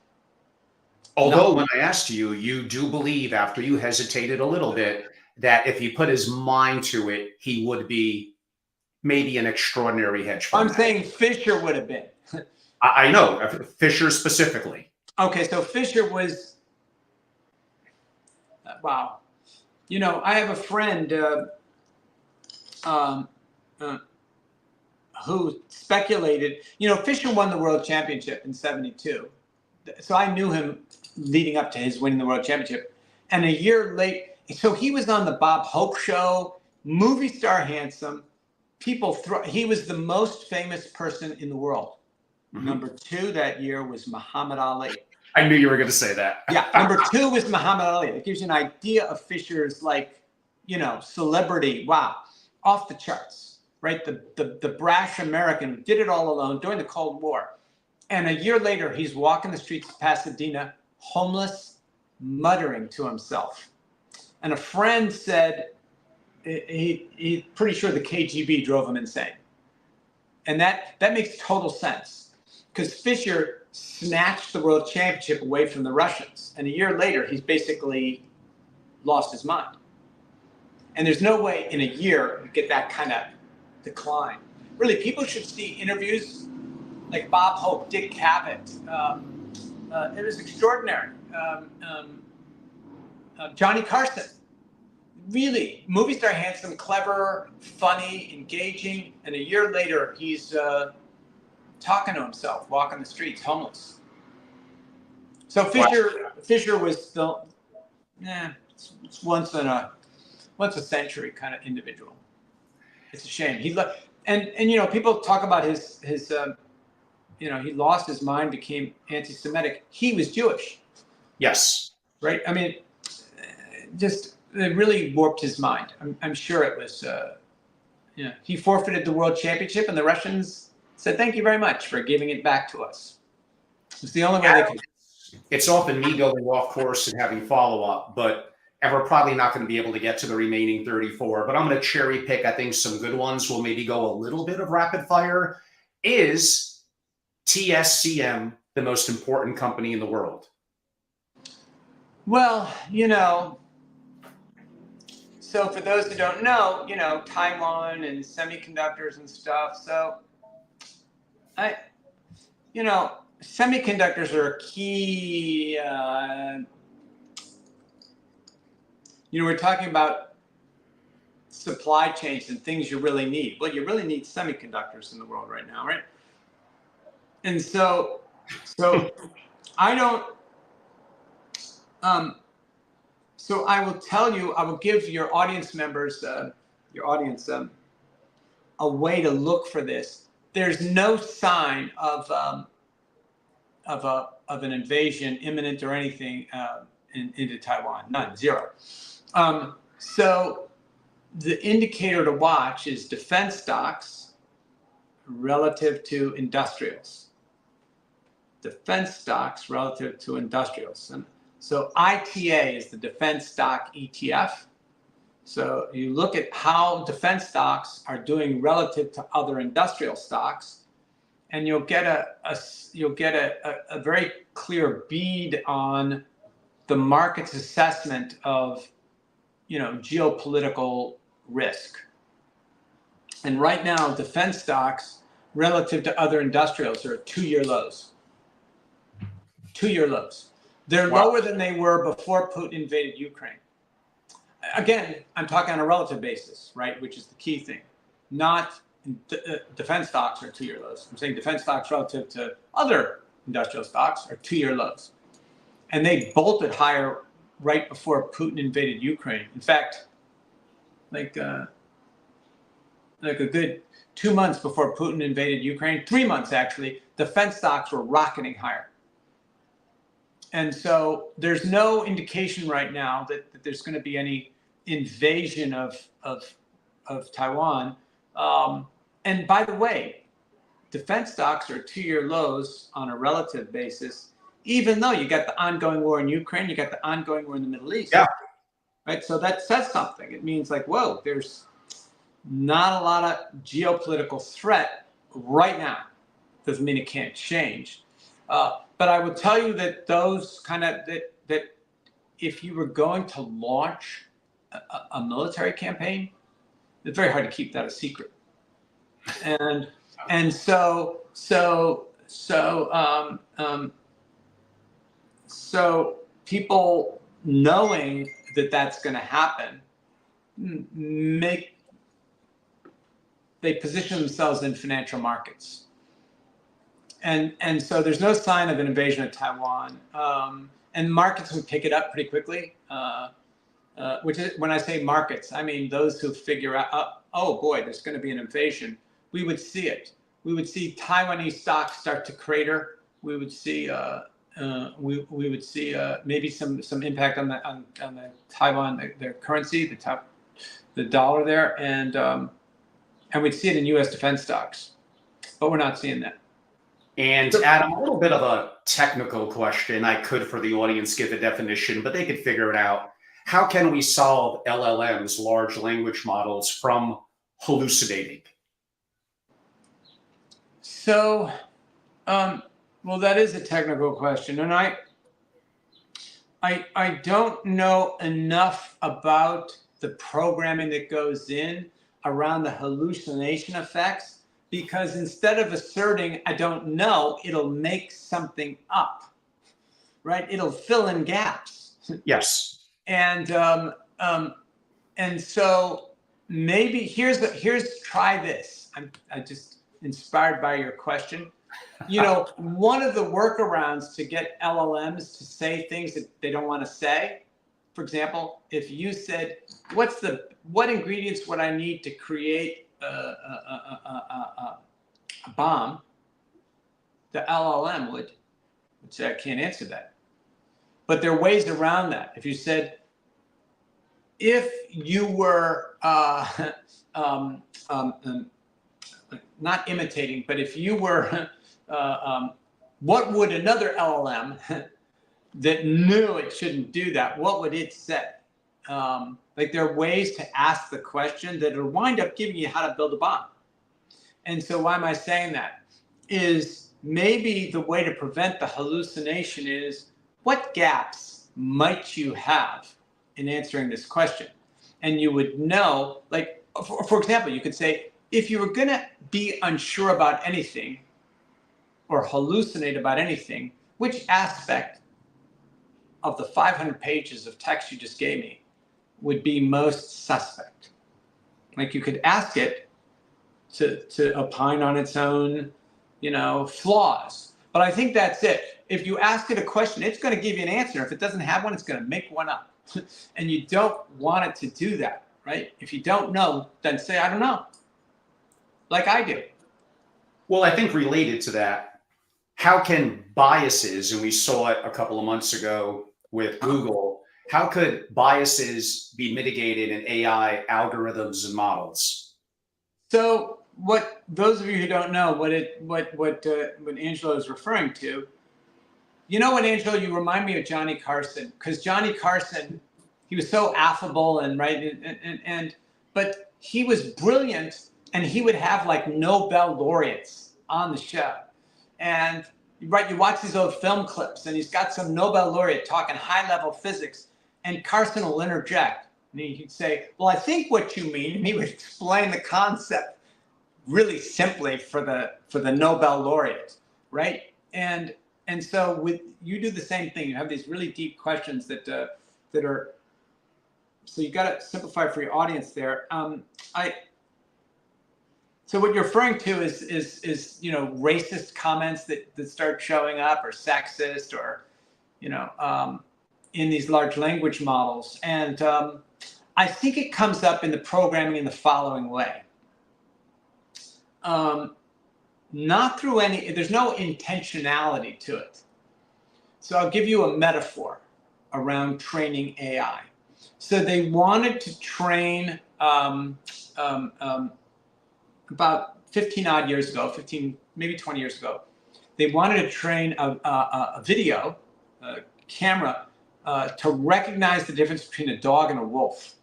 Although when I asked you, you do believe after you hesitated a little bit, that if he put his mind to it, he would be maybe an extraordinary hedge fund.
I'm saying Fisher would have been.
I know, Fisher specifically.
Okay, so Fisher was, wow. I have a friend who speculated, Fisher won the world championship in 72. So I knew him leading up to his winning the world championship. And a year late, so he was on the Bob Hope show, movie star handsome. He was the most famous person in the world. Mm-hmm. Number 2 that year was Muhammad Ali.
I knew you were going to say that.
Yeah, number 2 was Muhammad Ali. It gives you an idea of Fisher's celebrity. Wow, off the charts, right? The brash American did it all alone during the Cold War. And a year later, he's walking the streets of Pasadena, homeless, muttering to himself. And a friend said he's pretty sure the KGB drove him insane. And that makes total sense because Fisher snatched the world championship away from the Russians. And a year later, he's basically lost his mind. And there's no way in a year you get that kind of decline. Really, people should see interviews like Bob Hope, Dick Cavett. It was extraordinary. Johnny Carson. Really, movie star handsome, clever, funny, engaging. And a year later, he's talking to himself, walking the streets, homeless. So Fisher was it's once a century kind of individual. It's a shame. And people talk about his he lost his mind, became anti-Semitic. He was Jewish.
Yes.
Right. I mean, it really warped his mind. I'm sure it was. He forfeited the world championship, and the Russians said, "Thank you very much for giving it back to us." It's the only way they could.
It's often me going off course and having follow-up, but we're probably not going to be able to get to the remaining 34. But I'm going to cherry pick, I think, some good ones. We'll maybe go a little bit of rapid fire. Is TSCM the most important company in the world?
Well, so for those who don't know, Taiwan and semiconductors and stuff. So semiconductors are a key, we're talking about supply chains and things you really need. Well, you really need semiconductors in the world right now, right? And so I don't, so I will tell you, I will give your audience members, a way to look for this. there's no sign of an invasion imminent or anything into Taiwan. None, zero. So the indicator to watch is defense stocks relative to industrials. Defense stocks relative to industrials. And so ITA is the defense stock ETF. So you look at how defense stocks are doing relative to other industrial stocks, and you'll get a very clear bead on the market's assessment of, geopolitical risk. And right now, defense stocks relative to other industrials are at 2-year lows. 2-year lows. They're lower than they were before Putin invaded Ukraine. Again, I'm talking on a relative basis, right? Which is the key thing. Not defense stocks are 2-year lows. I'm saying defense stocks relative to other industrial stocks are 2-year lows. And they bolted higher right before Putin invaded Ukraine. In fact, like a good 2 months before Putin invaded Ukraine, 3 months actually, defense stocks were rocketing higher. And so there's no indication right now that there's going to be any invasion of Taiwan. And by the way, defense stocks are 2-year lows on a relative basis, even though you got the ongoing war in Ukraine, you got the ongoing war in the Middle East.
Yeah.
Right. So that says something. It means like, whoa, there's not a lot of geopolitical threat right now. Doesn't mean it can't change. But I would tell you that those that if you were going to launch a military campaign, it's very hard to keep that a secret. And so people knowing that that's going to happen they position themselves in financial markets. And so there's no sign of an invasion of Taiwan. And markets would pick it up pretty quickly. Which is, when I say markets, I mean those who figure out, oh boy, there's going to be an invasion. We would see it. We would see Taiwanese stocks start to crater. We would see maybe some impact on the Taiwan, their currency, the dollar there, and we'd see it in U.S. defense stocks, but we're not seeing that.
And Adam, a little bit of a technical question. I could, for the audience, give a definition, but they could figure it out. How can we solve LLMs, large language models, from hallucinating?
So, well, that is a technical question, and I don't know enough about the programming that goes in around the hallucination effects, because instead of asserting I don't know, it'll make something up, right? It'll fill in gaps.
Yes.
And so maybe here's try this. I just inspired by your question. One of the workarounds to get LLMs to say things that they don't want to say. For example, if you said, what ingredients would I need to create a bomb? The LLM would say, I can't answer that. But there are ways around that. If you said, if you were not imitating, but if you were, what would another LLM that knew it shouldn't do that, what would it say? Like there are ways to ask the question that will wind up giving you how to build a bomb. And so why am I saying that? Is maybe the way to prevent the hallucination is, what gaps might you have in answering this question? And you would know, like, for example, you could say, if you were going to be unsure about anything or hallucinate about anything, which aspect of the 500 pages of text you just gave me would be most suspect? Like, you could ask it to opine on its own, flaws. But I think that's it. If you ask it a question, it's going to give you an answer. If it doesn't have one, it's going to make one up. And you don't want it to do that, right? If you don't know, then say, I don't know, like I do.
Well, I think related to that, how can biases, and we saw it a couple of months ago with Google, how could biases be mitigated in AI algorithms and models?
So what those of you who don't know what Angelo is referring to, you know what, Angelo, you remind me of Johnny Carson, because Johnny Carson, he was so affable and right but he was brilliant, and he would have like Nobel laureates on the show. And right, you watch these old film clips, and he's got some Nobel laureate talking high level physics, and Carson will interject. And he'd say, well, I think what you mean, and he would explain the concept really simply for the Nobel laureate, right? And so with you do the same thing. You have these really deep questions that are, so you got to simplify for your audience there. So what you're referring to is racist comments that start showing up, or sexist, or in these large language models, and I think it comes up in the programming in the following way. Not through there's no intentionality to it. So I'll give you a metaphor around training AI. So they wanted to train about 15 odd years ago, 15, maybe 20 years ago, they wanted to train a video camera to recognize the difference between a dog and a wolf.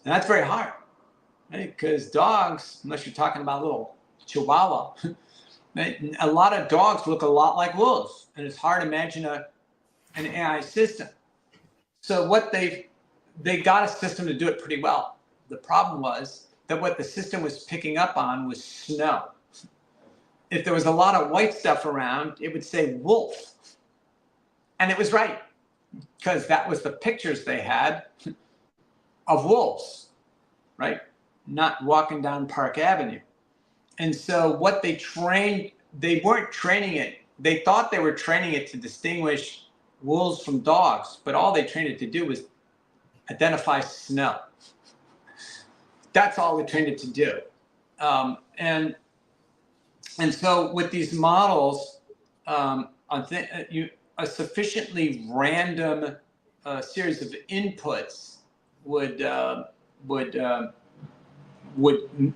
And that's very hard, right? Because dogs, unless you're talking about little Chihuahua, a lot of dogs look a lot like wolves, and it's hard to imagine an AI system. So what they got a system to do it pretty well. The problem was that what the system was picking up on was snow. If there was a lot of white stuff around, it would say wolf. And it was right, because that was the pictures they had of wolves, right? Not walking down Park Avenue. And so what they weren't training it. They thought they were training it to distinguish wolves from dogs, but all they trained it to do was identify snow. That's all they trained it to do. And so with these models, a sufficiently random series of inputs would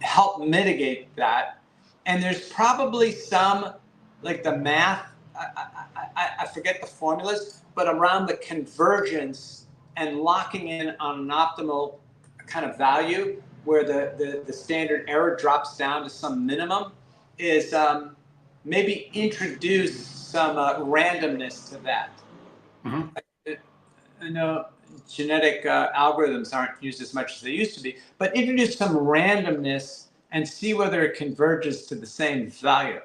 help mitigate that. And there's probably some, like the math, I forget the formulas, but around the convergence and locking in on an optimal kind of value where the standard error drops down to some minimum is maybe introduce some randomness to that.
Mm-hmm.
I know genetic algorithms aren't used as much as they used to be, but introduce some randomness and see whether it converges to the same value.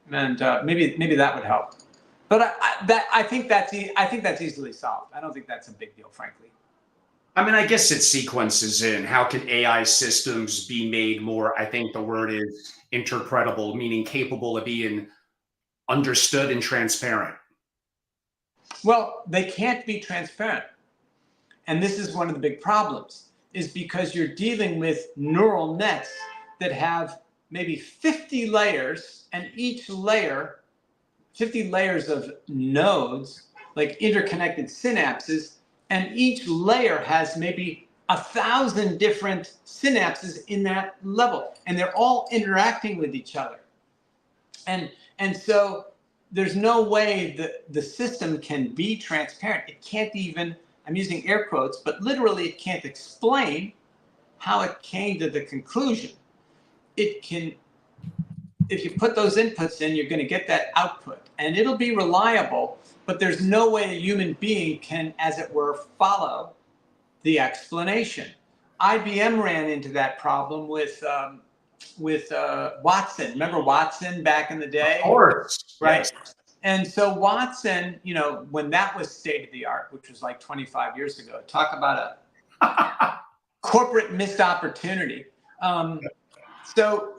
Maybe that would help. But I think that's easily solved. I don't think that's a big deal, frankly.
I mean, I guess it sequences in. How can AI systems be made more, I think the word is interpretable, meaning capable of being understood and transparent?
Well, they can't be transparent. And this is one of the big problems, is because you're dealing with neural nets that have maybe 50 layers, and each layer, 50 layers of nodes, like interconnected synapses, and each layer has maybe 1,000 different synapses in that level, and they're all interacting with each other. And so there's no way that the system can be transparent. It can't even, I'm using air quotes, but literally it can't explain how it came to the conclusion. It can, if you put those inputs in, you're going to get that output, and it'll be reliable, but there's no way a human being can, as it were, follow the explanation. IBM ran into that problem with Watson. Remember Watson back in the day?
Of course.
Right.
Yes.
And so Watson, when that was state of the art, which was like 25 years ago, talk about a corporate missed opportunity. So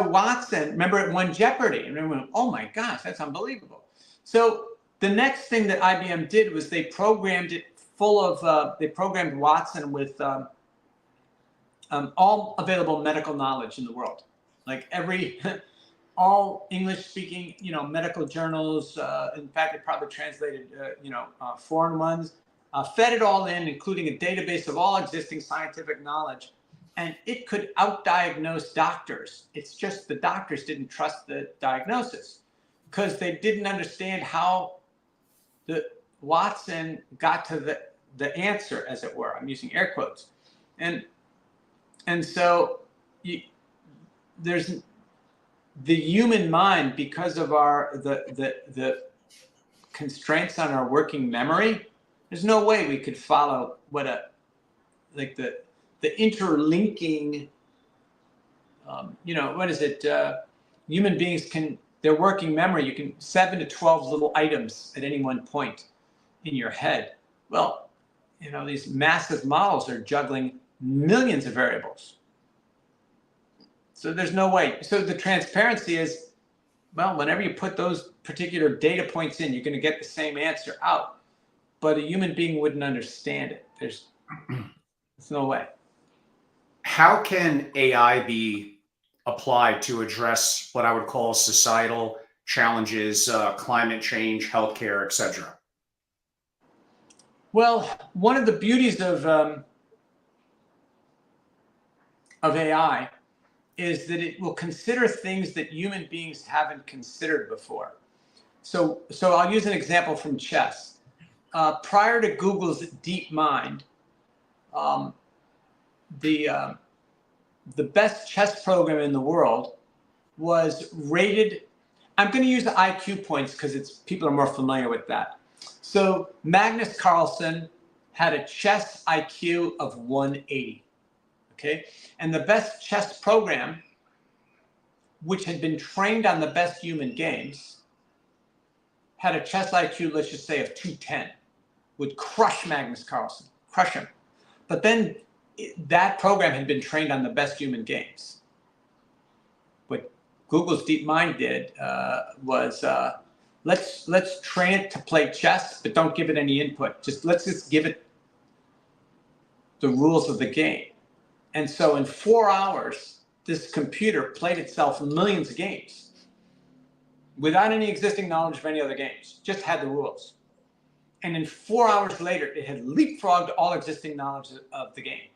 Watson, remember it won Jeopardy, and everyone went, oh my gosh, that's unbelievable. So the next thing that IBM did was they programmed it they programmed Watson with all available medical knowledge in the world, like all English-speaking, medical journals. In fact, it probably translated, foreign ones, fed it all in, including a database of all existing scientific knowledge, and it could outdiagnose doctors. It's just the doctors didn't trust the diagnosis because they didn't understand how the Watson got to the answer, as it were. I'm using air quotes, and so there's the human mind, because of the constraints on our working memory. There's no way we could follow the interlinking. What is it? Human beings their working memory. You can 7 to 12 little items at any one point in your head. Well, these massive models are juggling millions of variables. So there's no way. So the transparency is, well, whenever you put those particular data points in, you're going to get the same answer out. But a human being wouldn't understand it. There's no way.
How can AI be applied to address what I would call societal challenges, climate change, healthcare, etc.?
Well, one of the beauties of AI is that it will consider things that human beings haven't considered before. So I'll use an example from chess. Prior to Google's DeepMind, the best chess program in the world was rated. I'm going to use the IQ points because people are more familiar with that. So Magnus Carlsen had a chess IQ of 180. Okay, and the best chess program, which had been trained on the best human games, had a chess IQ, let's just say, of 210, would crush Magnus Carlsen, crush him. But then that program had been trained on the best human games. What Google's DeepMind did was let's train it to play chess, but don't give it any input. Let's just give it the rules of the game. And so in 4 hours, this computer played itself millions of games without any existing knowledge of any other games, just had the rules. And in 4 hours later, it had leapfrogged all existing knowledge of the game.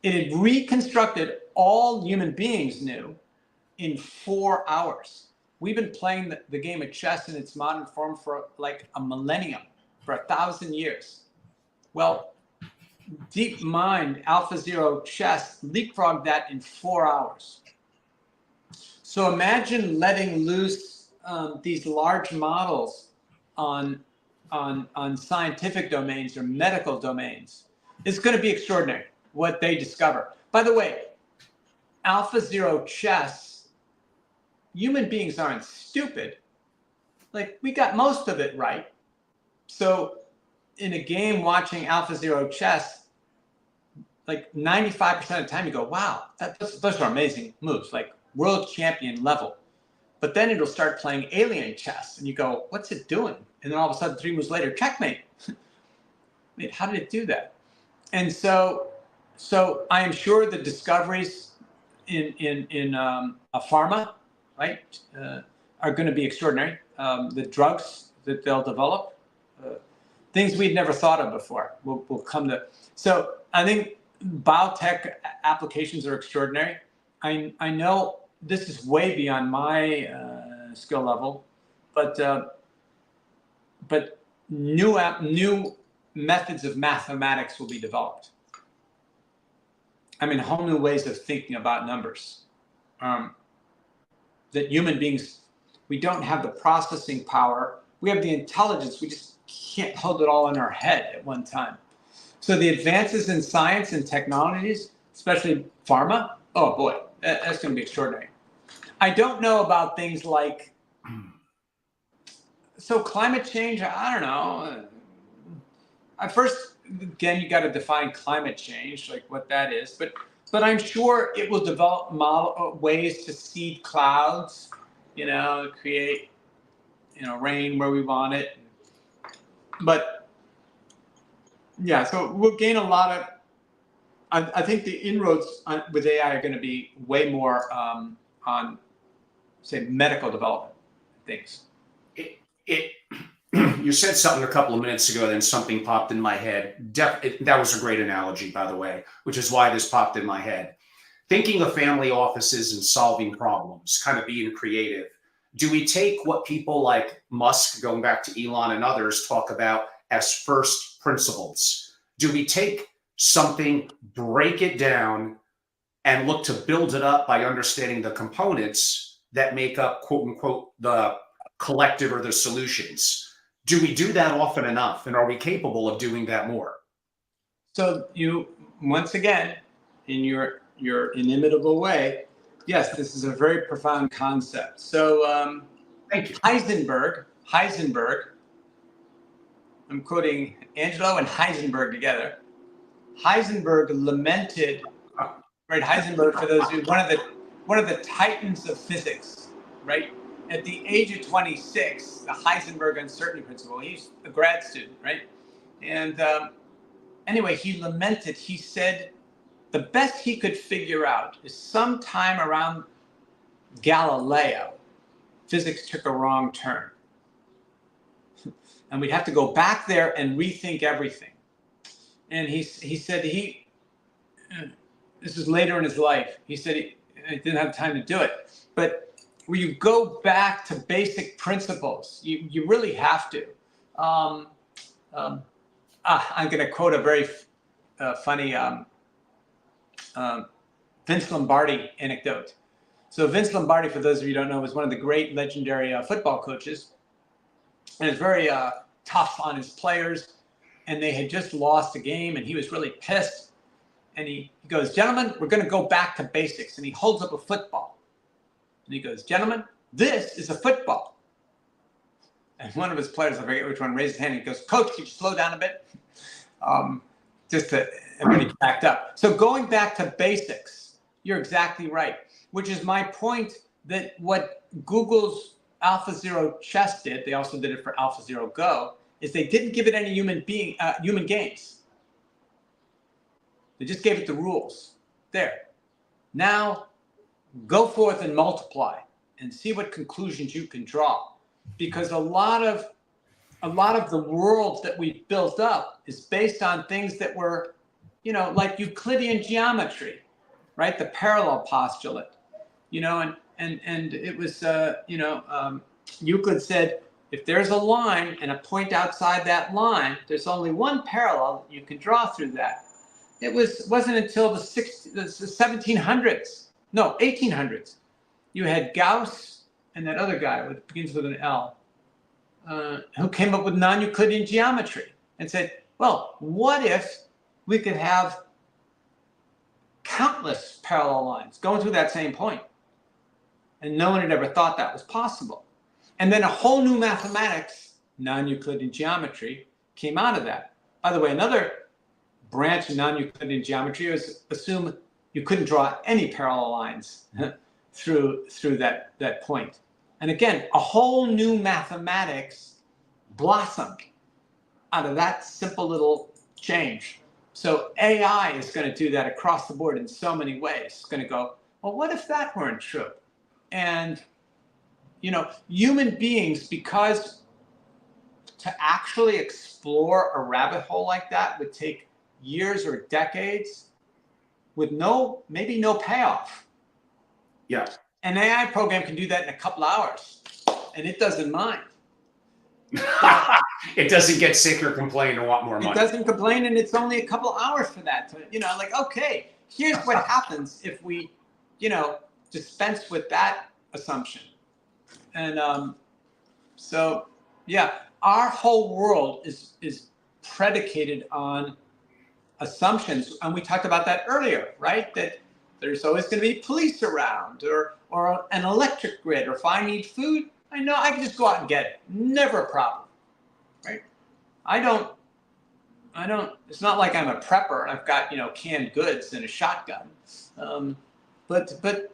It had reconstructed all human beings knew in 4 hours. We've been playing the game of chess in its modern form for like a millennium, for 1,000 years. Well, DeepMind, AlphaZero chess, leapfrogged that in 4 hours. So imagine letting loose these large models on scientific domains or medical domains. It's going to be extraordinary what they discover. By the way, AlphaZero chess, human beings aren't stupid. Like, we got most of it right. So in a game watching AlphaZero chess, like 95% of the time you go, wow, those are amazing moves, like world champion level. But then it'll start playing alien chess and you go, what's it doing? And then all of a sudden 3 moves later, checkmate. Wait, how did it do that? And so I am sure the discoveries in a pharma, right, are going to be extraordinary. The drugs that they'll develop, things we'd never thought of before will come to. So I think biotech applications are extraordinary. I know this is way beyond my skill level, but new methods of mathematics will be developed. I mean, whole new ways of thinking about numbers. That human beings, we don't have the processing power. We have the intelligence. We just can't hold it all in our head at one time. So the advances in science and technologies, especially pharma, oh boy, that's going to be extraordinary. I don't know about things like, so climate change, I don't know. Again, you got to define climate change, like what that is. But I'm sure it will develop ways to seed clouds, create, rain where we want it. But yeah, so we'll gain a lot of I think the inroads with AI are going to be way more on, say, medical development things.
It you said something a couple of minutes ago, then something popped in my head. That was a great analogy, by the way, which is why this popped in my head. Thinking of family offices and solving problems, kind of being creative. Do we take what people like Musk, going back to Elon and others, talk about as first principles? Do we take something, break it down, and look to build it up by understanding the components that make up, quote unquote, the collective or the solutions? Do we do that often enough? And are we capable of doing that more?
So you, once again, in your inimitable way, yes, this is a very profound concept. So
Thank you.
Heisenberg, I'm quoting Angelo and Heisenberg together. Heisenberg lamented, right? Heisenberg, for those who, one of the titans of physics, right? At the age of 26, the Heisenberg uncertainty principle, he's a grad student, right? And anyway, he lamented, he said, the best he could figure out is sometime around Galileo, physics took a wrong turn. And we'd have to go back there and rethink everything. And he said this is later in his life, he said he didn't have time to do it. But where you go back to basic principles, you really have to. I'm going to quote a very funny Vince Lombardi anecdote. So Vince Lombardi, for those of you who don't know, was one of the great legendary football coaches, and is very tough on his players. And they had just lost a game, and he was really pissed. And he goes, "Gentlemen, we're going to go back to basics." And he holds up a football. And he goes, "Gentlemen, this is a football." And one of his players, I forget which one, raised his hand. And he goes, "Coach, can you slow down a bit?" Just to everybody backed up. So going back to basics, you're exactly right. Which is my point, that what Google's AlphaZero Chess did, they also did it for AlphaZero Go, is they didn't give it any human games. They just gave it the rules. There. Now, go forth and multiply and see what conclusions you can draw. Because a lot of the world that we've built up is based on things that were, like Euclidean geometry, right? The parallel postulate, and it was, Euclid said, if there's a line and a point outside that line, there's only one parallel you can draw through that. It wasn't until the 1700s, no, 1800s. You had Gauss and that other guy, which begins with an L, who came up with non-Euclidean geometry and said, well, what if we could have countless parallel lines going through that same point? And no one had ever thought that was possible. And then a whole new mathematics, non-Euclidean geometry, came out of that. By the way, another branch of non-Euclidean geometry is assume you couldn't draw any parallel lines through that point. And again, a whole new mathematics blossomed out of that simple little change. So AI is going to do that across the board in so many ways. It's going to go, well, what if that weren't true? And, human beings, because to actually explore a rabbit hole like that would take years or decades with maybe no payoff.
Yeah.
An AI program can do that in a couple hours, and it doesn't mind.
It doesn't get sick or complain or want more money.
It doesn't complain, and it's only a couple hours for that. Okay, here's what happens if we, dispense with that assumption. And so, yeah, our whole world is predicated on assumptions, and we talked about that earlier, right? That there's always going to be police around, or an electric grid, or if I need food, I know I can just go out and get it. Never a problem, right? I don't, it's not like I'm a prepper and I've got, canned goods and a shotgun. But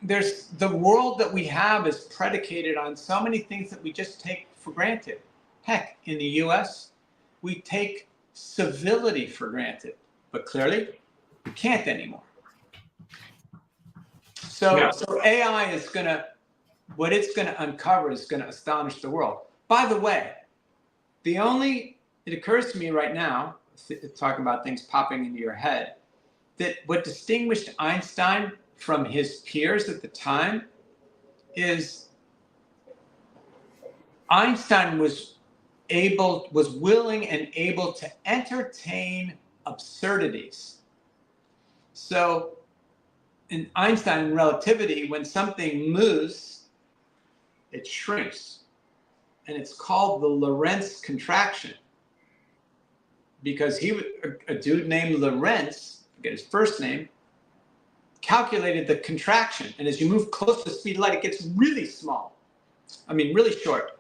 there's the world that we have is predicated on so many things that we just take for granted. Heck, in the US, we take civility for granted. But clearly, you can't anymore. So AI is what it's going to uncover is going to astonish the world. By the way, it occurs to me right now, talking about things popping into your head, that what distinguished Einstein from his peers at the time is Einstein was willing and able to entertain absurdities. So in Einstein relativity, when something moves, it shrinks. And it's called the Lorentz contraction. Because a dude named Lorentz, I forget his first name, calculated the contraction. And as you move close to the speed of light, it gets really small. I mean, really short.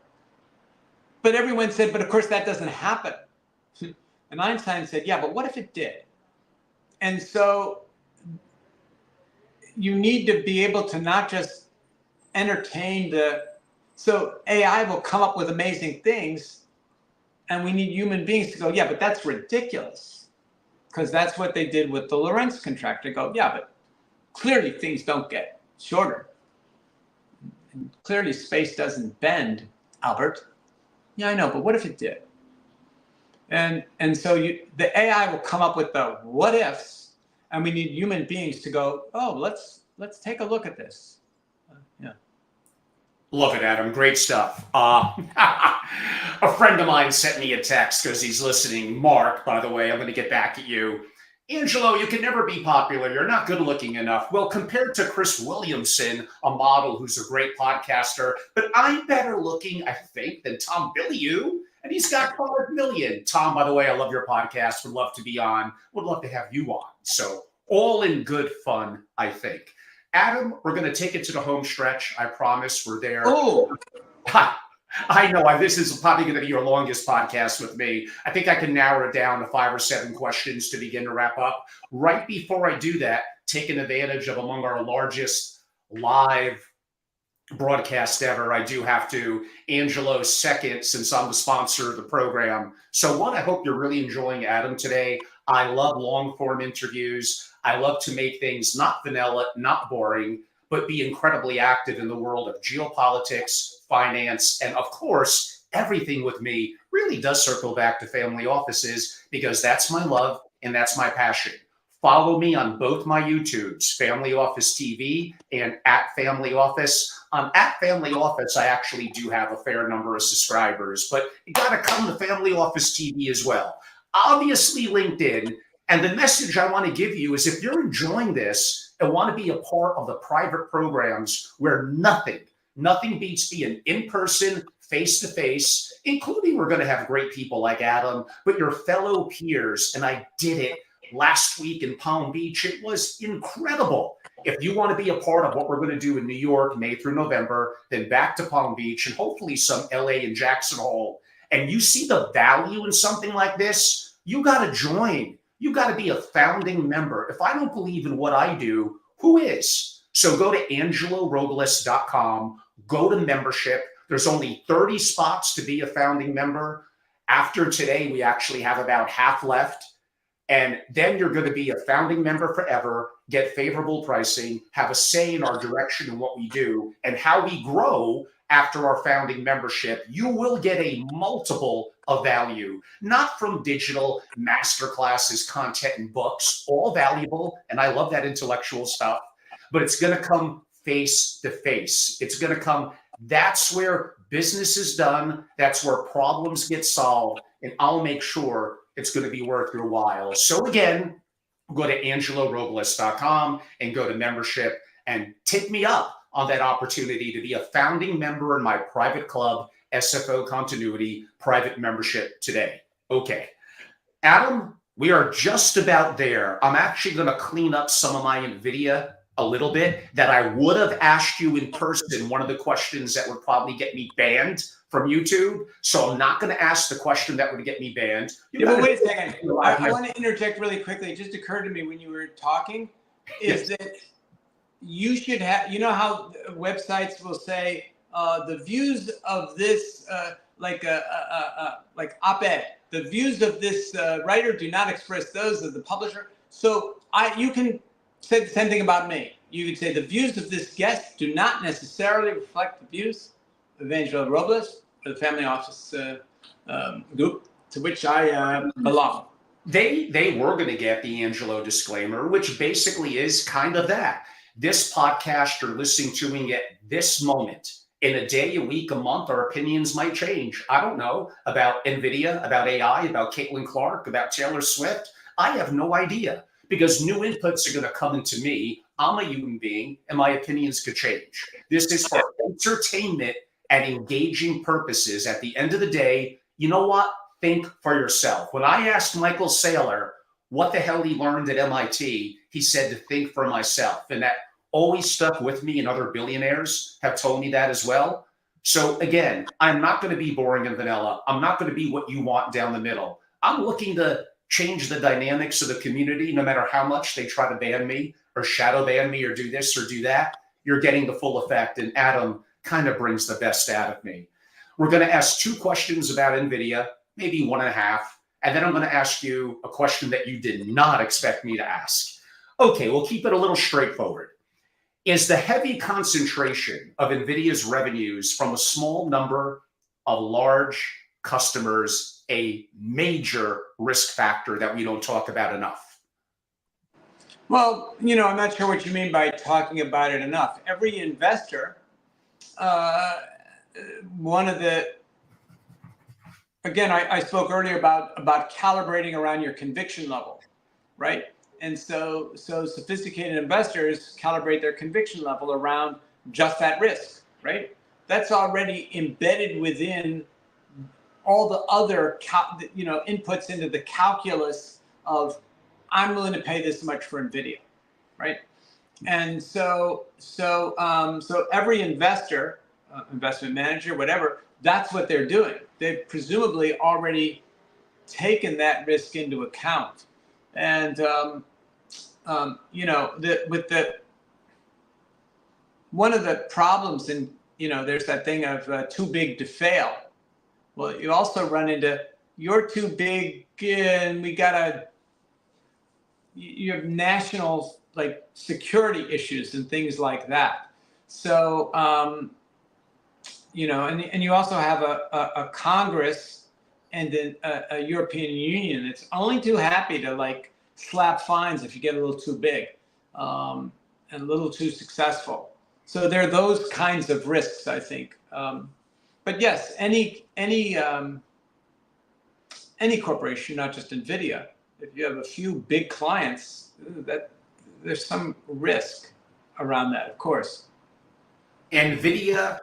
But everyone said, but of course that doesn't happen. And Einstein said, yeah, but what if it did? And so you need to be able to not just entertain so AI will come up with amazing things, and we need human beings to go, yeah, but that's ridiculous. Because that's what they did with the Lorentz contraction. They go, yeah, but clearly things don't get shorter. And clearly space doesn't bend, Albert. Yeah, I know, but what if it did? And so the AI will come up with the what ifs, and we need human beings to go, oh, let's take a look at this. Yeah.
Love it, Adam. Great stuff. A friend of mine sent me a text because he's listening. Mark, by the way, I'm going to get back at you. Angelo, you can never be popular. You're not good looking enough. Well, compared to Chris Williamson, a model who's a great podcaster, but I'm better looking, I think, than Tom Bilyeu. And he's got 5 million. Tom, by the way, I love your podcast. Would love to be on. Would love to have you on. So all in good fun, I think. Adam, we're going to take it to the home stretch. I promise we're there.
Oh,
I know. This is probably going to be your longest podcast with me. I think I can narrow it down to 5 or 7 questions to begin to wrap up. Right before I do that, taking advantage of among our largest live broadcast ever, I do have to, Angelo's second, since I'm the sponsor of the program. So one, I hope you're really enjoying Adam today. I love long form interviews. I love to make things not vanilla, not boring, but be incredibly active in the world of geopolitics, finance, and of course, everything with me really does circle back to family offices because that's my love and that's my passion. Follow me on both my YouTubes, Family Office TV and at Family Office. At Family Office, I actually do have a fair number of subscribers, but you got to come to Family Office TV as well. Obviously, LinkedIn. And the message I want to give you is if you're enjoying this and want to be a part of the private programs where nothing beats being in person, face to face, including we're going to have great people like Adam, but your fellow peers. And I did it last week in Palm Beach. It was incredible. If you want to be a part of what we're going to do in New York, May through November, then back to Palm Beach and hopefully some LA and Jackson Hole, and you see the value in something like this, you got to join. You got to be a founding member. If I don't believe in what I do, who is? So go to angelorobles.com, go to membership. There's only 30 spots to be a founding member. After today, we actually have about half left. And then you're going to be a founding member forever, get favorable pricing, have a say in our direction and what we do, and how we grow after our founding membership. You will get a multiple of value, not from digital masterclasses, content, and books, all valuable. And I love that intellectual stuff, but it's going to come face to face. It's going to come. That's where business is done. That's where problems get solved. And I'll make sure it's going to be worth your while. So again, go to angelorobles.com and go to membership and take me up on that opportunity to be a founding member in my private club, SFO Continuity private membership today. Okay. Adam, we are just about there. I'm actually going to clean up some of my Nvidia a little bit that I would have asked you in person. One of the questions that would probably get me banned from YouTube. So I'm not going to ask the question that would get me banned.
But wait a second. I want to interject really quickly. It just occurred to me when you were talking is that you should have, you know how websites will say the views of this, like op-ed. The views of this writer do not express those of the publisher. So you can say the same thing about me. You could say the views of this guest do not necessarily reflect the views of Angelo Robles or the family office group to which I belong.
They were going to get the Angelo disclaimer, which basically is kind of that. This podcast you're listening to me at this moment, in a day, a week, a month, our opinions might change. I don't know about Nvidia, about AI, about Caitlin Clark, about Taylor Swift. I have no idea because new inputs are going to come into me. I'm a human being and my opinions could change. This is for entertainment and engaging purposes. At the end of the day, you know what? Think for yourself. When I asked Michael Saylor what the hell he learned at MIT, he said to think for myself. And that always stuck with me, and other billionaires have told me that as well. So again, I'm not going to be boring and vanilla. I'm not going to be what you want down the middle. I'm looking to change the dynamics of the community, no matter how much they try to ban me or shadow ban me or do this or do that. You're getting the full effect, and Adam kind of brings the best out of me. We're going to ask 2 questions about Nvidia, maybe 1.5, and then I'm going to ask you a question that you did not expect me to ask. Okay, we'll keep it a little straightforward. Is the heavy concentration of Nvidia's revenues from a small number of large customers a major risk factor that we don't talk about enough?
Well, I'm not sure what you mean by talking about it enough. Every investor, again, I spoke earlier about calibrating around your conviction level, right? And so sophisticated investors calibrate their conviction level around just that risk, right? That's already embedded within all the other inputs into the calculus of I'm willing to pay this much for Nvidia, right? And so every investor, investment manager, whatever, that's what they're doing. They've presumably already taken that risk into account. And one of the problems there's that thing of too big to fail. Well, you also run into you're too big and you have national security issues and things like that. So and you also have a Congress and a European Union that's only too happy to slap fines if you get a little too big and a little too successful. So there are those kinds of risks, I think. But yes, any corporation, not just Nvidia, if you have a few big clients, that there's some risk around that, of course.
Nvidia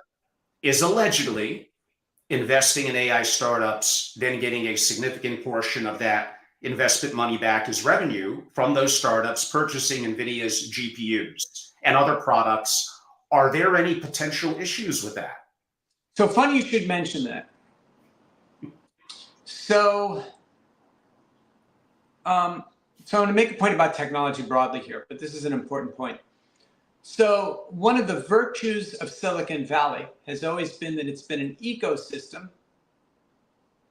is allegedly investing in AI startups, then getting a significant portion of that investment money back as revenue from those startups purchasing Nvidia's GPUs and other products. Are there any potential issues with that?
So funny you should mention that. So I'm going to make a point about technology broadly here, but this is an important point. So one of the virtues of Silicon Valley has always been that it's been an ecosystem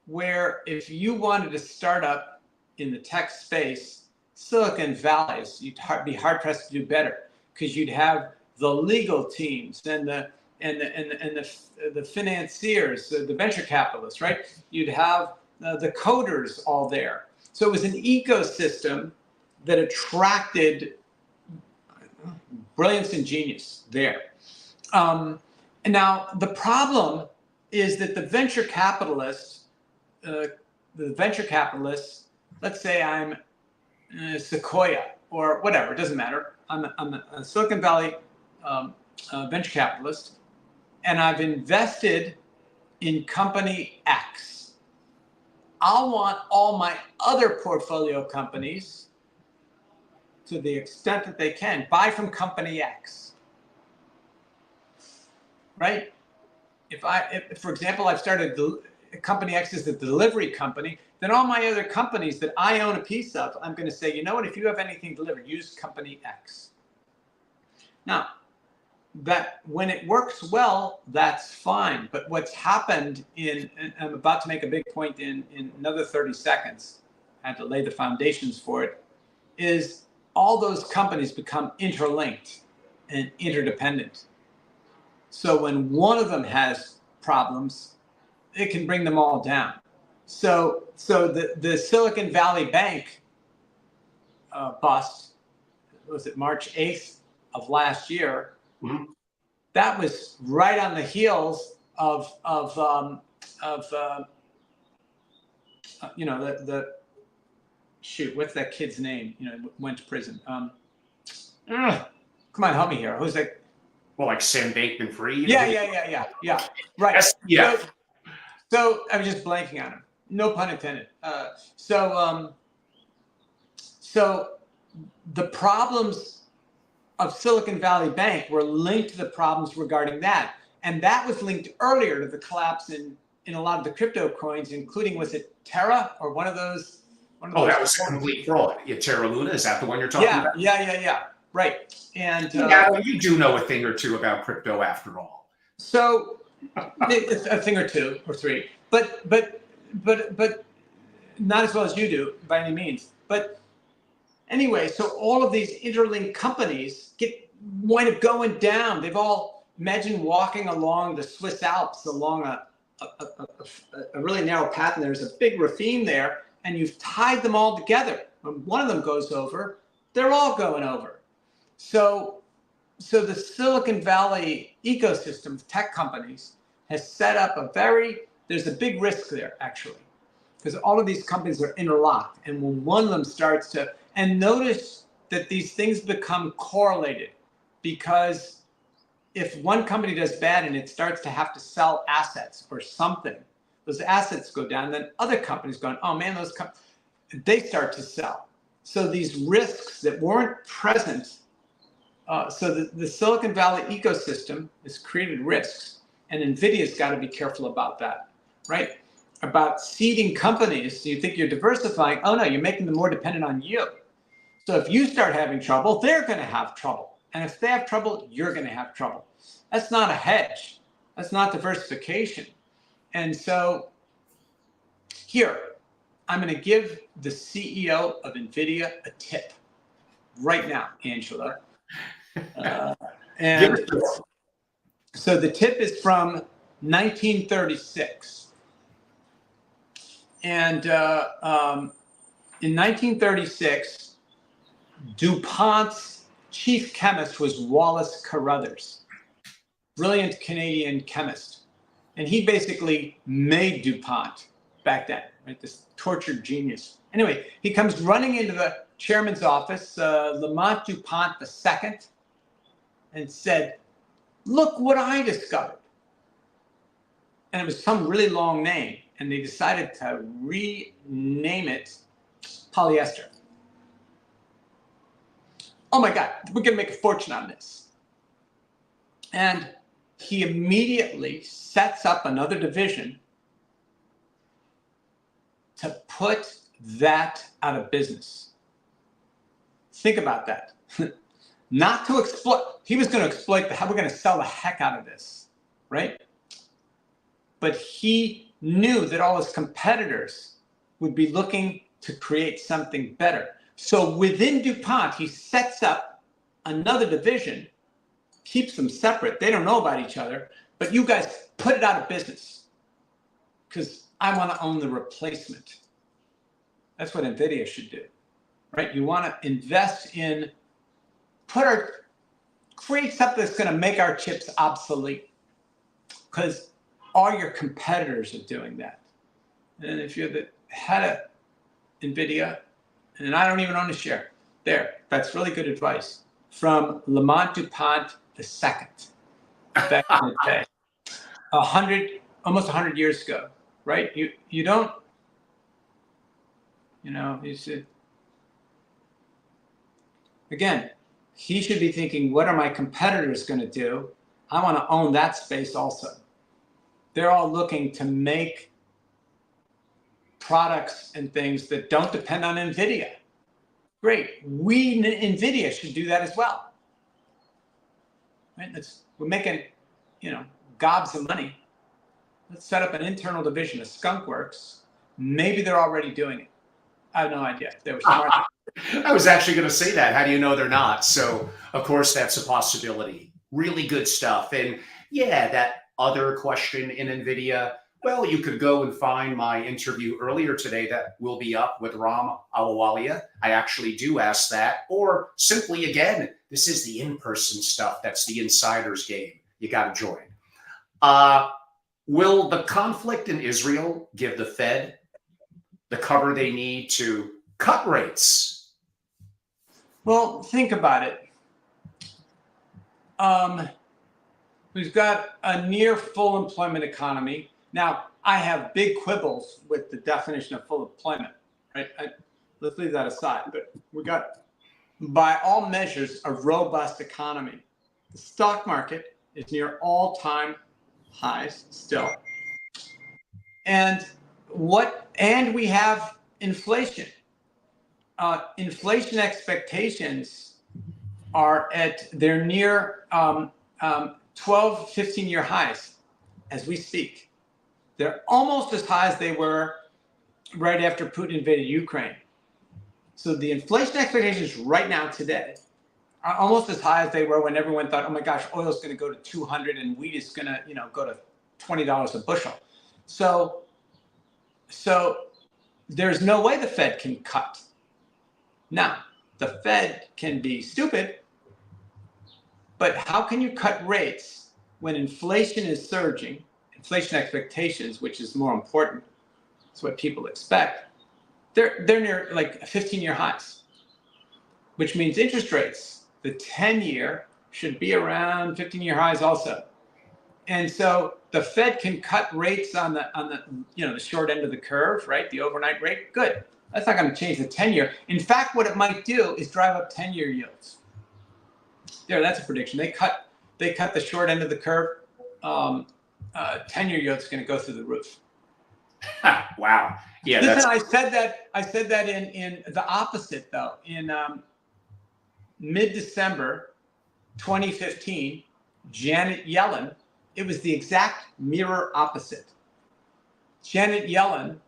where if you wanted to start up in the tech space, Silicon Valley, you'd be hard pressed to do better because you'd have the legal teams and the financiers, the venture capitalists, right? You'd have the coders all there. So it was an ecosystem that attracted brilliance and genius there. And now the problem is that the venture capitalists, let's say I'm Sequoia or whatever, it doesn't matter. I'm a Silicon Valley venture capitalist, and I've invested in company X. I'll want all my other portfolio companies, to the extent that they can, buy from company X, right? If for example, I've started company X is the delivery company, then all my other companies that I own a piece of, I'm going to say, you know what, if you have anything delivered, use company X. Now, that when it works well, that's fine. But what's happened and I'm about to make a big point in another 30 seconds, I had to lay the foundations for it, is all those companies become interlinked and interdependent. So when one of them has problems, it can bring them all down. So the Silicon Valley Bank bust, was it March 8th of last year?
Mm-hmm.
That was right on the heels of you know, the shoot, what's that kid's name? You know, went to prison. Come on, help me here. Who's that?
Well, like Sam Bankman-Fried.
Yeah. Right.
Yeah.
So I was just blanking on him. No pun intended. So the problems of Silicon Valley Bank were linked to the problems regarding that. And that was linked earlier to the collapse in a lot of the crypto coins, including, was it Terra or one of those?
That was a complete fraud. Yeah, Terra Luna, is that the one you're talking about?
Yeah. Right. And
you do know a thing or two about crypto after all.
So it's a thing or two or three, but not as well as you do by any means. But anyway, so all of these interlinked companies wind up going down. They've all, imagine walking along the Swiss Alps along a really narrow path, and there's a big ravine there, and you've tied them all together. When one of them goes over, they're all going over. So the Silicon Valley ecosystem of tech companies has set up there's a big risk there, actually, because all of these companies are interlocked. And when one of them starts to, and notice that these things become correlated, because if one company does bad and it starts to have to sell assets or something, those assets go down, then other companies going, oh man, they start to sell. So these risks that weren't present, so the Silicon Valley ecosystem has created risks, and Nvidia's got to be careful about that, right? About seeding companies. So you think you're diversifying. Oh no, you're making them more dependent on you. So if you start having trouble, they're going to have trouble. And if they have trouble, you're going to have trouble. That's not a hedge. That's not diversification. And so here, I'm going to give the CEO of Nvidia a tip right now, Angela. And so the tip is from 1936. And in 1936, DuPont's chief chemist was Wallace Carruthers, brilliant Canadian chemist. And he basically made DuPont back then, right? This tortured genius. Anyway, he comes running into the chairman's office, Lamont DuPont II, and said, look what I discovered. And it was some really long name, and they decided to rename it polyester. Oh my God, we're gonna make a fortune on this. And he immediately sets up another division to put that out of business. Think about that. Not to exploit, he was going to exploit we're going to sell the heck out of this, right? But he knew that all his competitors would be looking to create something better. So within DuPont, he sets up another division, keeps them separate. They don't know about each other, but you guys put it out of business because I want to own the replacement. That's what Nvidia should do, right? You want to invest in, create something that's going to make our chips obsolete, because all your competitors are doing that. And if you're the head of Nvidia, and I don't even own a share, that's really good advice from Lamont DuPont II, back in the day, almost 100 years ago, right? You don't, you said, again, he should be thinking, what are my competitors going to do? I want to own that space also. They're all looking to make products and things that don't depend on Nvidia. Great. Nvidia should do that as well. right? We're making, gobs of money. Let's set up an internal division of Skunk Works. Maybe they're already doing it. I have no idea. They were smart.
I was actually going to say that. How do you know they're not? So, of course, that's a possibility. Really good stuff. And yeah, that other question in Nvidia, well, you could go and find my interview earlier today that will be up with Ram Alawalia. I actually do ask that. Or simply, again, this is the in-person stuff. That's the insider's game. You got to join. Will the conflict in Israel give the Fed the cover they need to cut rates?
Well, think about it. We've got a near full employment economy. Now, I have big quibbles with the definition of full employment, right? Let's leave that aside. But we got, by all measures, a robust economy. The stock market is near all-time highs still. And we have inflation. Inflation expectations are they're near 12, 15-year highs as we speak. They're almost as high as they were right after Putin invaded Ukraine. So the inflation expectations right now today are almost as high as they were when everyone thought, oh my gosh, oil is going to go to 200 and wheat is going to, go to $20 a bushel. So there's no way the Fed can cut. Now, the Fed can be stupid, but how can you cut rates when inflation is surging, inflation expectations, which is more important, it's what people expect, they're near like 15-year highs, which means interest rates, the 10-year should be around 15-year highs also. And so the Fed can cut rates on the the short end of the curve, right? The overnight rate. Good. That's not going to change the 10-year. In fact, what it might do is drive up 10-year yields. There, that's a prediction. They cut the short end of the curve. 10-year yields are going to go through the roof.
Wow. Yeah.
Listen, I said that in the opposite though. In mid-December 2015, Janet Yellen. It was the exact mirror opposite. Janet Yellen,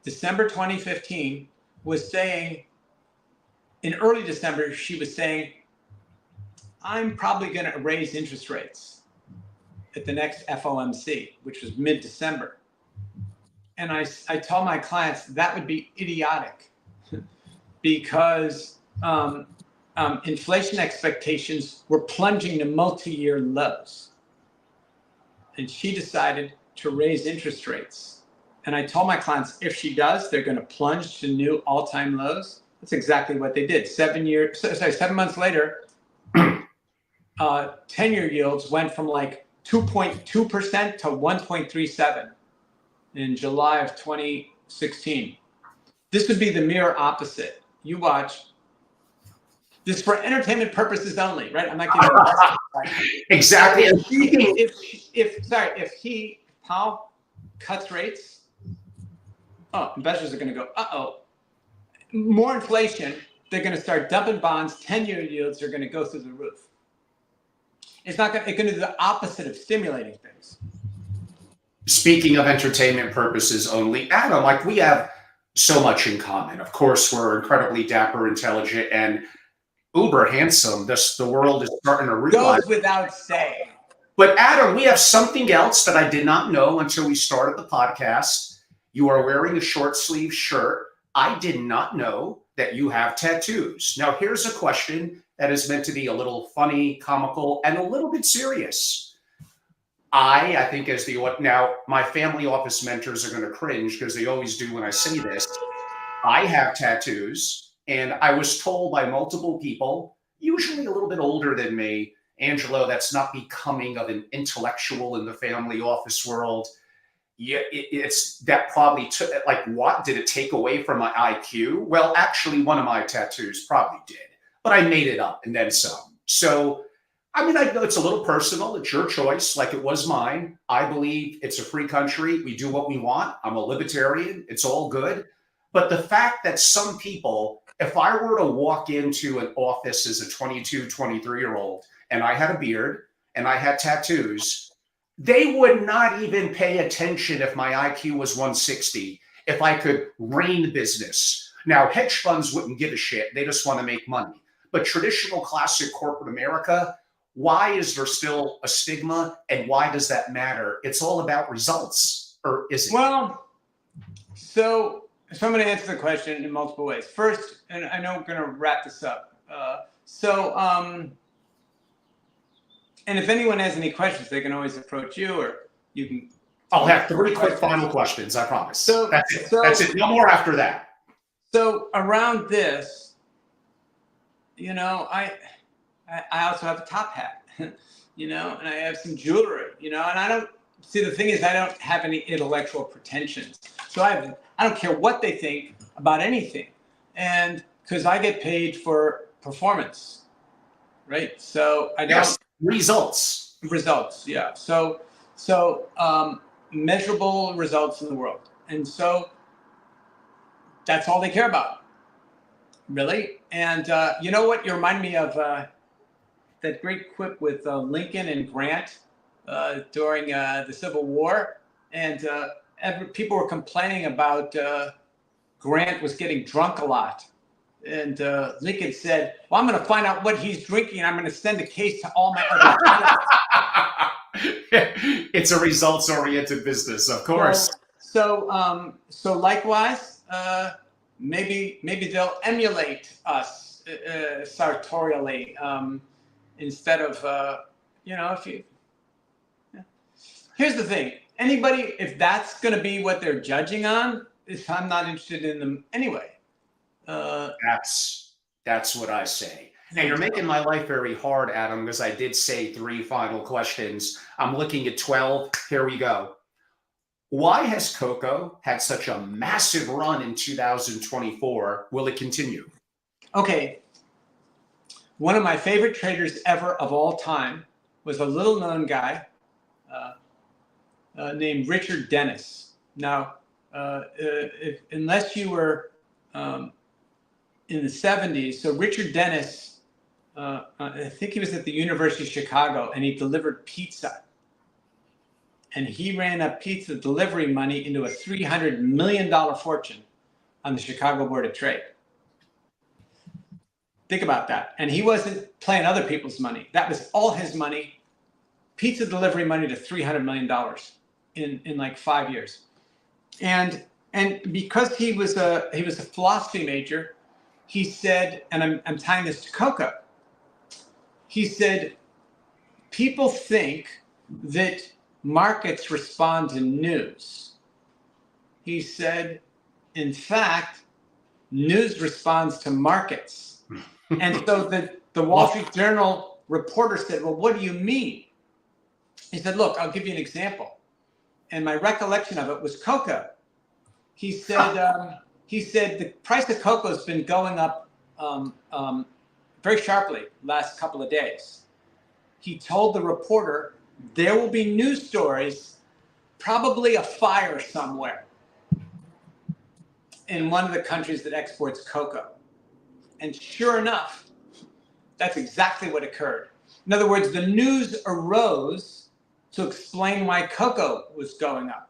December 2015, was saying, in early December, she was saying, I'm probably going to raise interest rates at the next FOMC, which was mid-December. And I told my clients that would be idiotic because inflation expectations were plunging to multi-year lows. And she decided to raise interest rates. And I told my clients, if she does, they're going to plunge to new all-time lows. That's exactly what they did. 7 months later, 10-year yields went from like 2.2% to 1.37 in July of 2016. This would be the mirror opposite. You watch. This is for entertainment purposes only, right? I'm not giving you
exactly.
If Powell cuts rates, investors are going to go, more inflation. They're going to start dumping bonds. 10-year yields are going to go through the roof. It's going to do the opposite of stimulating things.
Speaking of entertainment purposes only, Adam, like we have so much in common. Of course, we're incredibly dapper, intelligent, and uber handsome. The world is starting to realize.
Goes without saying.
But Adam, we have something else that I did not know until we started the podcast. You are wearing a short sleeve shirt. I did not know that you have tattoos. Now, here's a question that is meant to be a little funny, comical, and a little bit serious. I think now my family office mentors are going to cringe because they always do when I say this. I have tattoos. And I was told by multiple people, usually a little bit older than me, Angelo, that's not becoming of an intellectual in the family office world. Yeah, it's that probably took, like, what did it take away from my IQ? Well, actually, one of my tattoos probably did, but I made it up and then some. So, I mean, I know it's a little personal. It's your choice, like it was mine. I believe it's a free country. We do what we want. I'm a libertarian. It's all good. But the fact that some people, if I were to walk into an office as a 22, 23-year-old and I had a beard and I had tattoos, they would not even pay attention if my IQ was 160, if I could rein business. Now, hedge funds wouldn't give a shit. They just want to make money. But traditional classic corporate America, why is there still a stigma, and why does that matter? It's all about results, or is it?
Well, so I'm going to answer the question in multiple ways. First, and I know we're going to wrap this up. And if anyone has any questions, they can always approach you, or you can.
I'll have 3 quick final questions, I promise. That's it. That's it. No more after that.
So around this, I also have a top hat, and I have some jewelry, and I don't see, the thing is, I don't have any intellectual pretensions. So I don't care what they think about anything. And because I get paid for performance, right? So I don't.
Yes, results.
Yeah. So measurable results in the world. And so that's all they care about, really. And you know what? You remind me of that great quip with Lincoln and Grant during the Civil War. And people were complaining about Grant was getting drunk a lot. And Lincoln said, well, I'm going to find out what he's drinking, and I'm going to send a case to all my other clients.
It's a results-oriented business, of course.
So likewise, maybe they'll emulate us sartorially instead of if you. Yeah. Here's the thing: anybody, if that's going to be what they're judging on, I'm not interested in them anyway.
That's what I say. And you're making my life very hard, Adam, because I did say 3 final questions. I'm looking at 12. Here we go. Why has cocoa had such a massive run in 2024? Will it continue?
Okay. One of my favorite traders ever of all time was a little known guy named Richard Dennis. Now, unless you were in the 70s, so Richard Dennis, I think he was at the University of Chicago, and he delivered pizza. And he ran up pizza delivery money into a $300 million fortune on the Chicago Board of Trade. Think about that. And he wasn't playing other people's money. That was all his money. Pizza delivery money to $300 million in like 5 years. And because he was a philosophy major, he said, and I'm tying this to cocoa. He said, people think that markets respond to news. He said, in fact, news responds to markets. And so the Wall Street Journal reporter said, well, what do you mean? He said, look, I'll give you an example. And my recollection of it was cocoa. He said, the price of cocoa has been going up very sharply last couple of days. He told the reporter, there will be news stories, probably a fire somewhere in one of the countries that exports cocoa. And sure enough, that's exactly what occurred. In other words, the news arose to explain why cocoa was going up,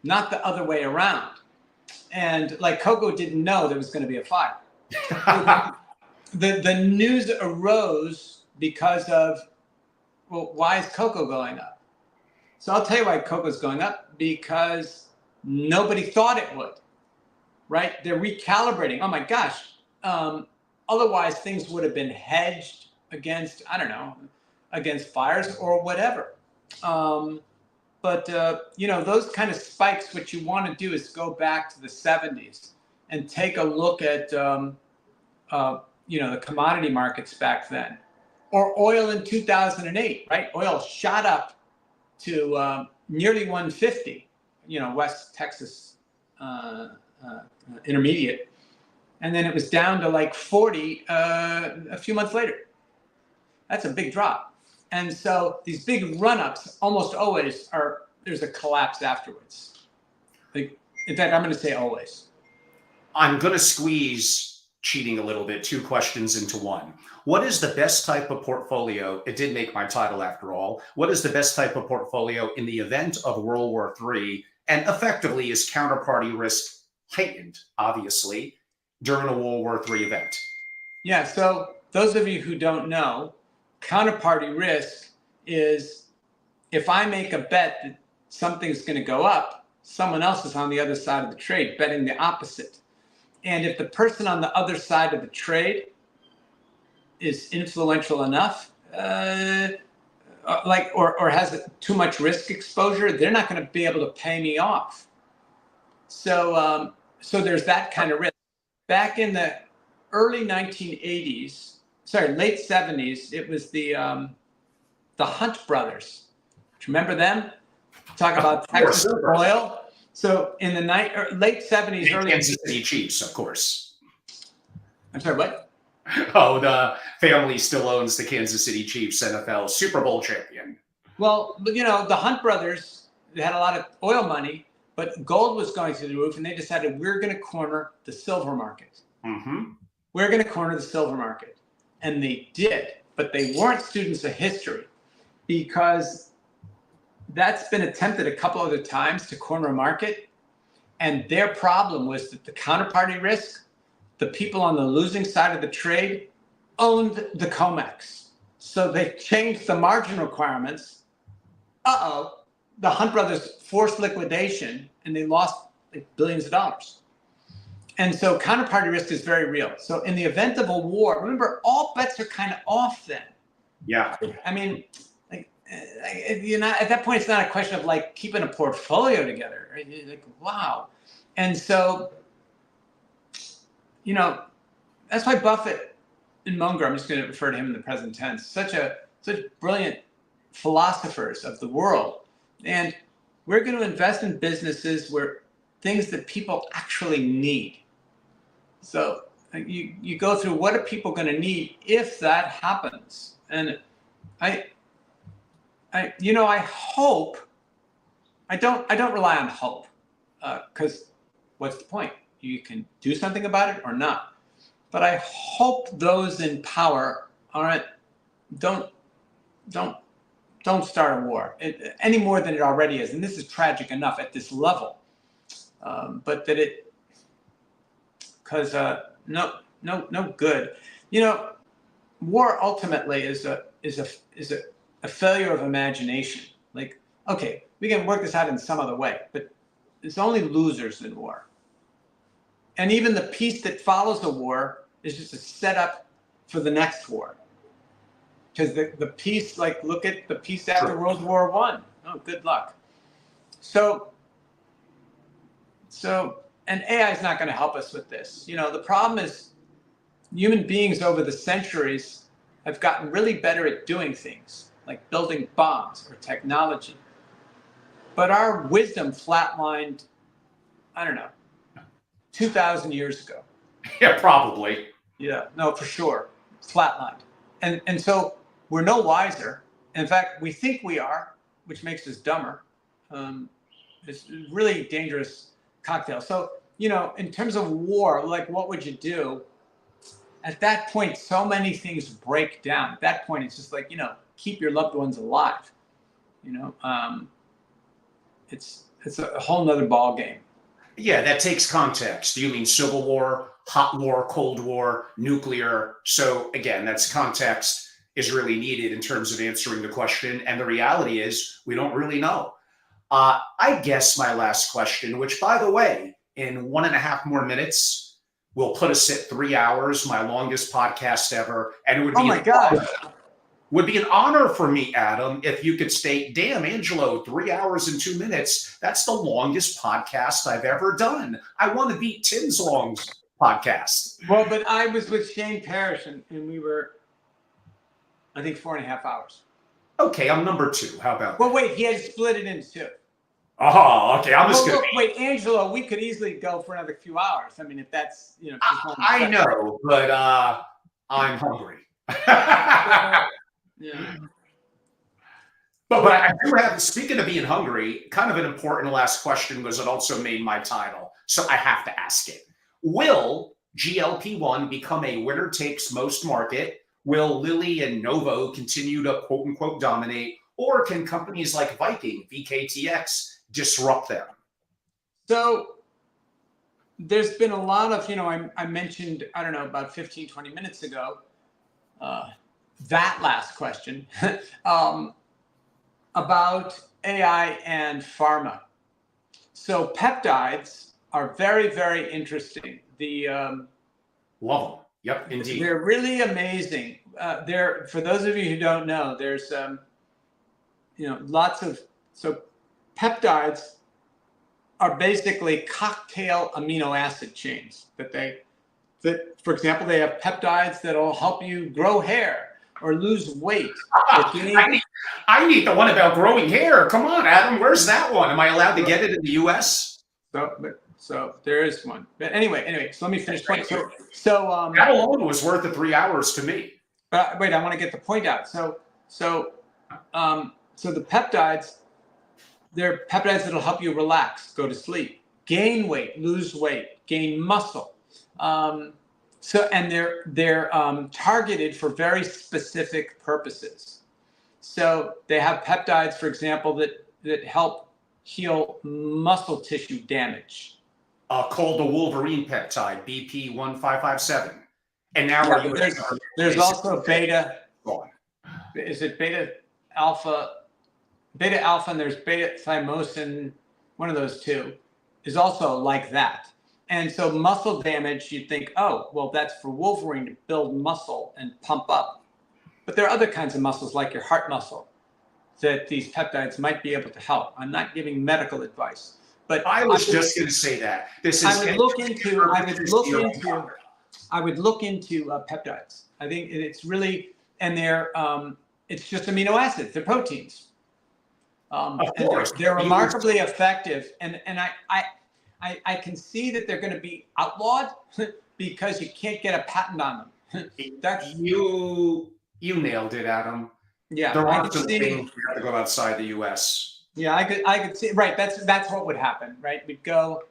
not the other way around. And like cocoa didn't know there was going to be a fire. The news arose because of, well, why is cocoa going up? So I'll tell you why cocoa's going up, because nobody thought it would, right? They're recalibrating. Oh my gosh. Otherwise things would have been hedged against, I don't know, against fires or whatever. But those kind of spikes, what you want to do is go back to the 70s and take a look at, the commodity markets back then, or oil in 2008, right? Oil shot up to nearly 150, West Texas Intermediate. And then it was down to like 40 a few months later. That's a big drop. And so these big run-ups almost always there's a collapse afterwards. In fact, I'm going to say always.
I'm going to squeeze cheating a little bit, two questions into one. What is the best type of portfolio? It did make my title after all. What is the best type of portfolio in the event of World War III? And effectively, is counterparty risk heightened, obviously, during a World War III event?
Yeah, so those of you who don't know, counterparty risk is if I make a bet that something's going to go up, someone else is on the other side of the trade betting the opposite. And if the person on the other side of the trade is influential enough, or has too much risk exposure, they're not going to be able to pay me off. So there's that kind of risk. Back in the early 1980s, late 70s, it was the Hunt brothers. Remember them? Talk about Texas oil. So in the late 70s, early
Kansas City Chiefs, of course.
I'm sorry, what?
Oh, the family still owns the Kansas City Chiefs, NFL Super Bowl champion.
Well, but the Hunt brothers, they had a lot of oil money, but gold was going through the roof, and they decided we're going to corner the silver market.
Mm-hmm.
We're going to corner the silver market. And they did, but they weren't students of history, because that's been attempted a couple other times to corner a market. And their problem was that the counterparty risk, the people on the losing side of the trade, owned the COMEX. So they changed the margin requirements. The Hunt brothers forced liquidation, and they lost billions of dollars. And so counterparty risk is very real. So in the event of a war, remember, all bets are kind of off then.
Yeah.
I mean, at that point, it's not a question of keeping a portfolio together. Right? Wow. And so, that's why Buffett and Munger, I'm just going to refer to him in the present tense, such brilliant philosophers of the world. And we're going to invest in businesses where things that people actually need. So you go through, what are people going to need if that happens? And I hope, I don't rely on hope, because what's the point? You can do something about it or not. But I hope those in power don't start a war any more than it already is. And this is tragic enough at this level. But that because no good. War ultimately is a failure of imagination. Okay, we can work this out in some other way, but it's only losers in war. And even the peace that follows a war is just a setup for the next war. Because the peace, look at the peace after World War I. Oh, good luck. So, and AI is not going to help us with this. The problem is human beings over the centuries have gotten really better at doing things, like building bombs or technology. But our wisdom flatlined, 2,000 years ago.
Yeah, probably.
Yeah, no, for sure. Flatlined. And so we're no wiser. In fact, we think we are, which makes us dumber. It's a really dangerous cocktail. So, in terms of war, what would you do? At that point, so many things break down. At that point, it's just keep your loved ones alive. It's a whole nother ball game.
Yeah, that takes context. Do you mean Civil War, hot war, Cold War, nuclear? So again, that's context is really needed in terms of answering the question. And the reality is we don't really know. I guess my last question, which by the way, in 1.5 more minutes, will put us at 3 hours, my longest podcast ever. And it would be,
oh my gosh.
Would be an honor for me, Adam, if you could state, damn, Angelo, 3 hours and 2 minutes. That's the longest podcast I've ever done. I want to beat Tim's long podcast.
Well, but I was with Shane Parrish, and we were, I think, 4.5 hours.
Okay, I'm number 2. How about
Well, wait, he had split it into 2.
Oh, okay. I'm just going to
wait, Angelo, we could easily go for another few hours. I mean, if that's,
I know, but I'm hungry.
Yeah.
But I do have, speaking of being hungry, kind of an important last question, because it also made my title. So I have to ask it. Will GLP-1 become a winner takes most market? Will Lilly and Novo continue to quote unquote dominate? Or can companies like Viking, VKTX, disrupt them?
So there's been a lot of, I mentioned, I don't know, about 15, 20 minutes ago, that last question about AI and pharma. So peptides are very, very interesting.
Love them. Yep, indeed.
They're really amazing. For those of you who don't know, there's lots of, so peptides are basically cocktail amino acid chains that for example, they have peptides that'll help you grow hair or lose weight.
I need the one about growing hair. Come on, Adam, where's that one? Am I allowed to get it in the US?
So there is one. But anyway, so let me finish.
That alone was worth the 3 hours to me.
Wait, I want to get the point out. So the peptides, they're peptides that'll help you relax, go to sleep, gain weight, lose weight, gain muscle. And they're targeted for very specific purposes. So they have peptides, for example, that help heal muscle tissue damage.
Called the Wolverine peptide, BP1557. And now
there's also beta. Is it beta alpha, and there's beta thymosin, one of those two, is also like that. And so muscle damage, you'd think, oh, well, that's for Wolverine to build muscle and pump up. But there are other kinds of muscles, like your heart muscle, that these peptides might be able to help. I'm not giving medical advice, but
I was just going to say that.
I would look into peptides. I think it's really, and they're it's just amino acids. They're proteins.
Of course,
they're remarkably effective, and I can see that they're going to be outlawed because you can't get a patent on them.
You nailed it, Adam.
Yeah,
there are some things we have to go outside the U.S.
Yeah, I could see. Right, that's what would happen. Right, we'd go.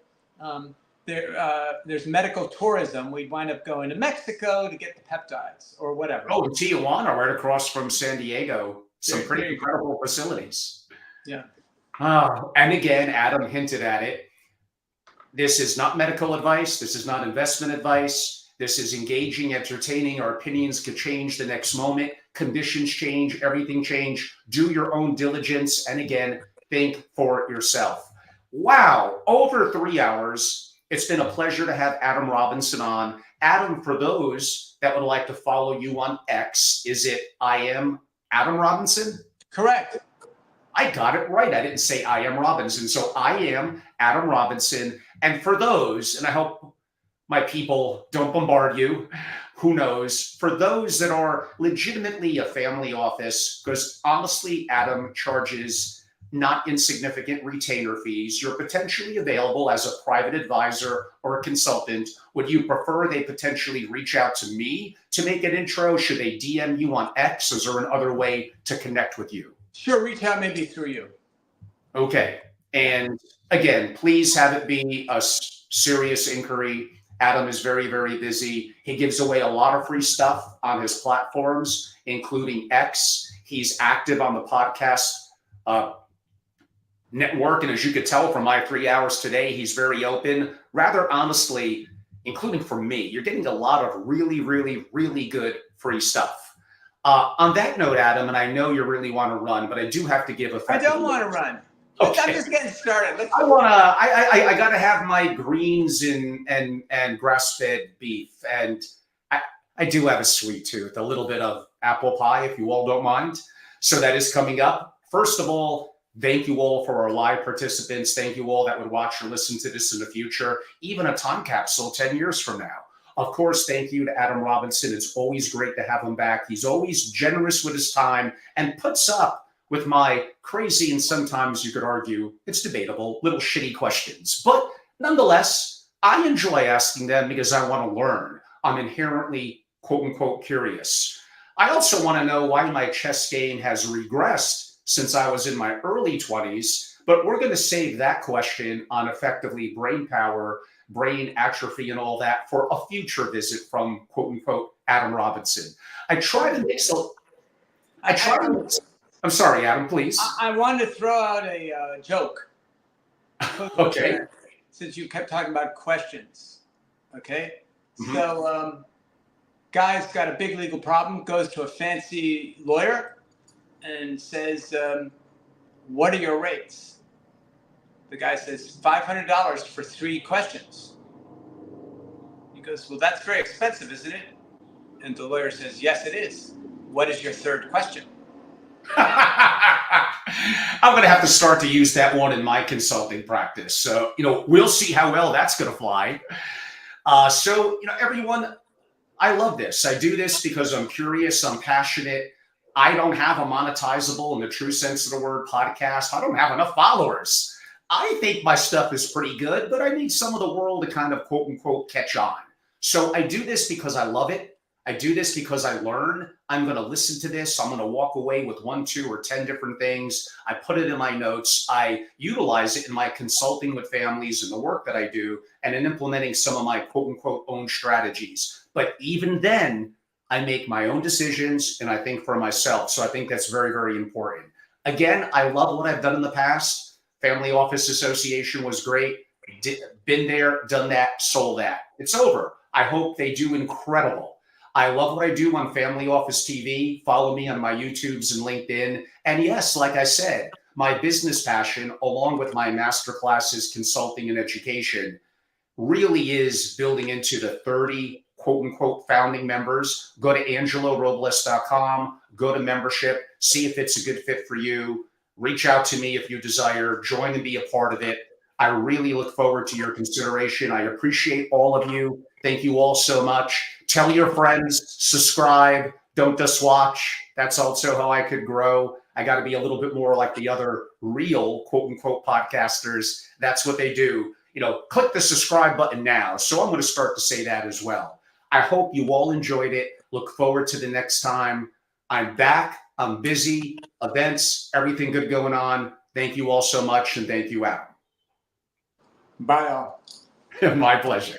There's medical tourism. We'd wind up going to Mexico to get the peptides or whatever.
Oh, Tijuana, right across from San Diego. Some pretty incredible facilities.
Yeah.
And again, Adam hinted at it. This is not medical advice. This is not investment advice. This is engaging, entertaining. Our opinions could change the next moment. Conditions change, everything change. Do your own diligence. And again, think for yourself. Wow, over 3 hours. It's been a pleasure to have Adam Robinson on. Adam, for those that would like to follow you on X, is it I am Adam Robinson?
Correct.
I got it right. I didn't say I am Robinson. So I am Adam Robinson. And for those, and I hope my people don't bombard you, who knows, for those that are legitimately a family office, because honestly, Adam charges not insignificant retainer fees. You're potentially available as a private advisor or a consultant. Would you prefer they potentially reach out to me to make an intro? Should they DM you on X? Is there another way to connect with you?
Sure, reach out maybe through you.
Okay. And again, please have it be a serious inquiry. Adam is very, very busy. He gives away a lot of free stuff on his platforms, including X. He's active on the podcast network. And as you could tell from my 3 hours today, he's very open. Rather honestly, including for me, you're getting a lot of really, really, really good free stuff. On that note, Adam, and I know you really want to run, but I do have to give a.
I don't want to run. Okay. I'm just getting started.
I gotta have my greens and grass-fed beef, and I do have a sweet tooth, a little bit of apple pie, if you all don't mind. So that is coming up. First of all, thank you all for our live participants. Thank you all that would watch or listen to this in the future, even a time capsule 10 years from now. Of course, thank you to Adam Robinson. It's always great to have him back. He's always generous with his time and puts up with my crazy, and sometimes you could argue it's debatable, little shitty questions. But nonetheless, I enjoy asking them because I want to learn. I'm inherently, quote unquote, curious. I also want to know why my chess game has regressed since I was in my early 20s, but we're going to save that question on effectively brain power brain atrophy and all that for a future visit from quote unquote Adam Robinson. I try to mix a, I try to mix, I'm sorry, Adam, please.
I wanted to throw out a joke.
Okay.
Since you kept talking about questions. Okay.
Mhm.
So, guy's got a big legal problem, goes to a fancy lawyer and says, what are your rates? The guy says, $500 for 3 questions. He goes, well, that's very expensive, isn't it? And the lawyer says, yes, it is. What is your 3rd question?
I'm going to have to start to use that one in my consulting practice. So, we'll see how well that's going to fly. So, everyone, I love this. I do this because I'm curious. I'm passionate. I don't have a monetizable, in the true sense of the word, podcast. I don't have enough followers. I think my stuff is pretty good, but I need some of the world to kind of quote unquote catch on. So I do this because I love it. I do this because I learn. I'm going to listen to this. I'm going to walk away with 1, 2, or 10 different things. I put it in my notes. I utilize it in my consulting with families and the work that I do, and in implementing some of my quote unquote own strategies. But even then, I make my own decisions and I think for myself. So I think that's very, very important. Again, I love what I've done in the past. Family Office Association was great. Been there, done that, sold that. It's over. I hope they do incredible. I love what I do on Family Office TV. Follow me on my YouTubes and LinkedIn. And yes, like I said, my business passion, along with my masterclasses, consulting, and education, really is building into the 30 quote unquote founding members. Go to angelorobles.com, go to membership, see if it's a good fit for you. Reach out to me if you desire, join and be a part of it. I really look forward to your consideration. I appreciate all of you. Thank you all so much. Tell your friends, subscribe, don't just watch. That's also how I could grow. I got to be a little bit more like the other real quote unquote podcasters. That's what they do. Click the subscribe button now. So I'm going to start to say that as well. I hope you all enjoyed it. Look forward to the next time. I'm back. I'm busy. Events, everything good going on. Thank you all so much. And thank you, Adam.
Bye all.
My pleasure.